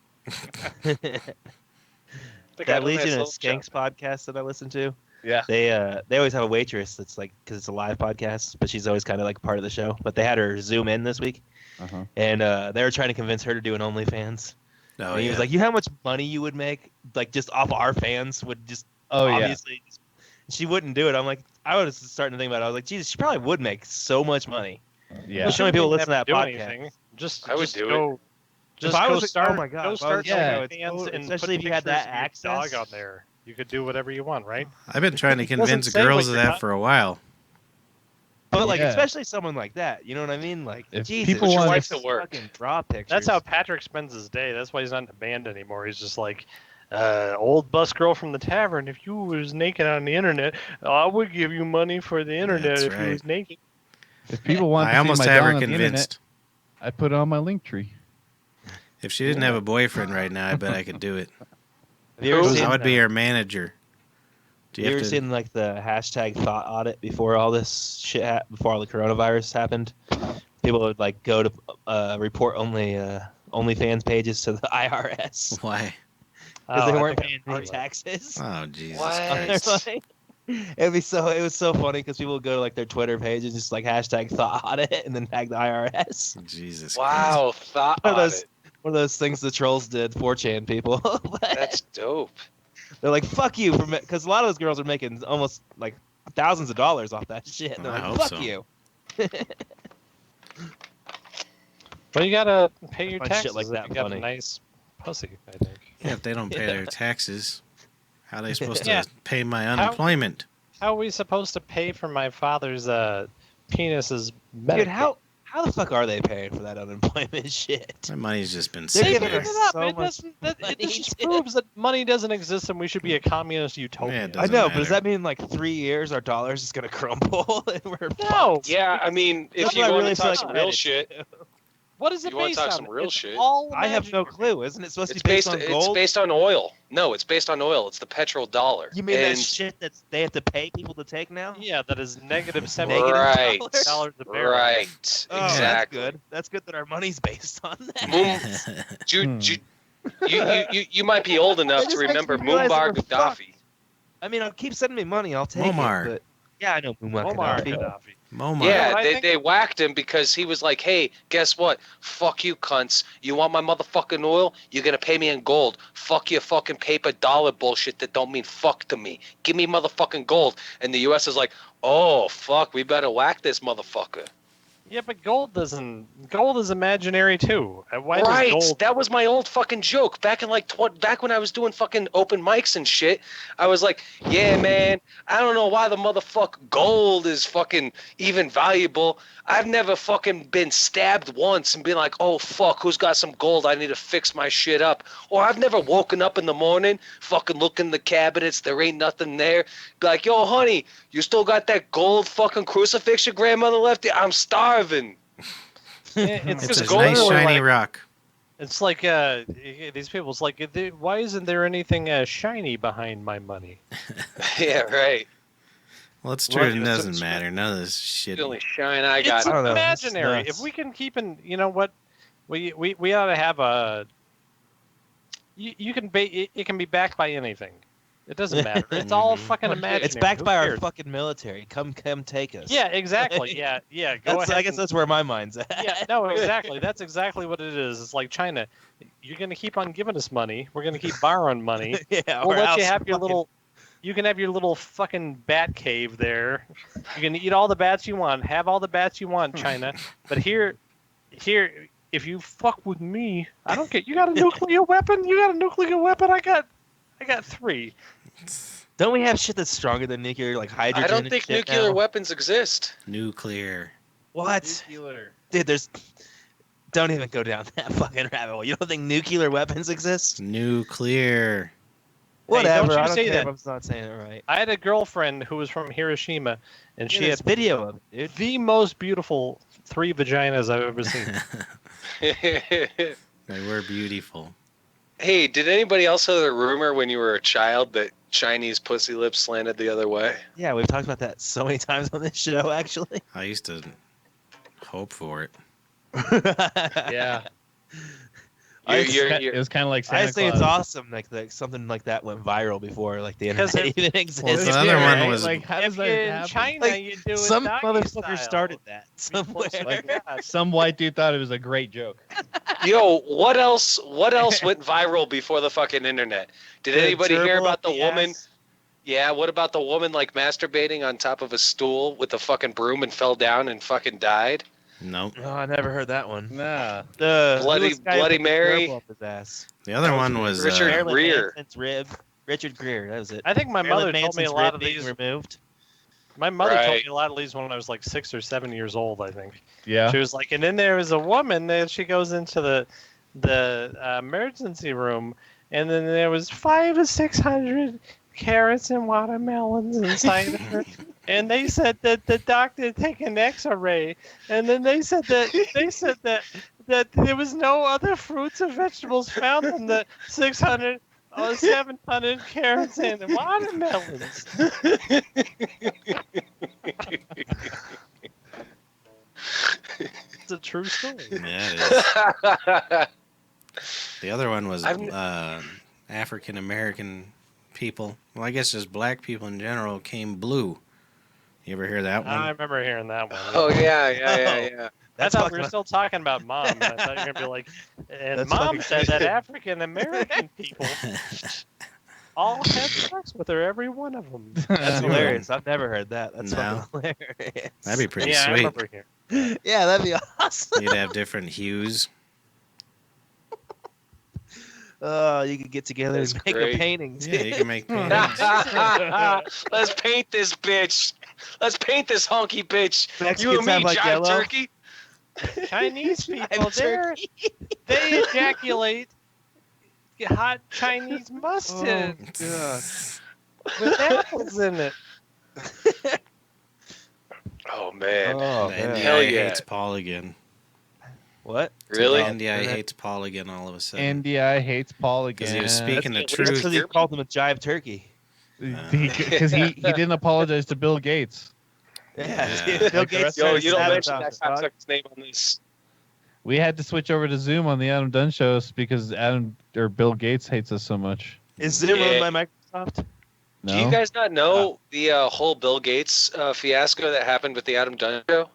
They got That a Legion nice of little Skanks podcast that I listen to. Yeah. They always have a waitress that's like, because it's a live podcast, but she's always kind of like part of the show. But they had her Zoom in this week, Uh-huh. and they were trying to convince her to do an OnlyFans. Oh, And he was like, "You know how much money you would make, like just off our fans would just Oh yeah. obviously." She wouldn't do it. I'm like, I was starting to think about it. I was like, Jesus, she probably would make so much money. Yeah. Well, so many people listen to that do podcast. anything. Just I would just do go, Just I go was- start. oh my God, Go if I start was- yeah, OnlyFans and especially put if you had that pictures of your access. dog on there. You could do whatever you want, right? I've been trying to doesn't convince say girls what of you're that not- for a while. But like, Yeah. especially someone like that, you know what I mean? Like, If Jesus, people just want- Wife to work. fucking draw pictures. That's how Patrick spends his day. That's why he's not in a band anymore. He's just like, old bus girl from the tavern. If you was naked on the internet, I would give you money for the internet That's if you right. was naked. If people want I to almost see my have dong her on the internet, convinced. I put it on my link tree. If she didn't have a boyfriend right now, I bet I could do it. Have you ever Who? seen, I would be her manager. Do you you ever have to? seen like the hashtag thought audit before all this shit, before all the coronavirus happened? People would like go to report OnlyFans pages to the IRS Why? because they I weren't think paying I any heard that. taxes. Oh Jesus What? They're Christ! like- It was so funny because people would go to like their Twitter page and just like hashtag thought audit and then tag the IRS. Jesus Wow, thought One of audit. those one of those things the trolls did, 4chan people. That's dope. They're like, "Fuck you," because a lot of those girls are making almost like thousands of dollars off that shit. And they're I like, hope "Fuck so. you." Well, you gotta pay your Find taxes shit like if that you got funny. a nice pussy, I think. Yeah, if they don't pay their taxes, how are they supposed Yeah. to pay my unemployment? How are we supposed to pay for my father's penis's Dude, Medicaid? how the fuck are they paying for that unemployment shit? My money's just been They're sitting giving there. us It up. so It much doesn't. That, money, it just dude. proves that money doesn't exist and we should be a communist utopia. Yeah, it I doesn't know, but does matter. that mean like 3 years our dollar's just gonna crumble and we're No. Yeah, I mean, if That's you what I want really to feel talk like some real Reddit shit, What is it You wanna based talk on? some real It's shit? all I have no imaginary. clue. Isn't it supposed it's to be based based. on It's gold? based on oil. No, it's based on oil. It's the petrodollar. You mean that And- shit that they have to pay people to take now? Yeah, that is negative Right. $70 a barrel. Right. Oh, Exactly. that's good. That's good that our money's based on that. Moon- you might be old enough It to just makes remember me realize Muammar that we're fucked. Gaddafi. I mean, keep sending me money. I'll take Muammar. it. But yeah, I know Muammar Omar Gaddafi. Gaddafi. Momar. Yeah, I they, think- they whacked him because he was like, hey, guess what? Fuck you, cunts. You want my motherfucking oil? You're going to pay me in gold. Fuck your fucking paper dollar bullshit that don't mean fuck to me. Give me motherfucking gold. And the U.S. is like, oh, fuck, we better whack this motherfucker. Yeah, but gold is imaginary too. Why Right, does gold? that was my old fucking joke back in back when I was doing fucking open mics and shit. I was like, yeah, man, I don't know why the motherfucker gold is fucking even valuable. I've never fucking been stabbed once and been like, oh fuck, who's got some gold? I need to fix my shit up. Or I've never woken up in the morning, fucking look in the cabinets, there ain't nothing there. Be like, yo, honey, you still got that gold fucking crucifix your grandmother left you? I'm starving. It's It's just a gold. nice or shiny like, rock. It's like these people. It's like, why isn't there anything shiny behind my money? Yeah, right. Well, it's true. Right, It it's doesn't just- matter. None of this shit. The only shine I got. It's I don't know, it's imaginary. nuts. If we can keep in, you know what, we ought to have a. You can it can be backed by anything. It doesn't matter. It's all fucking imaginary. It's backed Who by our cares? fucking military. Come take us. Yeah, exactly. Yeah. Go ahead. I guess that's where my mind's at. Yeah, no, exactly. That's exactly what it is. It's like China. You're gonna keep on giving us money. We're gonna keep borrowing money. Yeah. We'll or let you else have your fucking- little. You can have your little fucking bat cave there. You can eat all the bats you want. Have all the bats you want, China. But here, if you fuck with me, I don't care. You got a nuclear weapon? You got a nuclear weapon? I got 3. Don't we have shit that's stronger than nuclear, like hydrogen? I don't and think shit nuclear now? weapons exist. Nuclear. What? Dude, there's. Don't even go down that fucking rabbit hole. You don't think nuclear weapons exist? Nuclear. Whatever. don't you I don't say care that. if I'm not saying it right. I had a girlfriend who was from Hiroshima, and Yeah, she there's had video of it, dude. the most beautiful 3 vaginas I've ever seen. They were beautiful. Hey, did anybody else have a rumor when you were a child that Chinese pussy lips slanted the other way? Yeah, we've talked about that so many times on this show, actually. I used to hope for it. Yeah. It was kind of like Santa I say it's Claus. awesome, like something like that went viral before, like the Because internet even Well, existed. the other one Right? was like, how does If that you're in happen? China, Like, you do it Some doggy motherfucker style. started that somewhere. Like that. Some white dude thought it was a great joke. Yo, what else went viral before the fucking internet? Did anybody hear Gerbil about up the woman? ass. Yeah, what about the woman like masturbating on top of a stool with a fucking broom and fell down and fucking died? Nope. Oh, I never heard that one. Nah. The Bloody- who was the guy who Bloody put the Mary. gerbil up his ass? The other one was Richard Marilyn Greer. Manson's rib. Richard Greer. That was it. I think my Marilyn mother told me a Manson's lot rib of being these. removed. My mother told Right. me a lot of these when I was like 6 or 7 years old, I think. Yeah. She was like, and then there was a woman that she goes into the emergency room, and then there was 500 or 600 carrots and watermelons inside of her. And they said that the doctor take an X-ray, and then they said that there was no other fruits or vegetables found in the 600 or 700 carrots and watermelons. It's a true story. Yeah, it is. The other one was I've- African American people. Well, I guess just black people in general came blue. You ever hear that I one? remember hearing that one. Oh yeah. I thought we fucking- were still talking about mom. And I thought you were gonna be like, and That's mom fucking said that crazy. African American people all had sex with her, every one of them. That's Yeah. hilarious. I've never heard that. That's No. fucking hilarious. That'd be pretty Yeah, I sweet. remember hearing. Yeah, that'd be awesome. You'd have different hues. Oh, you could get together That's and make great. a painting. Yeah, you can make paintings. Let's paint this bitch. Let's paint this honky bitch. Mexicans You and me, have, like, jive yellow. turkey. Chinese I'm people, turkey. they ejaculate hot Chinese mustard with apples in it. Oh man, Oh, The man. Hell NDI yeah. hates Paul again. What? really? The NDI Internet. hates Paul again all of a sudden. NDI hates Paul Because again. he was speaking the That's truth. because he called him a jive turkey. Because he didn't apologize to Bill Gates. Yeah, Yeah. Bill Like the Gates. rest Yo, of said you don't it's mention bad that about it, cocksucker's name on this. We had to switch over to Zoom on the Adam Dunn show because Bill Gates hates us so much. dog. Is Zoom Yeah. owned by Microsoft? No? Do you guys not know the whole Bill Gates fiasco that happened with the Adam Dunn show?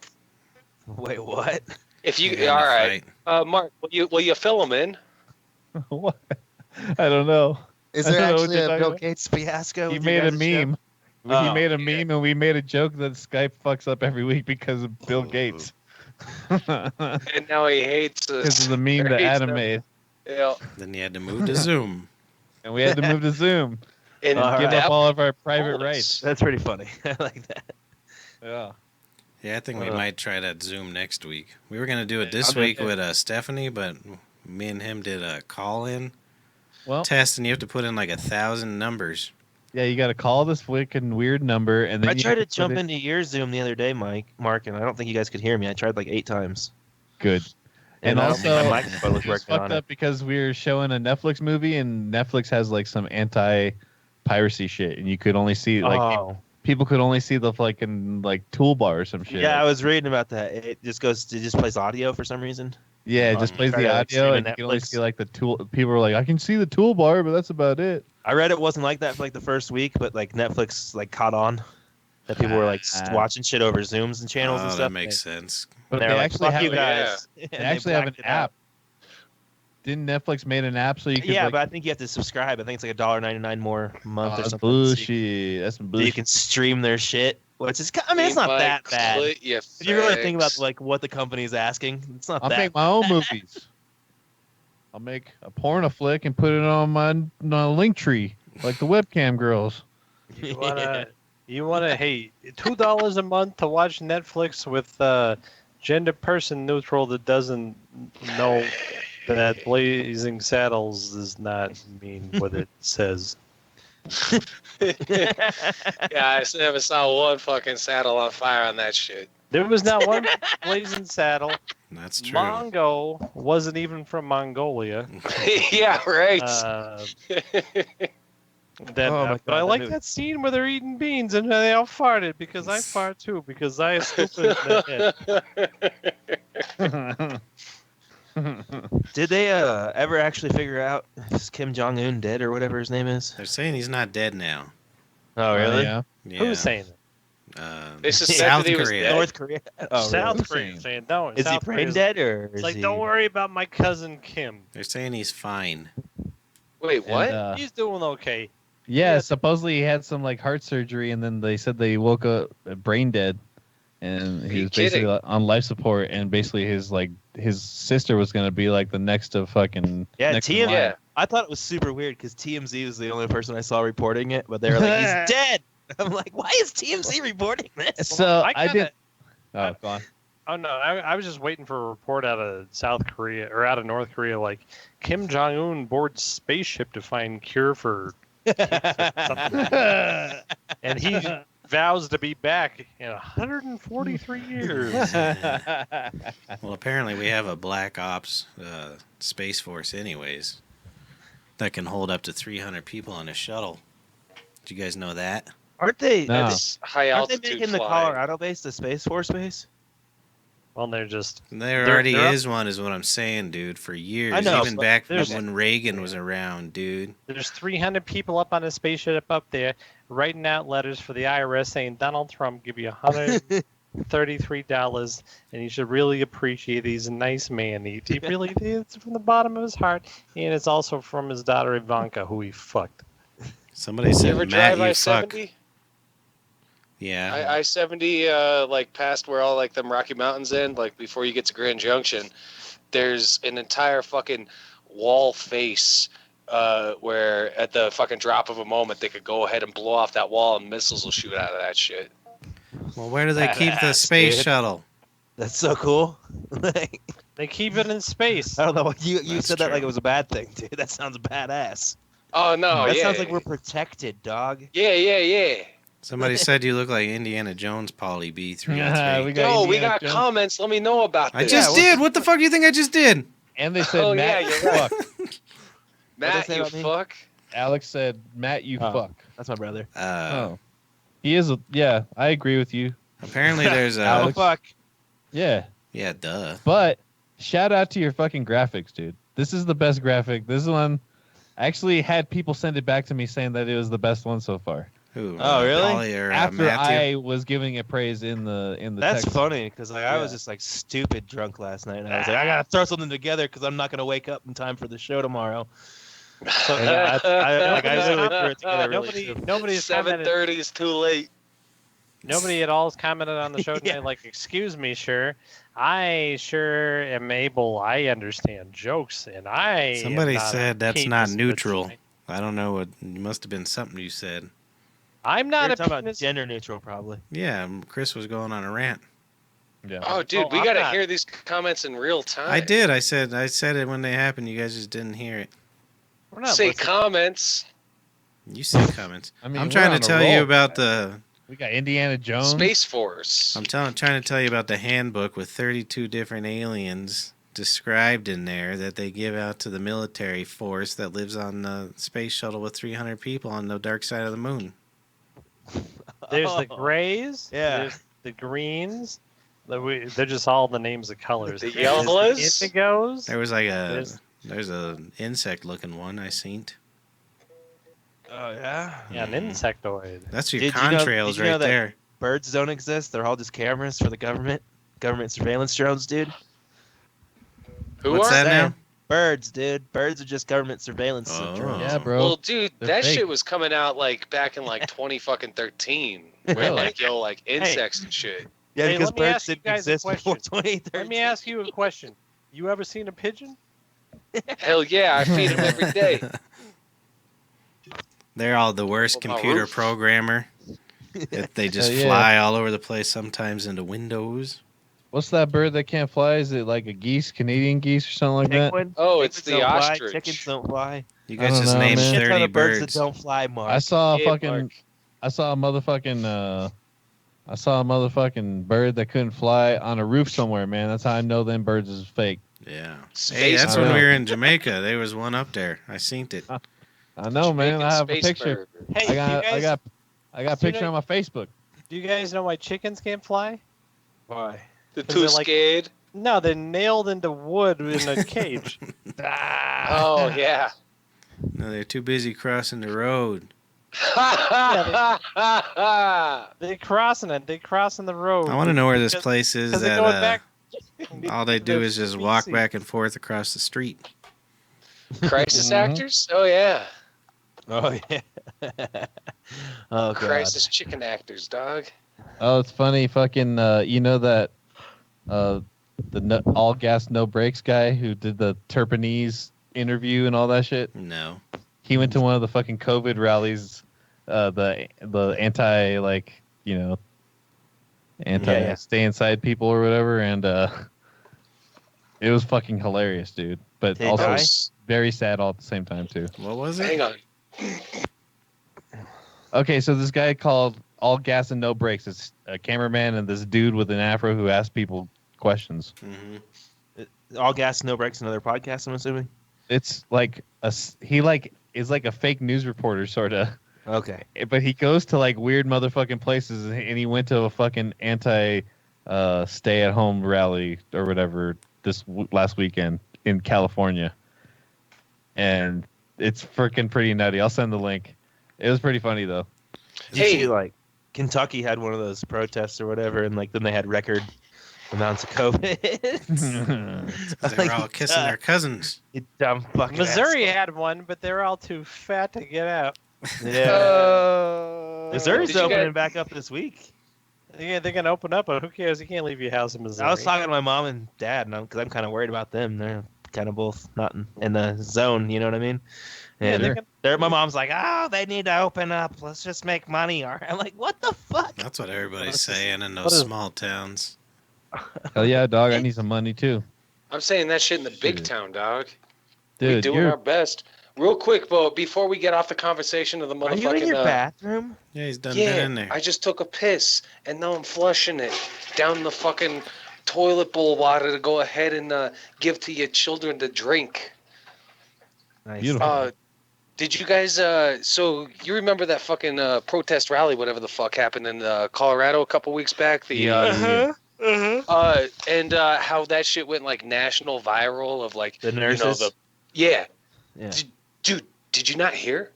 Wait, what? If you They got in all a right, fight. Mark, will you fill him in? What? I don't know. Is I there don't know what actually you're a talking Bill about. Gates fiasco? He with you made a guys' show? meme. He Oh, made a meme, and we made a joke that Skype fucks up every week because of Bill Gates. And now he hates us. Because of the meme that Hates Adam them. made. Yeah. Then you had to move to Zoom. And we had to move to Zoom. And Give that up all of our was private us. rights. That's pretty funny. I like that. Yeah. Yeah, I think we might try that Zoom next week. We were gonna do it this I'll do week it. with Stephanie, but me and him did a call-in Well, test, and you have to put in like 1,000 numbers. yeah, you got to call this wicked weird number, and then I you tried to have jump put it- into your Zoom the other day, Mark, and I don't think you guys could hear me. I tried like 8 times. Good. And I don't think also, my microphone was it was working on fucked it. up because we were showing a Netflix movie, and Netflix has like some anti-piracy shit, and you could only see like people could only see the fucking like toolbar or some shit. Yeah, I was reading about that. It just plays audio for some reason. Yeah, it just plays Try the to, like, audio, stream and a you can only Netflix. see like the tool. People were like, "I can see the toolbar, but that's about it." I read it wasn't like that for like the first week, but like Netflix like caught on that people were like watching shit over Zooms and channels and Oh, stuff. that makes sense. But They're they like, actually "Fuck have you guys." They And actually have an blacked it out. app. Didn't Netflix made an app so you could? Yeah, like, but I think you have to subscribe. I think it's like $1.99 more a month or that's something. bullshit. That's some So you bullshit. can stream their shit, which is I mean it's not that bad. If you really think about like what the company's asking, it's not I'll that. make my own movies. I'll make a porno flick and put it on my link tree, like the webcam girls. You wanna hey, $2 a month to watch Netflix with gender person neutral that doesn't know that Blazing Saddles does not mean what it says. Yeah, I never saw one fucking saddle on fire on that shit. There was not one Blazing Saddle. That's true. Mongo wasn't even from Mongolia. Yeah, right. Then, Oh my but I God, like that that scene where they're eating beans and they all farted because I fart too because I am stupid in the head. Did they ever actually figure out if Kim Jong Un dead or whatever his name is? They're saying he's not dead now. Oh really? Yeah. Yeah. Who's saying it? They suspected South he was Korea. dead. North Korea. Oh, South really? Korea saying no. Is he South brain Korea's- dead or It's is like he? don't worry about my cousin Kim. They're saying he's fine. Wait, what? And, He's doing okay. yeah, supposedly he had some like heart surgery, and then they said they woke up brain dead, and Are he you was basically kidding? on life support. And basically his sister was gonna be like the next of fucking Yeah, next in TM. line. Yeah. I thought it was super weird because TMZ was the only person I saw reporting it, but they were like, "He's dead." I'm like, "Why is TMZ reporting this?" So I kinda- did. Oh, go on. Oh no, I was just waiting for a report out of South Korea or out of North Korea, like Kim Jong Un boards spaceship to find cure for cancer, something. And he vows to be back in 143 years. Well, apparently we have a Black Ops Space Force anyways that can hold up to 300 people on a shuttle. Did you guys know that? Aren't they? No. That's high Aren't they altitude making the flying. Colorado base the Space Force base? Well, they're just There They're- already they're up- is one, is what I'm saying, dude. For years, I know, even but back there's- when Reagan was around, dude. there's 300 people up on a spaceship up there writing out letters for the IRS saying Donald Trump give you $133 and you should really appreciate he's a nice man. He really it's from the bottom of his heart, and it's also from his daughter Ivanka who he fucked. Somebody You said, ever Matt, drive you fuck. I-70? Yeah. I-70, like past where all like them Rocky Mountains end, like before you get to Grand Junction, there's an entire fucking wall face where at the fucking drop of a moment they could go ahead and blow off that wall and missiles will shoot out of that shit. Well, where do they keep the Badass, space dude. shuttle? That's so cool. Like, They keep it in space. I don't know. You That's said that true. like it was a bad thing, dude. That sounds badass. Oh no, that yeah. sounds like we're protected, dog. Yeah. Somebody said you look like Indiana Jones, Pauly B. 303. We No, we Indiana got Jones. comments. Let me know about I this. just did. What the fuck do you think I just did? And they said, Oh, Matt, yeah, you you're right. fuck. Matt, What'd they say you about me? fuck. Alex said, Matt, you Oh. fuck. That's my brother. Oh. He is yeah, I agree with you. Apparently there's I'm a... a Alex? fuck. Yeah. Yeah, duh. But shout out to your fucking graphics, dude. This is the best graphic. This one I actually had people send it back to me saying that it was the best one so far. Who? Oh, really? Pauly or After Matthew? I was giving it praise in the That's text. funny because like I was Yeah. just like stupid drunk last night, and I was like, I gotta throw something together because I'm not gonna wake up in time for the show tomorrow. So I literally threw it together really soon. Nobody's commented. 7:30 is too late. Nobody at all has commented on the show tonight. Like, excuse me, I sure am able. I understand jokes, and I. Somebody am not said a that's not penis neutral. vagina. I don't know what. It must have been something you said. I'm not You're a talking about penis. gender neutral, probably. Yeah, Chris was going on a rant. Yeah. Oh, dude, we I'm gotta not. hear these comments in real time. I did. I said it when they happened. You guys just didn't hear it. We're not Say listening. comments. You said comments. I mean, I'm we're trying to on a tell you roll. about the. We got Indiana Jones. Space Force. I'm trying to tell you about the handbook with 32 different aliens described in there that they give out to the military force that lives on the space shuttle with 300 people on the dark side of the moon. There's the grays. Yeah. There's the greens. They're just all the names of colors. The There's yellows? indigos. There was like There's- there's a insect looking one I seen. Oh yeah. Yeah, an insectoid. That's your Did you know- contrails did you know right that- there. Birds don't exist. They're all just cameras for the government. Government surveillance drones, dude. Who What's are that they? now? Birds, dude. Birds are just government surveillance Oh. drones. Yeah, bro. Well, dude, They're that fake. shit was coming out like back in like 2013. Where Really? like like insects and shit. Yeah, Hey, because let me birds ask you didn't guys a exist before question. 2013. Let me ask you a question. You ever seen a pigeon? Hell yeah, I feed them every day. They're all the worst On my computer roof. programmer. They just Hell yeah. fly all over the place, sometimes into windows. What's that bird that can't fly? Is it like a geese, Canadian geese or something like that? Penguin? Oh, it's Penguins the don't fly, ostrich. Chickens don't fly. You I guys don't just know, named man. Shit ton 30 of birds that birds. don't fly, Mark. I saw a Yeah, fucking. Mark. I saw a motherfucking bird that couldn't fly on a roof somewhere, man. That's how I know them birds is fake. Yeah. Hey, Space that's bird. when we were in Jamaica. There was one up there. I seen it. I know, man. Jamaican I have a space picture. bird. Hey, I got a do you picture know- on my Facebook. Do you guys know why chickens can't fly? Why? The Is too it like- scared. No, they're nailed into wood in a cage. Oh yeah. No, they're too busy crossing the road. They're crossing it. They're crossing the road. I want to know where this Because- place is Because they're going back. that all they do Their is just walk species. back and forth across the street. Crisis Mhm. actors? Oh yeah. Oh yeah. Oh god. Crisis chicken actors, dog. Oh, it's funny. Fucking, you know that all gas no brakes guy who did the Turpanese interview and all that shit. No. He went to one of the fucking COVID rallies, the anti Yeah. stay inside people or whatever, and it was fucking hilarious, dude. But Did he also die? very sad all at the same time too. What was it? Hang on. Okay, so this guy called All Gas and No Brakes. It's a cameraman and this dude with an afro who asks people questions. Hmm. All gas, no brakes. Another podcast. I'm assuming. It's like he is like a fake news reporter sort of, Okay. but he goes to like weird motherfucking places, and he went to a fucking anti stay at home rally or whatever last weekend in California, and it's freaking pretty nutty. I'll send the link. It was pretty funny though. Did you Hey. see, like Kentucky had one of those protests or whatever, and like then they had record amounts of COVID. 'Cause they were all kissing their cousins. You dumb fucking Missouri asshole. had one, but they're all too fat to get out. Yeah. Missouri's Did you opening guys- back up this week. Yeah, they're gonna open up, but who cares? You can't leave your house in Missouri. I was talking to my mom and dad, and because I'm kind of worried about them. They're kind of both not in the zone. You know what I mean? Yeah, And they're gonna, my mom's like, "Oh, they need to open up. Let's just make money." All right. I'm like, "What the fuck?" That's what everybody's What is- saying in what those is- small towns. Hell yeah, dog! I need some money too, I'm saying that shit in the big Shit. town, dog. We're dude. doing our best. Real quick, Bo, before we get off the conversation of the Are you in motherfucking your bathroom? Yeah, he's done yeah, been in there. I just took a piss and now I'm flushing it down the fucking toilet bowl water to go ahead and give to your children to drink. Nice. Beautiful. Did you guys? So you remember that fucking protest rally, whatever the fuck happened in Colorado a couple weeks back? The Yeah. and how that shit went like national viral of like The nurses. yeah. Yeah. Dude, did you not hear?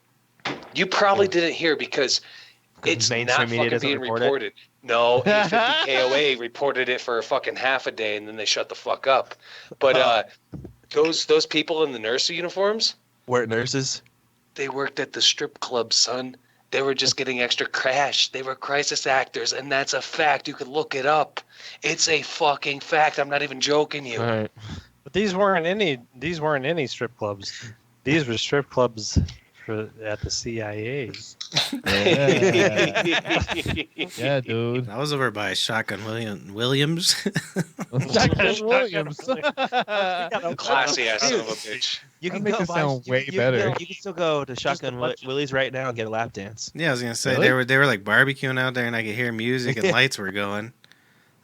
You probably didn't hear because it's not mainstream media fucking doesn't being report it? reported. No, 850 KOA reported it for a fucking half a day and then they shut the fuck up. But those people in the nurse uniforms, Weren't nurses? they worked at the strip club, son, They were just getting extra cash. They were crisis actors, and that's a fact. You can look it up. It's a fucking fact. I'm not even joking you. All right. But these weren't any strip clubs. These were strip clubs at the CIA. Yeah, dude. I was over by Shotgun Williams. Shotgun Williams. Classy ass son of a bitch. You can makes go it buy, sound way you better. You can still go to Shotgun bunch- Willie's right now and get a lap dance. Yeah, I was gonna say Really? they were like barbecuing out there, and I could hear music and lights were going.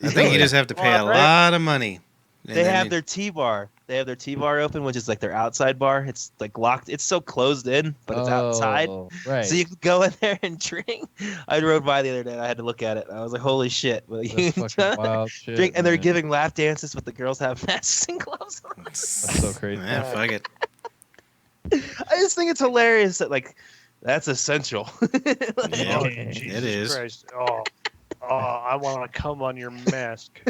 I think Really? you just have to pay a Well, right. lot of money. And They then have you- their T-bar. They have their T-bar open, which is like their outside bar. It's like locked. It's so closed in, but it's outside. Oh, right. So you can go in there and drink. I rode by the other day. And I had to look at it. I was like, "Holy shit!" But you That's can fucking wild shit. drink, and they're man. giving lap dances, but the girls have masks and gloves on. That's so crazy. Yeah, fuck it. I just think it's hilarious that like that's essential. Yeah, Oh, it Jesus is. Christ. Oh, I want to come on your mask.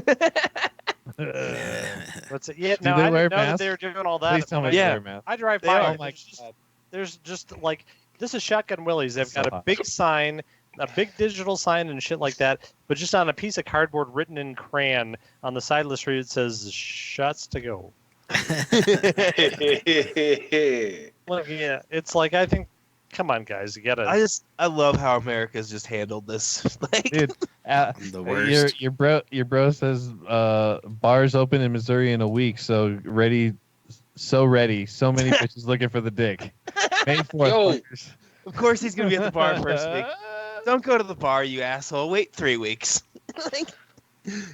What's it? Yeah, Do no, they I wear didn't know that masks? they were doing all that. Please tell me Yeah. they wear masks. I drive They by. are. and there's just like this is Shotgun Willie's. They've got So a hot. big sign, a big digital sign and shit like that, but just on a piece of cardboard written in crayon on the side of the street it says "Shots to go." Like, yeah, it's like I think. Come on, guys, you gotta. I love how America's just handled this. Like, Dude, I'm the worst. your bro says bars open in Missouri in a week, so ready. So many bitches looking for the dick. May 4th, Yo. fuckers. of course he's gonna be at the bar first week. Don't go to the bar, you asshole. Wait 3 weeks. Like,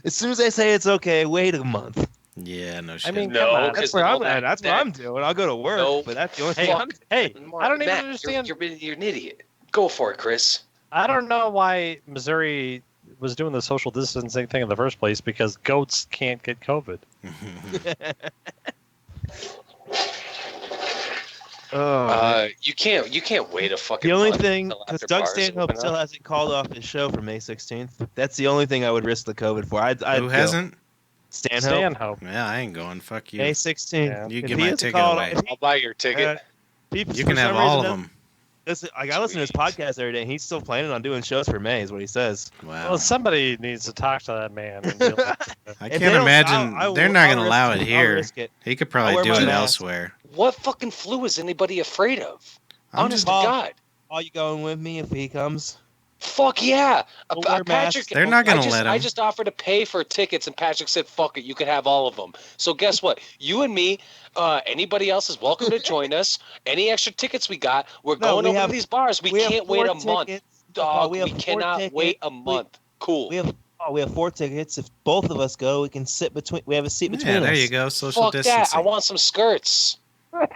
as soon as I say it's okay, wait a month. Yeah, no shit. I mean, No, come on. because That's what no, I'm. That's what I'm doing. I'll go to work, No. but that's the only Hey, thing I'm. hey, I don't even Matt, understand. You're an idiot. Go for it, Chris. I don't know why Missouri was doing the social distancing thing in the first place because goats can't get COVID. You can't wait a fucking. The only month thing, until because after Doug bars Stanhope open still up. hasn't called off his show for May 16th. That's the only thing I would risk the COVID for. I'd Who go. hasn't? Stanhope. Stanhope. Yeah, I ain't going. Fuck you. May 16th. Yeah. You If give he my hasn't ticket called- away. if he- I'll buy your ticket. You for can have some all of reason them. Listen, like, I listen to his podcast every day. And he's still planning on doing shows for May, is what he says. Wow. Well, somebody needs to talk to that man. And be like, I If can't they don't- imagine they're not I'll going to allow risk it I'll here. risk it. He could I'll probably wear do my it mask. elsewhere. What fucking flu is anybody afraid of? I'm Honest just, to Paul. God. Are you going with me if he comes? Fuck yeah. We'll wear Patrick, masks. They're not gonna I just- let I him. just offered to pay for tickets, and Patrick said, fuck it, you can have all of them. So guess what? You and me, anybody else is welcome to join us. Any extra tickets we got, we're No, going we over have- to these bars. We have can't wait 4 a month. tickets. Dog, we we have 4 cannot tickets. wait a month. Cool. We have 4 tickets. If both of us go, we can sit between. We have a seat between yeah, us. there you go. Social Fuck that. distancing. I want some skirts. Why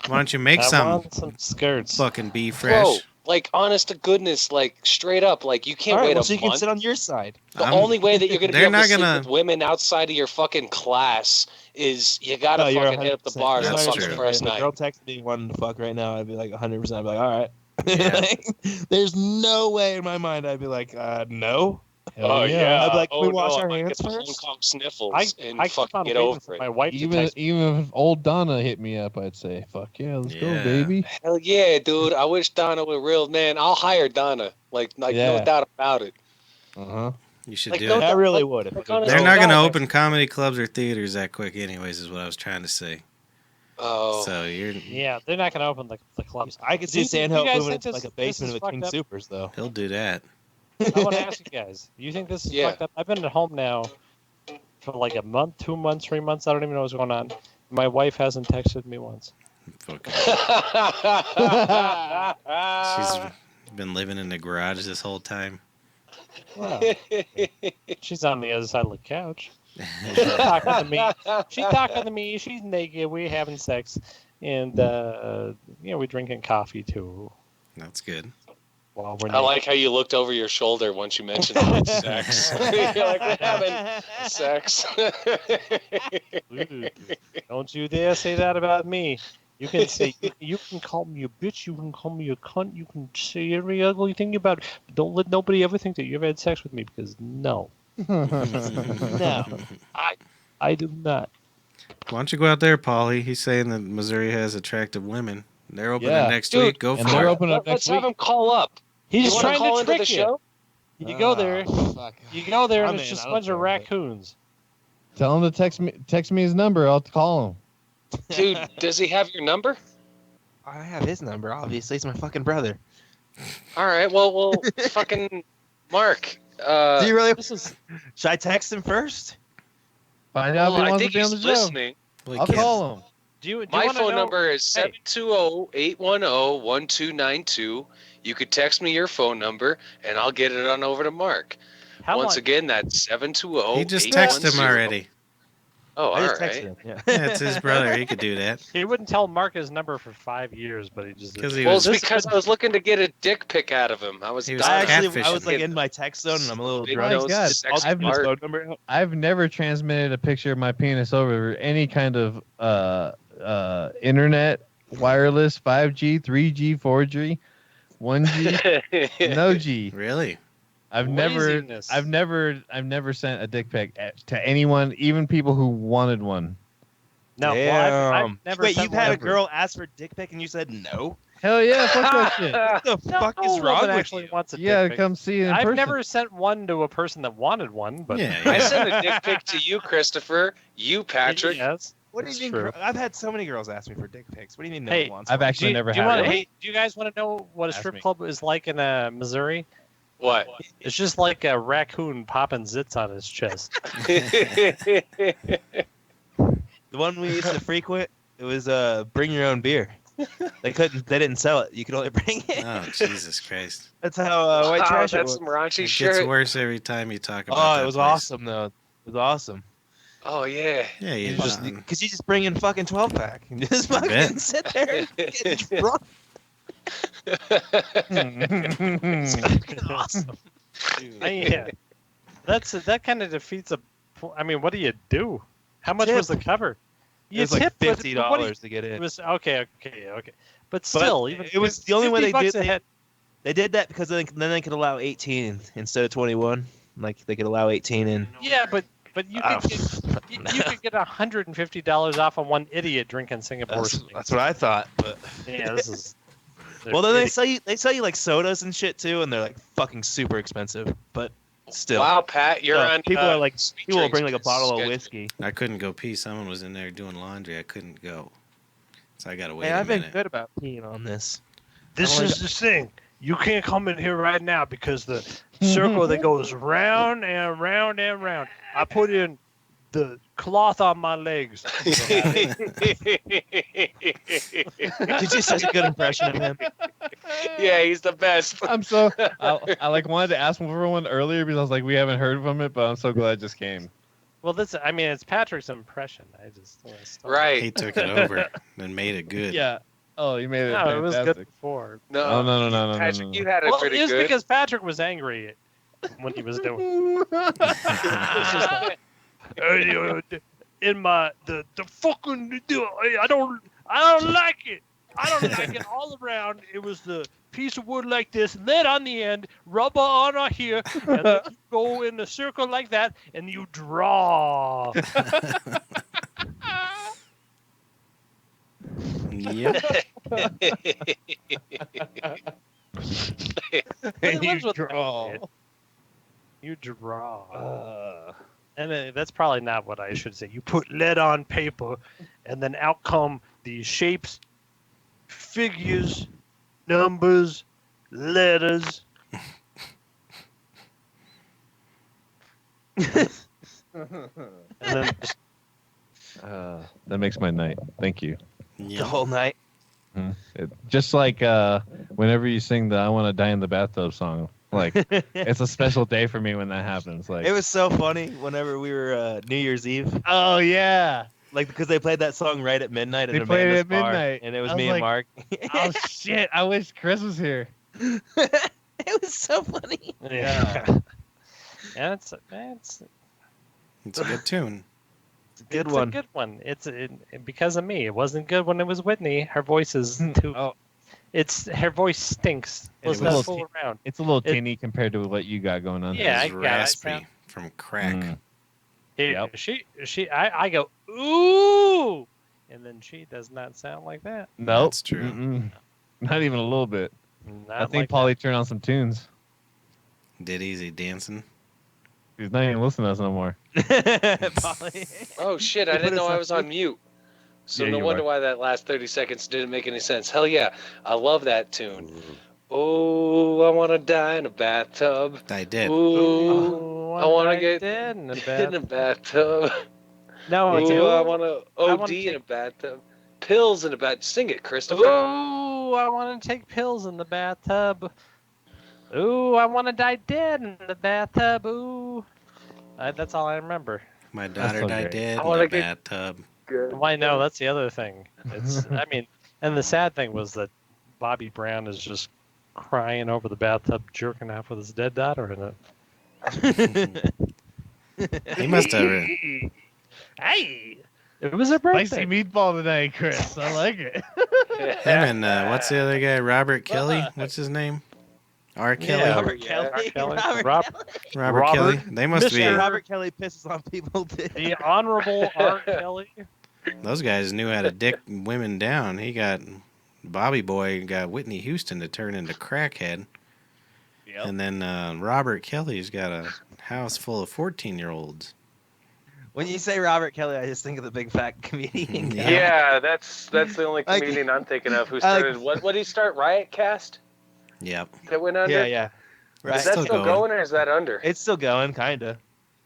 don't you make I some want some skirts. fucking be fresh? Bro, like, honest to goodness, like, straight up, like, you All can't right, wait well, a so you can month. sit on your side. The I'm- only way that you're going to be They're able to not sleep gonna- with women outside of your fucking class is you got to No, you're fucking hit up the 100%. bars That's on fucking true. first If a night. girl texted me wanting to fuck right now, I'd be like 100%. I'd be like, all right. Yeah. There's no way in my mind I'd be like, no. Hell Oh yeah. I'd be like, can we oh, wash no, our I might hands get the Hong first? Kong sniffles I and keep fucking on get waiting over for it. my wife to Even text me. if old Donna hit me up, I'd say, "Fuck yeah, let's go, Yeah. baby." Hell yeah, dude. I wish Donna were real. Man, I'll hire Donna. Like no Yeah. doubt about it. Uh huh. You should Like, do no it. I really would. If Like, it- honestly, They're No, not going to God, open comedy clubs or theaters that quick, anyways. Is what I was trying to say. Oh. So you're Yeah, they're not going to open the clubs. I could Do see you think- Sandhill you guys moving think into like this- a basement this of is a King fucked up? Supers, though. he'll do that. I want to ask you guys. Do you think this is Yeah. fucked up? I've been at home now for like a month, 2 months, 3 months. I don't even know what's going on. My wife hasn't texted me once. Fucking, she's been living in the garage this whole time. Wow. She's on the other side of the couch. She's talking to me. She's talking to me. She's naked. We're having sex, and we're drinking coffee too. That's good. While we're I naked. like how you looked over your shoulder once you mentioned sex. You're like, we're having sex. Ooh, don't you dare say that about me. You can say you can call me a bitch. You can call me a cunt. You can say every ugly thing about. But don't let nobody ever think that you ever had sex with me because no, no, I do not. Why don't you go out there, Paulie? He's saying that Missouri has attractive women. They're opening Yeah. next Dude, week. Go and for they're it. opening up Let's next have week. him call up. He's wanna trying call to into trick the you. show? You go there. Fuck. You go there, and I'm it's in, just I a don't bunch of care. raccoons. Tell him to text me his number. I'll call him. Dude, does he have your number? I have his number, obviously. He's my fucking brother. All right. Well, fucking Mark. Do you really? This is Should I text him first? Find out if he I wants think to be on he's the show. listening. Well, he I'll can't- call him. do you My wanna phone know- number is Hey. 720-810-1292. You could text me your phone number, and I'll get it on over to Mark. How Once long? again, that's 720. He just texted him already. Oh, I all just right. texted him. Yeah. Yeah, it's his brother. He could do that. He wouldn't tell Mark his number for 5 years, but he just. 'Cause he Well, was- it's because I was looking to get a dick pic out of him. I was He was dying. I catfishing. was like in my text zone, and I'm a little Big drunk. nose, God, sex I've art. phone number. I've never transmitted a picture of my penis over any kind of internet, wireless, 5G, 3G, 4G, 1G, no G. Really? I've Laziness. never sent a dick pic to anyone, even people who wanted one. No, well, I've Damn. never. Wait, sent you've had a one. girl ask for dick pic, and you said no? Hell yeah, fuck that shit. What the No, fuck no is woman wrong with actually you? wants a Yeah, dick pic. come see it in I've person. never sent one to a person that wanted one, but Yeah. I sent a dick pic to you, Christopher. You, Patrick. Yes. What do That's you mean? true. I've had so many girls ask me for dick pics. What do you mean no Hey, one wants I've one? actually never had wanna, one. hey, do you guys want to know what a Ask strip me. club is like in Missouri? What? It's just like a raccoon popping zits on his chest. The one we used to frequent, it was bring your own beer. They didn't sell it. You could only bring it. Oh, Jesus Christ. That's how white Wow, trash it that's was. some raunchy It gets shit. worse every time you talk about Oh, that it was place. awesome though. It was awesome. Oh, yeah. Yeah, you Because just... you just bring in fucking 12-pack and just fucking bet. sit there and get drunk. It's fucking awesome. Yeah, that kind of defeats a. I mean, what do you do? How much Tip. was the cover? It was like tip, but- $50 but what do you- to get in. It was okay. But still, even it was the only way they $50 did. a head. They did that because then they could allow 18 instead of 21. Like they could allow 18 in. Yeah, but you Oh, could get, you could get $150 off on one idiot drinking Singapore. That's what I thought. But Yeah, this is. well, then they sell you like sodas and shit too, and they're like fucking super expensive. But still, Wow, Pat, you're So, on. people are like sweet people will drinks bring like a bottle of schedule. whiskey. I couldn't go pee. Someone was in there doing laundry. I couldn't go. So I got to wait Hey, a I've been minute. good about peeing on this. This I wanna is the thing. You can't come in here right now because the circle that goes round and round and round. I put in the cloth on my legs. Did you such a good impression of him? Yeah, he's the best. I'm so I like wanted to ask everyone earlier because I was like, we haven't heard from it, but I'm so glad it just came. Well, I mean, it's Patrick's impression. I just Right. He took it over and made it good. Yeah. Oh, you made it. No, it was good fantastic. before. No, Oh, no. Patrick, you had it Well, pretty it was good. because Patrick was angry when he was doing. In my the fucking I don't like it. I don't like it all around. It was the piece of wood like this, lead on the end, rubber on here, and then you go in a circle like that, and you draw. Yep. What's with that? You draw. And then that's probably not what I should say. You put lead on paper, and then out come these shapes, figures, numbers, letters. And then That makes my night. Thank you. The Yep. whole night. Just like whenever you sing the "I Want to Die in the Bathtub" song, like it's a special day for me when that happens. Like It was so funny whenever we were New Year's Eve, oh yeah, like because they played that song right at midnight. They at played it Amanda's at bar, midnight. and it was I was me and like, Mark. oh shit! I wish Chris was here. It was so funny. yeah, and it's It's a good tune. It's a good it's one. a good one. It's because of me. It wasn't good when it was Whitney. Her voice is too. Oh. Her voice stinks. And it Let's was a not little fool around. It's a little It- teeny compared to what you got going on. Yeah, It was I got it. raspy from crack. Mm. Hey, I go ooh, and then she does not sound like that. Nope. That's true. Mm-mm. Not even a little bit. I think Paulie turned on some tunes. Did easy dancing. He's not even listening to us no more. Oh shit! I didn't know I was on mute. So Yeah, no you wonder are. why that last 30 seconds didn't make any sense. Hell yeah, I love that tune. Oh, I want to die in a bathtub. I did. Ooh, I want to get dead in the in a bathtub. No, it's Ooh, I want I to OD wanna in a bathtub. Pills in a bathtub. Sing it, Christopher. Ooh, I want to take pills in the bathtub. Ooh, I want to die dead in the bathtub. Ooh. That's all I remember. My daughter died dead I in wanna the get- bathtub. Why no? That's the other thing. It's. I mean, and the sad thing was that Bobby Brown is just crying over the bathtub, jerking off with his dead daughter in it. He must have. Hey, it was her birthday. Spicy meatball tonight, Chris. I like it. Him and what's the other guy? Robert Kelly. What's his name? R. Kelly. Yeah, Robert yeah, Kelly. Kelly. Robert Rob- Robert Robert- Kelly. They must be. Mr. Robert Kelly pisses on people too. the Honorable R. Kelly. Those guys knew how to dick women down. He got Bobby Boy got Whitney Houston to turn into crackhead, Yep. and then Robert Kelly's got a house full of 14-year-olds. When you say Robert Kelly, I just think of the big fat comedian guy. Yeah, that's the only Like- comedian I'm thinking of who started. What did he start? Riot Cast Yep. that went under. Yeah, yeah. Right. Is that Still still going. going or is that under? It's still going, kind of.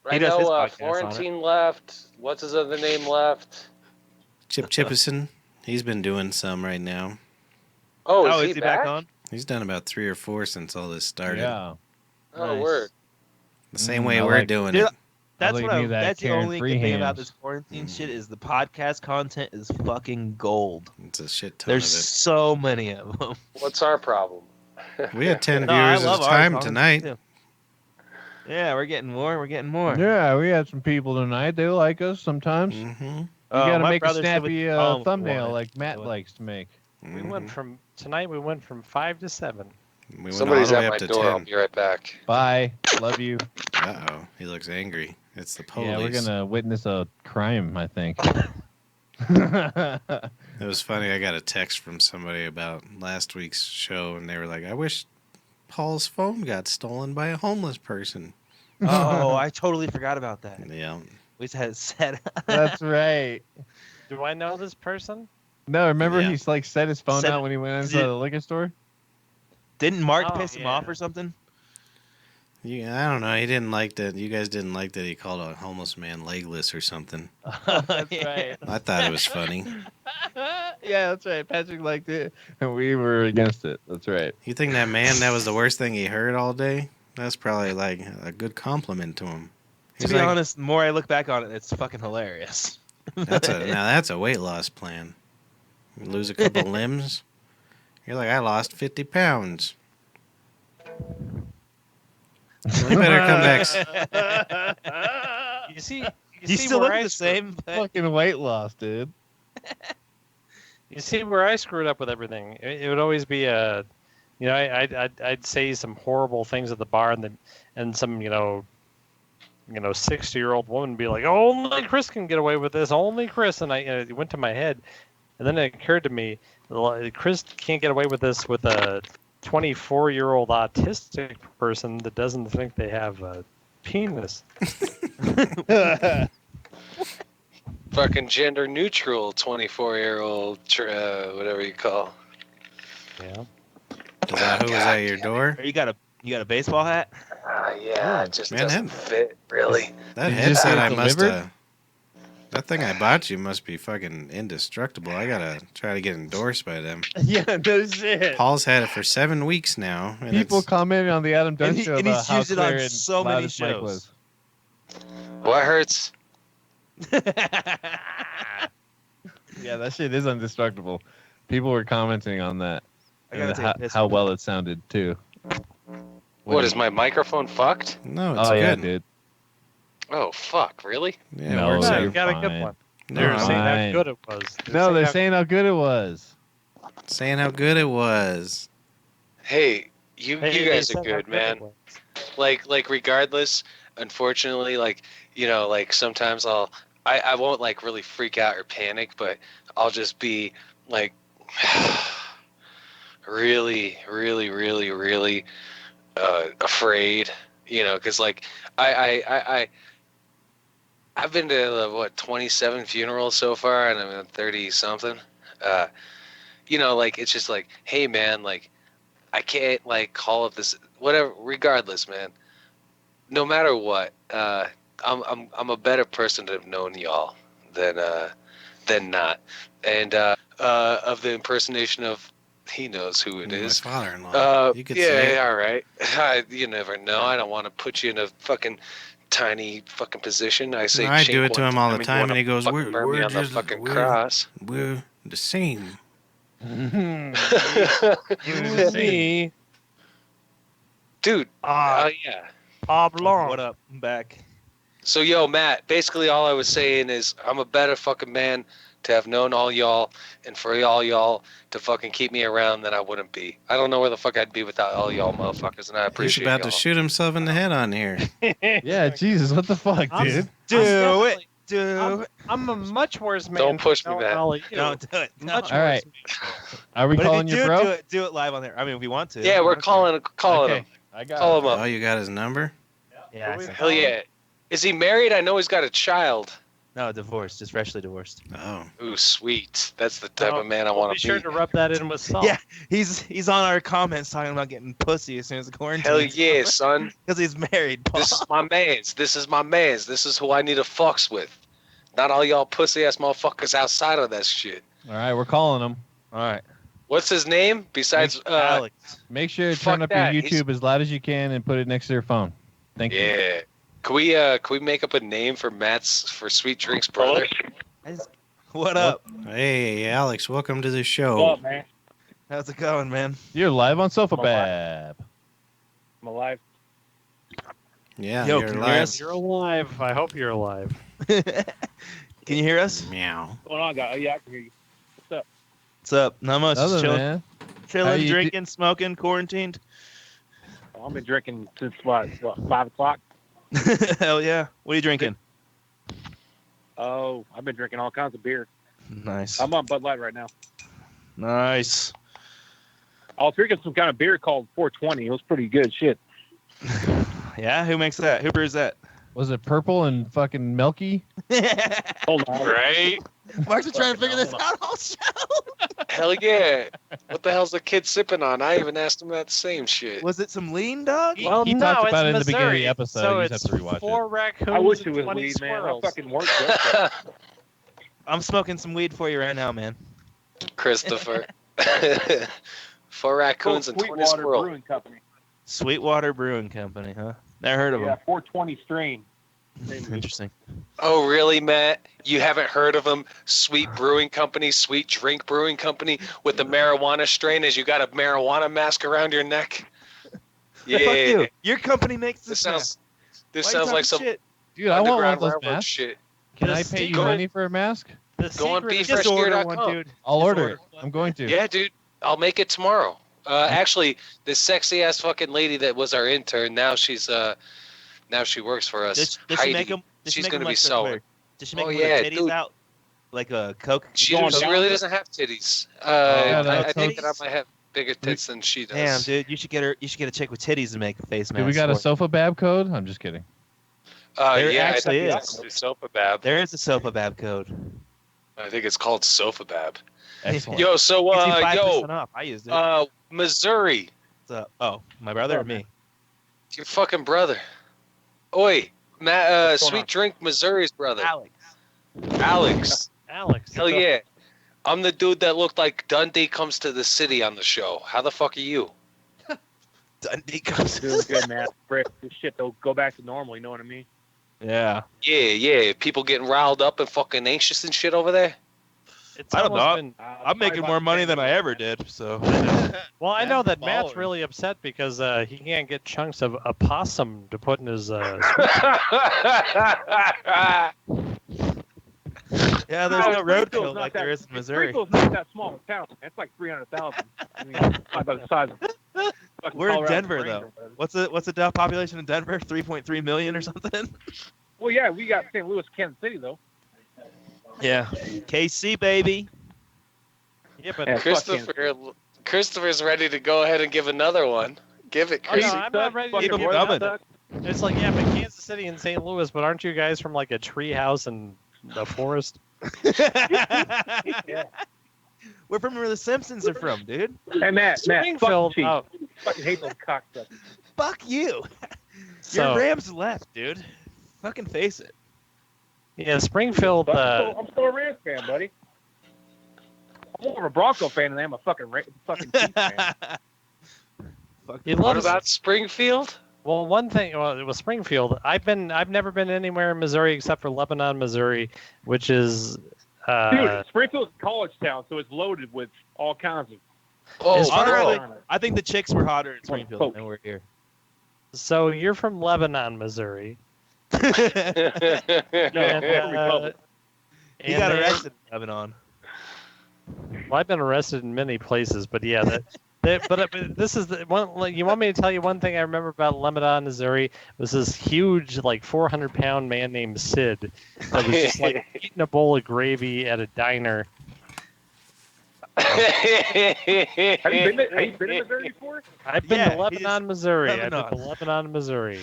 I he does his know podcast on it. Florentine left. What's his other name left? Chip Chippison. He's been doing some right now. Oh, Is he back on? He's done about 3 or 4 since all this started. Yeah. Oh, Nice. word. The same Mm, way I we're like- doing Dude, it. That's like what me that that's the Karen only good thing about Freehams. this quarantine shit is the podcast content is fucking gold. It's a shit ton There's of so many of them. What's our problem? it. We had 10 No, I viewers at love a ours, time honestly, tonight. too. Yeah, we're getting more. We're getting more. Yeah, we had some people tonight. They like us sometimes. You Mm-hmm. gotta my make a brother said we snappy could call him if we thumbnail wanted. like Matt Do it. likes to make. We went from tonight. We went from 5 to 7. We went Somebody's all the way at up my to door. I'll 10. be right back. Bye. Love you. Uh-oh. He looks angry. It's the police. Yeah, we're gonna witness a crime, I think. It was funny. I got a text from somebody about last week's show, and they were like, I wish Paul's phone got stolen by a homeless person. Oh, I totally forgot about that. Yeah. We just had it set. That's right. Do I know this person? No, remember Yeah. he's like set his phone Set- out when he went into did- the liquor store? Didn't Mark Oh, piss him yeah. off or something? I don't know. He didn't like that. You guys didn't like that he called a homeless man legless or something. That's right. I thought it was funny. Yeah, that's right. Patrick liked it, and we were against it. That's right. You think that man, that was the worst thing he heard all day? That's probably like a good compliment to him. To He's be like, honest, the more I look back on it, it's fucking hilarious. now that's a weight loss plan. You lose a couple limbs. You're like, I lost 50 pounds. We better come back. You see, You still look the same. But Fucking weight loss, dude. You see where I screwed up with everything. It would always be I'd say some horrible things at the bar, and some 60-year-old woman would be like, only Chris can get away with this, only Chris, and it went to my head, and then it occurred to me, Chris can't get away with this with a 24-year-old autistic person that doesn't think they have a penis. Fucking gender neutral 24-year-old, whatever you call. Yeah. Is that who was at your door? you got a baseball hat? Yeah, it just Man, doesn't that- fit, really. That Did you just headset get I it must delivered? that thing I bought you must be fucking indestructible. I gotta try to get endorsed by them. Yeah, no shit. Paul's had it for 7 weeks now. And People it's, commented on the Adam Dunn And he- show and about he's how used it on clear and so loud many his mic shows. was. What hurts? Yeah, that shit is indestructible. People were commenting on that. I gotta And take a piss how real well it sounded too. What, is my microphone fucked? no, it's Oh yeah, good. dude. Oh, fuck, really? Yeah, No, it works No, you're out. you got a good fine. one. No, They're I'm saying how fine. good it was. No, they're how- saying how good it was. saying how good it was. Hey, you Hey, guys they are said how good, man. it was. Like regardless, unfortunately, like sometimes I won't like really freak out or panic, but I'll just be like really, really, really, really afraid. You know, because like I've been to what 27 funerals so far, and I'm at 30 something. You know, like it's just like, hey man, like I can't like call up this whatever. Regardless, man, no matter what, I'm a better person to have known y'all than not. And of the impersonation of he knows who it My is. father-in-law. You could say it. Yeah, all right. You never know. I don't want to put you in a fucking tiny fucking position. I say, No, I chink do it to one him all the you time, wanna and he goes, fucking burn me "We're on the just fucking cross." we're the same." Me. Dude. Ah, Yeah. oblong. What up? I'm back. So, yo, Matt, basically all I was saying is I'm a better fucking man to have known all y'all and for all y'all to fucking keep me around than I wouldn't be. I don't know where the fuck I'd be without all y'all motherfuckers, and I He's appreciate about y'all. to shoot himself in the head on here. Yeah, Jesus, what the fuck, dude? Do it. Do it. I'm a much worse man. Don't push me, than Matt. all of you. Don't do it. Much All right. worse man. Are we But calling if you you bro? do it live on there. I mean, if we want to. Yeah, we're calling Okay, him. I got Call it. him up. Oh, you got his number? Yeah. Hell yeah. Is he married? I know he's got a child. No, divorced. Just freshly divorced. Oh. Ooh, sweet. That's the type of man I Well, want be to sure be. to rub that in with salt. Yeah, he's on our comments talking about getting pussy as soon as the quarantine. Hell yeah, son. Because he's married. Paul. This is my mans. This is my mans. This is who I need to fucks with. Not all y'all pussy ass motherfuckers outside of that shit. All right, we're calling him. All right. What's his name? Besides Alex. Make sure to Fuck turn up that. your He's- YouTube as loud as you can and put it next to your phone. Thank you. Yeah. Can we make up a name for Sweet Drinks brother? What up? Hey, Alex, welcome to the show. What's up, man? How's it going, man? You're live on Sofabab. I'm alive. Yeah, Yo, you're can you live. hear us? You're alive. I hope you're alive. Can you hear us? Meow. What's going on, guys? Yeah, I can hear you. What's up? Not much. Other Chilling, man. How chilling you drinking, smoking, quarantined. Well, I've been drinking since what 5 o'clock. Hell yeah. What are you drinking? Oh, I've been drinking all kinds of beer. Nice. I'm on Bud Light right now. Nice. I was drinking some kind of beer called 420. It was pretty good shit. Yeah, who makes that? Who brews that? Was it purple and fucking milky? Hold on. Right? Mark's been trying to figure this out all show. Hell yeah. What the hell's the kid sipping on? I even asked him that same shit. Was it some lean, dog? Well, he no, talked it's about it in the beginning of the Missouri, episode. So You just it's have to rewatch 4 raccoons I wish it and was 20 weed, man. I squirrels. fucking worked good. I'm smoking some weed for you right now, man. Christopher. 4 raccoons and 20 Sweetwater squirrels. Brewing Company. Sweetwater Brewing Company, huh? Never heard of Yeah, 420 strain. them. Interesting. Oh, really, Matt? You haven't heard of them? Sweet Brewing Company, Sweet Drink Brewing Company with the marijuana strain as you got a marijuana mask around your neck? Yeah. Fuck you. Your company makes This this. sounds like some shit. Dude, I want one Underground of those Railroad masks. shit. Can The I pay you secret- money for a mask? The Go on secret Just order beefreshgear.com. one, dude. I'll Just order order it. I'm going to. Yeah, dude. I'll make it tomorrow. Actually, this sexy ass fucking lady that was our intern, now she works for us. Does she Heidi. make them? She's gonna be sewing. Does she make Oh, them yeah, with her titties dude. out? Like a Coke? She Going really down? doesn't have titties. Yeah, I that's think that I titties. might have bigger tits than she does. Damn, dude. You should get her. You should get a chick with titties to make a face mask. Do we got a for her. Sofabab code? I'm just kidding. There Yeah, actually I think is. it's Sofabab. There is a Sofabab code. I think it's called Sofabab. Excellent. Yo, so Gives you 5% yo, off. I used it. Missouri, Oh, my brother or me? it's your fucking brother. Oi, Matt, What's going Sweet on? Drink Missouri's brother, Alex. Alex. Alex. Hell yeah. I'm the dude that looked like Dundee Comes to the City on the show. How the fuck are you? Dundee comes. Doing good, man. Frick, this shit, they'll go back to normal, you know what I mean? Yeah. Yeah. People getting riled up and fucking anxious and shit over there. It's I don't almost know. been- I'm making more money than I ever did, so. well, I know that Matt's followers. really upset because he can't get chunks of opossum to put in his. Yeah, there's no Springfield's roadkill not like that- there is in Missouri. Springfield's not that small a town. It's like 300,000. I mean, it's not about the size of fucking We're in Colorado Denver, Springs though. or whatever. What's the population in Denver? 3.3 million or something? Well, yeah, we got St. Louis, Kansas City, though. Yeah. KC, baby. yeah, but Yeah, fuck Christopher Christopher's ready to go ahead and give another one. Give it, Oh, no, Chris. I'm not ready to Keep give 'em you coming. another. It's like, yeah, but Kansas City and St. Louis, but aren't you guys from like a tree house in the forest? We're from where the Simpsons are from, dude. Hey, Matt, Springfield. fuck Chiefs. Oh, Fucking hate those cocksuckers. Fuck you. so Your Rams left, dude. Fucking face it. yeah, Springfield. I'm still a Rams fan, buddy. I'm more of a Bronco fan than I am a fucking Chiefs fan. He What loves. about Springfield? Well, one thing. Well, it was Springfield. I've never been anywhere in Missouri except for Lebanon, Missouri, which is. Dude, Springfield's a college town, so it's loaded with all kinds of. Oh, Is Honestly, bro. I think the chicks were hotter in Springfield than we're here. So you're from Lebanon, Missouri. No, And, Republic. He and got they- arrested in Lebanon. Well, I've been arrested in many places, but yeah, but this is the one. Like, you want me to tell you one thing I remember about Lebanon, Missouri? Was this huge, like 400-pound man named Sid that was just like eating a bowl of gravy at a diner. Have you been to Missouri before? I've been Yeah, to Lebanon, Missouri. I've Lebanon. been to Lebanon, Missouri.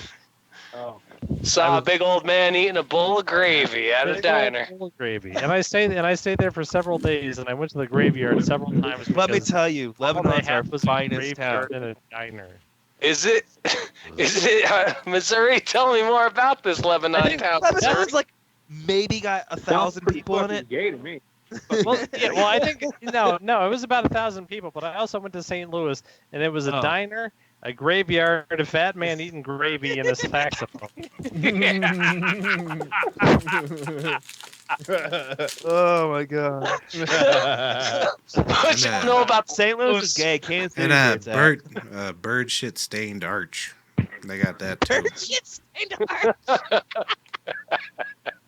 Oh. Saw a big old man eating a bowl of gravy at a Big diner. old bowl of gravy, and I stayed there for several days, and I went to the graveyard several times. Let me because tell you, all they Lebanon's our had was a finest town. graveyard and a diner. Is it? Is it Missouri? Tell me more about this Lebanon town. Lebanon's like maybe got 1,000 people in it. Gay to me. Well, yeah, well, I think no, it was about 1,000 people, but I also went to St. Louis, and it was a diner, a graveyard, a fat man eating gravy, and a saxophone. Oh my god. What you know about St. Louis is gay. Kansas City And is gay. bird shit stained arch. They got that too.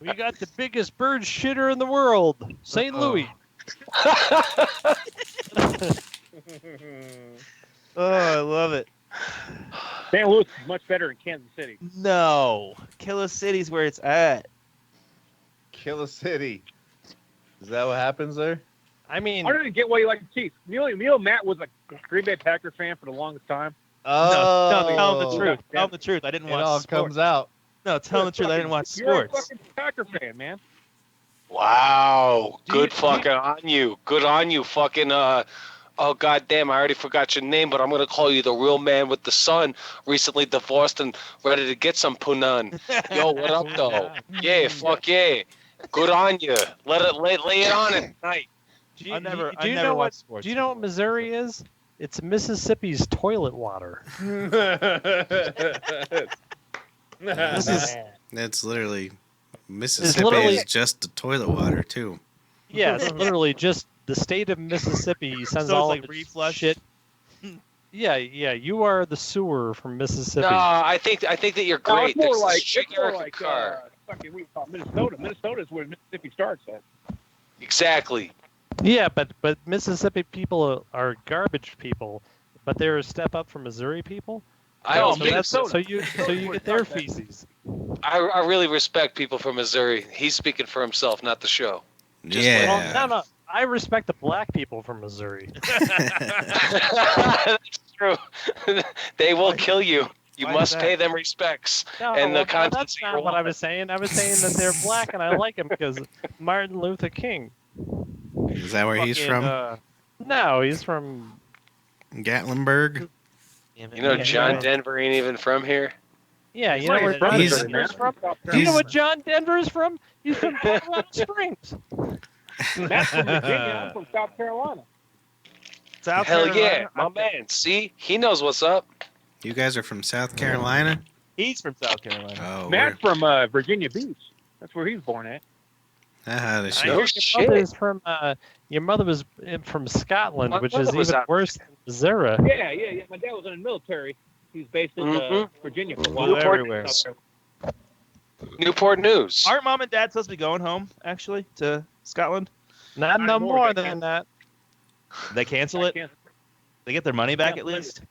We got the biggest bird shitter in the world, St. Louis. Oh, I love it. St. Louis is much better than Kansas City. No. Killer City's where it's at. Killer City. Is that what happens there? I mean, I don't even get why you like the Chiefs. You know Matt was a Green Bay Packer fan for the longest time. No, tell him the truth. Tell him the truth. I didn't It watch all sports. comes out. No, tell him the truth. I didn't watch You're a sports. fucking Packer fan, man. Wow. Good fucking on you. Good on you, fucking oh goddamn, I already forgot your name, but I'm gonna call you the real man with the son, recently divorced and ready to get some punan. Yo, what up though? Yeah, fuck yeah. Good on you. Lay it on it tonight. do you, I never do you know watched what? sports. Do you know what Missouri is? It's Mississippi's toilet water. This is That's literally Mississippi literally- is just the toilet water too. yeah, it's literally just the state of Mississippi sends So it's all like of its reflush? shit. Yeah, you are the sewer from Mississippi. No, I think that you're No, great. it's more This like, is shit Eric Carr. fucking, what do you call it? Minnesota. Minnesota's where Mississippi starts at. Exactly. Yeah, but Mississippi people are garbage people, but they're a step up from Missouri people. I don't so think that's so. so you get their feces. I really respect people from Missouri. He's speaking for himself, not the show. Just Yeah. Well, no, I respect the black people from Missouri. That's true. They will kill you. You Why must is pay that? them respects. No, And the well, contents that's of your not what I wallet. was saying. I was saying that they're black and I like them because Martin Luther King. Is that where he's Fucking, from? No, he's from. Gatlinburg? You know, Yeah. John Denver ain't even from here. Yeah, you know where John He's- Denver's from? South Do you know He's- what John Denver is from? He's from Colorado Springs. Matt's from Virginia. I'm from South Carolina. South Hell yeah, Carolina. my man. See, he knows what's up. You guys are from South Carolina? He's from South Carolina. Oh, Matt's from Virginia Beach. That's where he's born at. the I shit. know. Your shit. mother is from. Your mother was from Scotland, My which is mother was even out- worse than Missouri. Yeah. My dad was in the military. He was based in Mhm. Virginia for a Flew while. everywhere. Newport News. Aren't mom and dad supposed to be going home, actually, to Scotland? Not no more, more they than that. They cancel it? They get their money back at least?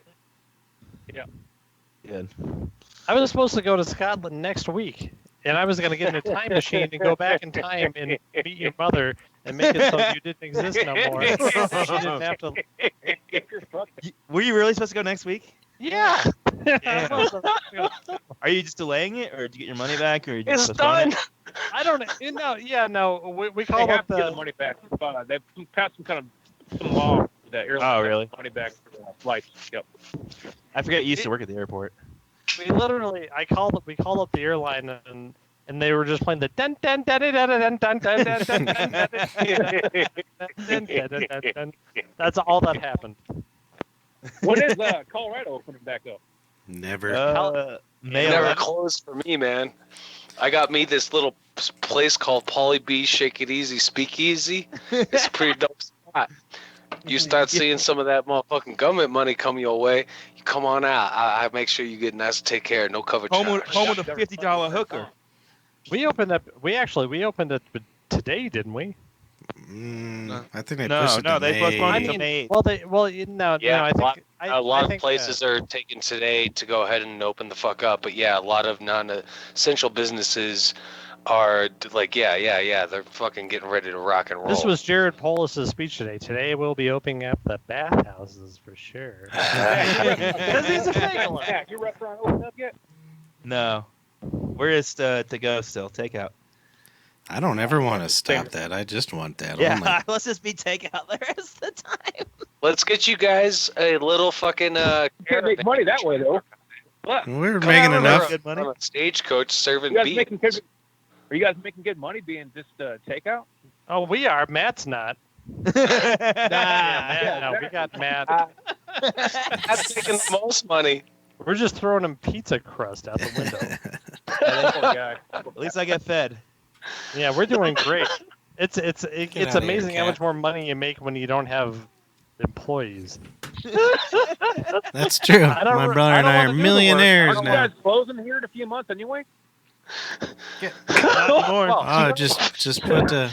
Yeah. Good. I was supposed to go to Scotland next week, and I was going to get in a time machine and go back in time and meet your mother and make it so you didn't exist no more. You didn't have to. Were you really supposed to go next week? Yeah. Damn. Are you just delaying it, or did you get your money back, or did you It's postpone done. it? I don't know. Yeah, no. We They called have up to get the the. money back. They passed some kind of some law that airlines Oh, really? have money back for flights. Yep. I forget you used to work at the airport. We literally, we called up the airline and they were just playing the dun dun dun dun dun dun dun dun dun dun dun dun. That's all that happened. When is Colorado opening back up? Never. May Never 11th. closed for me, man. I got me this little place called Pauly B Shake It Easy Speakeasy. It's a pretty dope spot. You start seeing some of that motherfucking government money come your way, you come on out. I make sure you get nice to take care of, no cover charge. Home with a $50 hooker. We opened up today, didn't we? I think they No, pushed it no, to they May. postponed I it till mean, May 8th. Yeah, I think a lot I of places are taking today to go ahead and open the fuck up. But yeah, a lot of non-essential businesses are like, yeah, they're fucking getting ready to rock and roll. This was Jared Polis' speech today. Today we'll be opening up the bathhouses for sure. Because he's a faggot. Yeah, your restaurant open up yet? No. Where is to go still? Takeout. I don't ever want to stop that. I just want that only. Yeah, let's just be takeout the rest of the time. Let's get you guys a little fucking You can't make money that way though. What? We're making enough. Good money. on a stagecoach serving You guys beef. making good? Are you guys making good money being just takeout? Oh, we are. Matt's not. Nah. No, we got Matt. That's making the most money. We're just throwing him pizza crust out the window. Poor guy. At least I get fed. Yeah, we're doing great. It's outta amazing here, how cat. much more money you make when you don't have employees. That's true. I don't My re- brother I and don't I wanna are do the work. millionaires Aren't you now. guys closing here in a few months anyway? Not anymore. Oh, just put the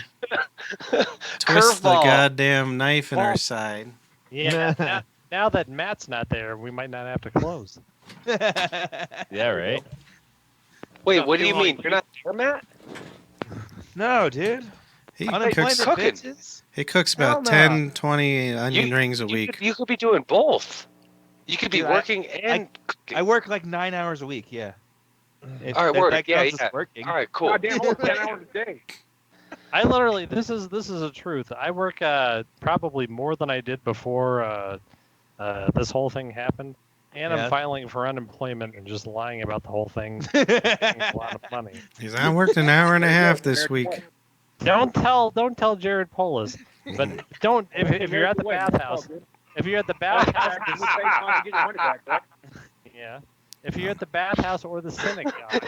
twist the Curveball. goddamn knife in our side. Yeah. now that Matt's not there, we might not have to close. Yeah, right. Wait, what do you mean? You're not there, Matt? No, dude. He Unemployment, cooks, cooking. bitches. he cooks Hell about no. 10, 20 onion rings a week. You could be doing both. You could be Dude, working and cooking. I work like 9 hours a week. Yeah. If, All right, if work. that Yeah, counts as yeah. working. All right, cool. Goddamn, I work 10 hours a day. I literally, this is the truth. I work probably more than I did before this whole thing happened, and Yeah. I'm filing for unemployment and just lying about the whole thing. Making a lot of money. He's I worked an hour and a half this week. Don't tell Jared Polis, but don't if you're at the bathhouse. If you're at the bathhouse, yeah. If you're at the bathhouse or the synagogue,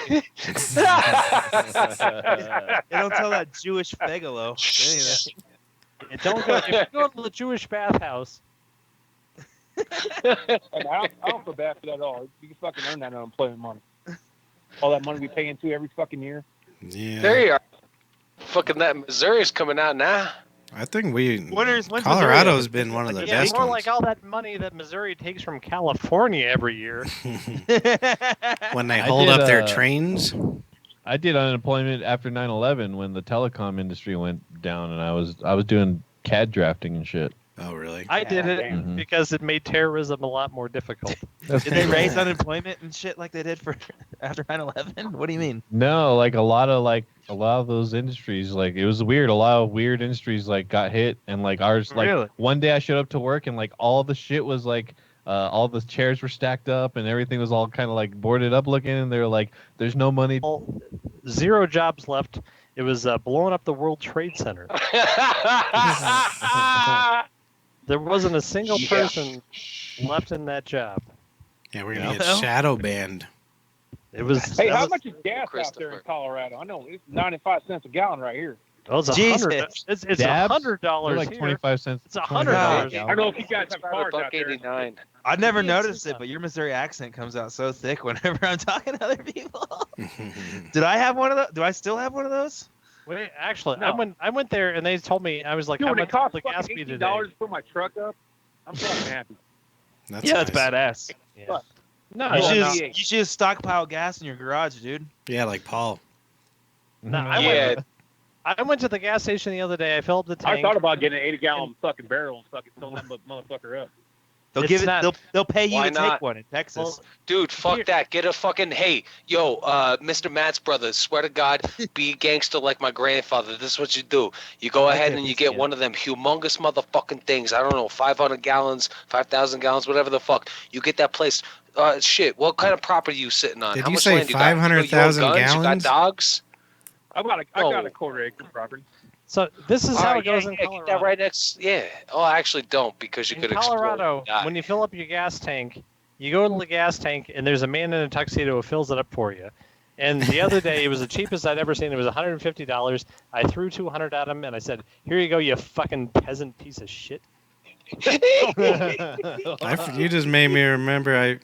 They don't tell that Jewish fegalo. don't go. If you go to the Jewish bathhouse, I don't feel bad for that at all. You can fucking earn that unemployment money. All that money we pay into every fucking year. Yeah. There you are. Fucking that Missouri's coming out now. I think When's Colorado's been one of the yeah, best more ones. like all that money that Missouri takes from California every year. When they I hold did, up their trains. I did unemployment after 9/11 when the telecom industry went down, and I was doing CAD drafting and shit. Oh, really? I did it Mhm. because it made terrorism a lot more difficult. Did they raise unemployment and shit like they did for after 9/11? What do you mean? No, like a lot of those industries, like it was weird. A lot of weird industries like got hit, and like ours, like Really? one day I showed up to work and like all the shit was like, all the chairs were stacked up and everything was all kind of like boarded up looking, and they were like, "There's no money." Well, 0 jobs left. It was blowing up the World Trade Center. There wasn't a single person left in that job. Yeah, we're gonna Yeah. get shadow banned. It was. Hey, that how was, much is gas out there Christopher. in Colorado? I know it's 95 cents a gallon right here. That was Jesus. $100. It's Dabs? $100 They're like here. 25 cents. It's $100. I don't know if you guys have About cars out there. $1.89. I've never Yeah, noticed it's it, but your Missouri accent comes out so thick whenever I'm talking to other people. Did I have one of those? Do I still have one of those? Wait, actually, No. I went there and they told me, I was like, Dude, how when it much will costs the gas fucking be today? $18 to put my truck up, I'm fucking happy. That's Yeah, that's nice. badass. Yeah. No, Oh, You no, should no, just, you should just stockpile gas in your garage, dude. Yeah, like Paul. no, I Yeah. went. I went to the gas station the other day. I filled up the tank. I thought about getting an 80-gallon fucking barrel and fucking fill that motherfucker up. They'll It's give it. not- They'll pay you Why to not? take one in Texas. Well, Dude, fuck Here- that. Get a fucking, hey, yo, Mr. Matt's brother, swear to God, be a gangster like my grandfather. This is what you do. You go ahead and you get one of them humongous motherfucking things. I don't know, 500 gallons, 5,000 gallons, whatever the fuck. You get that place. Shit, what kind of property you sitting on? Did How you much say land you got? You got your own 500,000 guns? You got gallons? dogs? I got Oh. a quarter acre property. So this is how it goes in Get Colorado. that right next. Yeah. Oh, I actually don't because you In could Colorado, explode. when you fill up your gas tank, you go to the gas tank and there's a man in a tuxedo who fills it up for you. And the other day, it was the cheapest I'd ever seen. It was $150. I threw $200 at him and I said, "Here you go, you fucking peasant piece of shit." You just made me remember.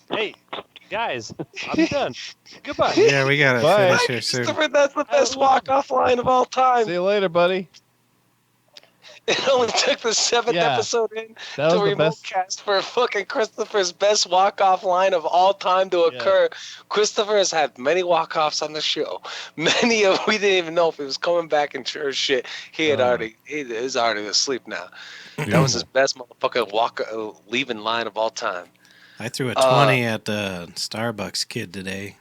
Hey, guys, I'm done. Goodbye. Yeah, we gotta Bye. finish here soon. Christopher, that's the best walk-off line of all time. See you later, buddy. It only took the 7th Yeah. episode in That to was the remote best. cast for fucking Christopher's best walk-off line of all time to occur. Christopher has had many walk-offs on the show. Many of we didn't even know if he was coming back and sure as shit. He is already asleep now. That was his best motherfucking leaving line of all time. I threw a 20 at the Starbucks kid today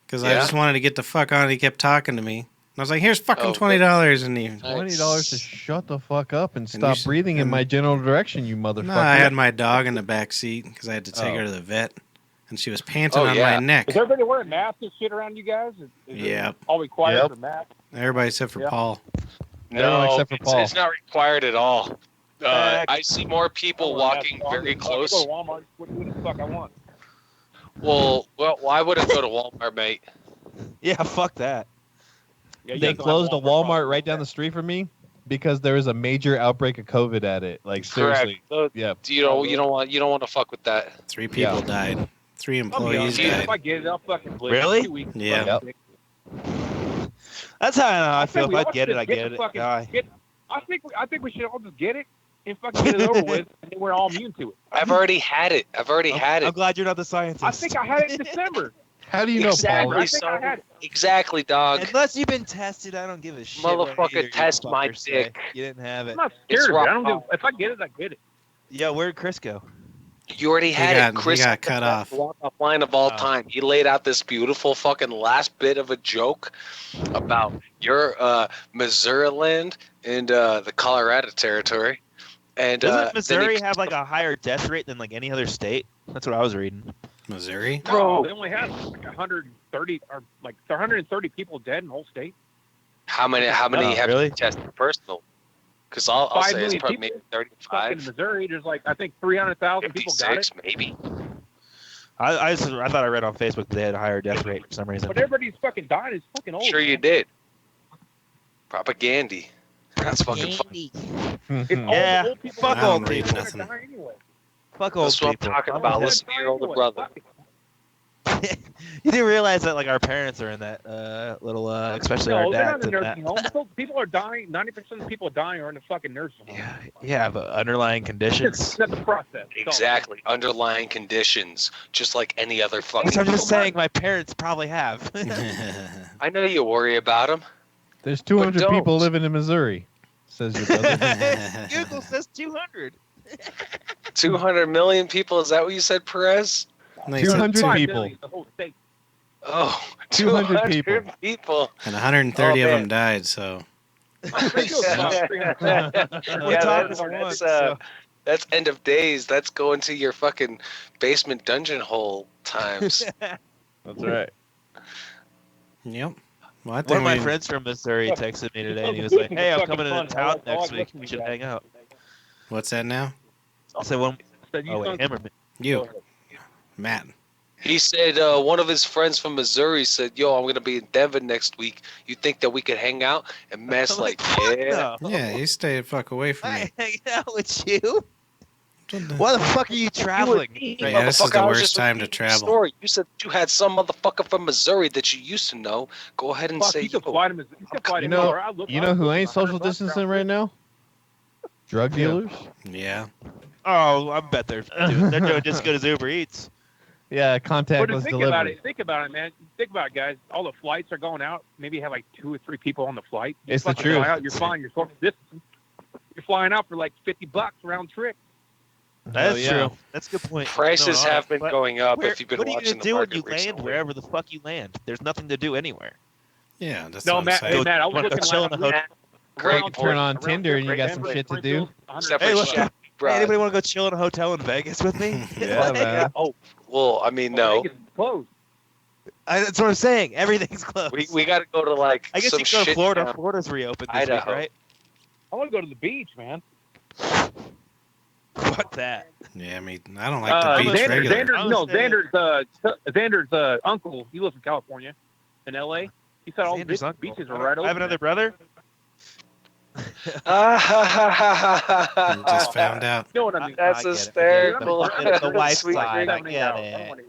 because I Yeah? just wanted to get the fuck on. He kept talking to me. And I was like, "Here's fucking Oh, $20," and he. $20 to shut the fuck up and you stop should- breathing in my general direction, you motherfucker. No, I had my dog in the back seat because I had to take her to the vet, and she was panting on my neck. Is everybody wearing masks and shit around you guys? Is Yep. it all required Yep. for masks? Everybody except for Yeah. Paul. Everyone except for Paul. It's not required at all. I see more people walking very close. I go to Walmart. What the fuck I want? Well, why would I go to Walmart, mate? Yeah, fuck that. Yeah, you They guys don't closed a have Walmart right down the street from me because there was a major outbreak of COVID at it. Like seriously. Correct. Yeah. You don't want to fuck with that. 3 people died. 3 I'll be employees honest, if died. I get it, I'll fucking bleed. Really? 2 weeks. Yeah. Fucking That's how I think feel. If we I all get it, should I get get the it. fucking- Die. I think we should all just get it and fucking get it over with, and then we're all immune to it. I've already had it. I'm glad you're not the scientist. I think I had it in December. How do you know, Exactly. Paul? I think I had it. Exactly, dog. Unless you've been tested, I don't give a shit. what Motherfucker, either you test my fuckers say. dick. You didn't have it. I'm not It's scared of it. I rough. don't give. If I get it, I get it. Yeah, where'd Chris go? You already had got- it. Chris he got had the cut best off. walk-off line of all Oh. time. He laid out this beautiful fucking last bit of a joke about your Missouri land and the Colorado territory. And Doesn't then he- Missouri have like a higher death rate than like any other state? That's what I was reading. Missouri? Bro, they only have like 130 or like 130 people dead in the whole state. how many Oh, have really? you tested personal? Because I'll 5 say it's million probably people. maybe Fucking 35, Missouri, there's like I think 300,000 people got it. 56, maybe. I thought I read on Facebook that they had a higher death rate for some reason. But everybody's fucking dying. It's fucking old. Sure you man. did. Propaganda. That's fucking fun. It's all Yeah, the old people. fuck that old are people. gonna Nothing. die anyway. Fuck old That's what I'm people. talking about. They're Listen to gonna your die older anyway. brother. Fuck it. You didn't realize that like our parents are in that little, especially our No, they're not dads. in the in that. nursing home. People are dying. 90% of people dying are in the fucking nursing home. Yeah, but underlying conditions. It's not the process. It's all- Exactly. Underlying conditions, just like any other fucking. Which I'm just saying my parents probably have. I know you worry about them. There's 200 But people don't. living in Missouri, says your brother. Google says 200. 200 million people. Is that what you said, Perez? And they said 200 5 people. million, the whole state. Oh, 200 200 people. And 130 Oh, of man. them died, so. Pretty good, about 300. We're Yeah, talking that's- about that's, so. That's end of days. That's going to your fucking basement dungeon hole times. That's right. Yep. Well, I One think of my we, friends from Missouri texted me today, and he was like, "Hey, I'm coming into town next week. We should hang out." What's that now? I said, "Well, Said you oh wait, sons- him or me?" You, Matt. He said one of his friends from Missouri said, "Yo, I'm gonna be in Denver next week. You think that we could hang out?" And Matt's I'm like, "Fuck "Yeah." no. Yeah, you stay the fuck away from I me. ain't hanging out with you. Why the fuck are you traveling? Yeah, this is Motherfucker, the I was worst just time to repeating your travel. Story. You said you had some motherfucker from Missouri that you used to know. Go ahead and Fuck, say, you can "Yo, fly to Missouri. You can fly to You know- Colorado. Look, You know who ain't 100 social bucks distancing round right now? Drug dealers. Yeah. Oh, I bet they're doing just as good as Uber Eats. Yeah, But contactless think delivery. about it, man. Think about it, guys. All the flights are going out. Maybe you have like 2 or 3 people on the flight. You It's the fucking truth. fly out, you're flying your social distance. You're flying out for like $50 round trip. That's yeah. true. That's a good point. Prices No, have been but going up where- if you've been what are you watching gonna the do when market you land recently. wherever the fuck you land? There's nothing to do anywhere. Yeah, that's No, what Matt. I'm Hey, saying. Matt, I was Wanna looking chill in a hotel? Great around- Turn on around Tinder and you got some Denver, shit to do. Springfield, 100 Except for Hey, look, Shaq Hey, Bride. anybody want to go chill in a hotel in Vegas with me? Yeah, man. Oh, Well, I mean, no. Vegas is closed. That's what I'm saying. Everything's closed. We got to go to like I guess some you can go to shit Florida. town. Florida's reopened this week, Idaho. right? I want to go to the beach, man. Fuck that. Yeah, I mean, I don't like the beach Xander, regular. Xander's uncle. He lives in California, in L.A. He said all the Xander's uncle. beaches are right open. I have another brother. You just found out. You know what I mean? That's I get it. hysterical. The wife's Sweet side. I dreams. get it.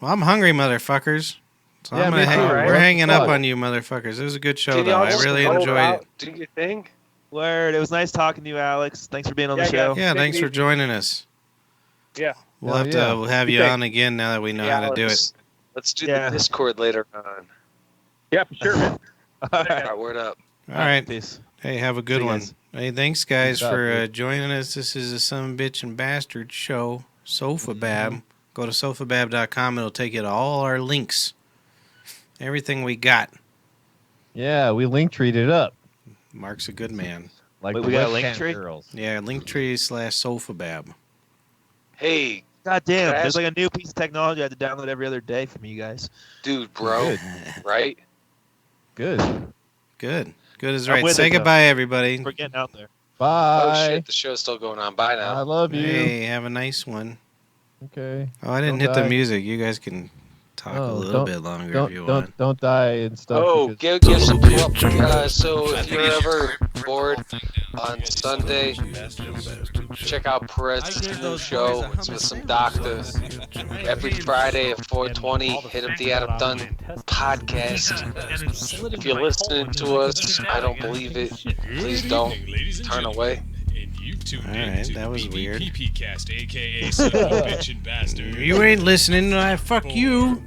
Well, I'm hungry, motherfuckers. So Yeah, I'm me gonna too, we're right? hanging up Fuck. on you, motherfuckers. It was a good show, Can though. y'all I just really go enjoyed out, it. do your thing? Word. It was nice talking to you, Alex. Thanks for being on the Yeah, show. Yeah, Take thanks it for easy. joining us. Yeah. We'll Hell have yeah. to we'll have you Okay. on again now that we know Yeah, how to do it. let's do Yeah. the Discord later on. Yeah, for sure, man. All All right. right, word up. All right. Peace. Hey, have a good See you one. guys. Hey, thanks guys Good job, for dude. joining us. This is a Son Bitch and Bastard show, Sofabab. Mm-hmm. Go to sofabab.com. It'll take you to all our links, everything we got. Yeah, we link treated up. Mark's a good man. Like Wait, the we got a webcam link tree? girls. Yeah, linktree/Sofabab. Hey, God damn. Can I There's ask- like a new piece of technology I have to download every other day from you guys. dude, bro, Good. right? Good. Good. Good is I'm right. with Say it, though. goodbye, everybody. We're getting out there. Bye. Oh shit, the show's still going on. Bye now. I love you. Hey, have a nice one. Okay. Oh, I didn't Don't hit the die. music. You guys can talk a Oh, little bit longer if you want. Don't die and stuff. Oh, because- give some plug. So if you're ever bored on Sunday, check out Perez's new show. It's with some doctors. Every Friday at 4:20, hit up the Adam Dunn podcast. If you're listening to us, I don't believe it. Please don't turn away. All right, that was weird. PPCast, aka Son of a Bitch and Bastard. You ain't listening. I fuck you.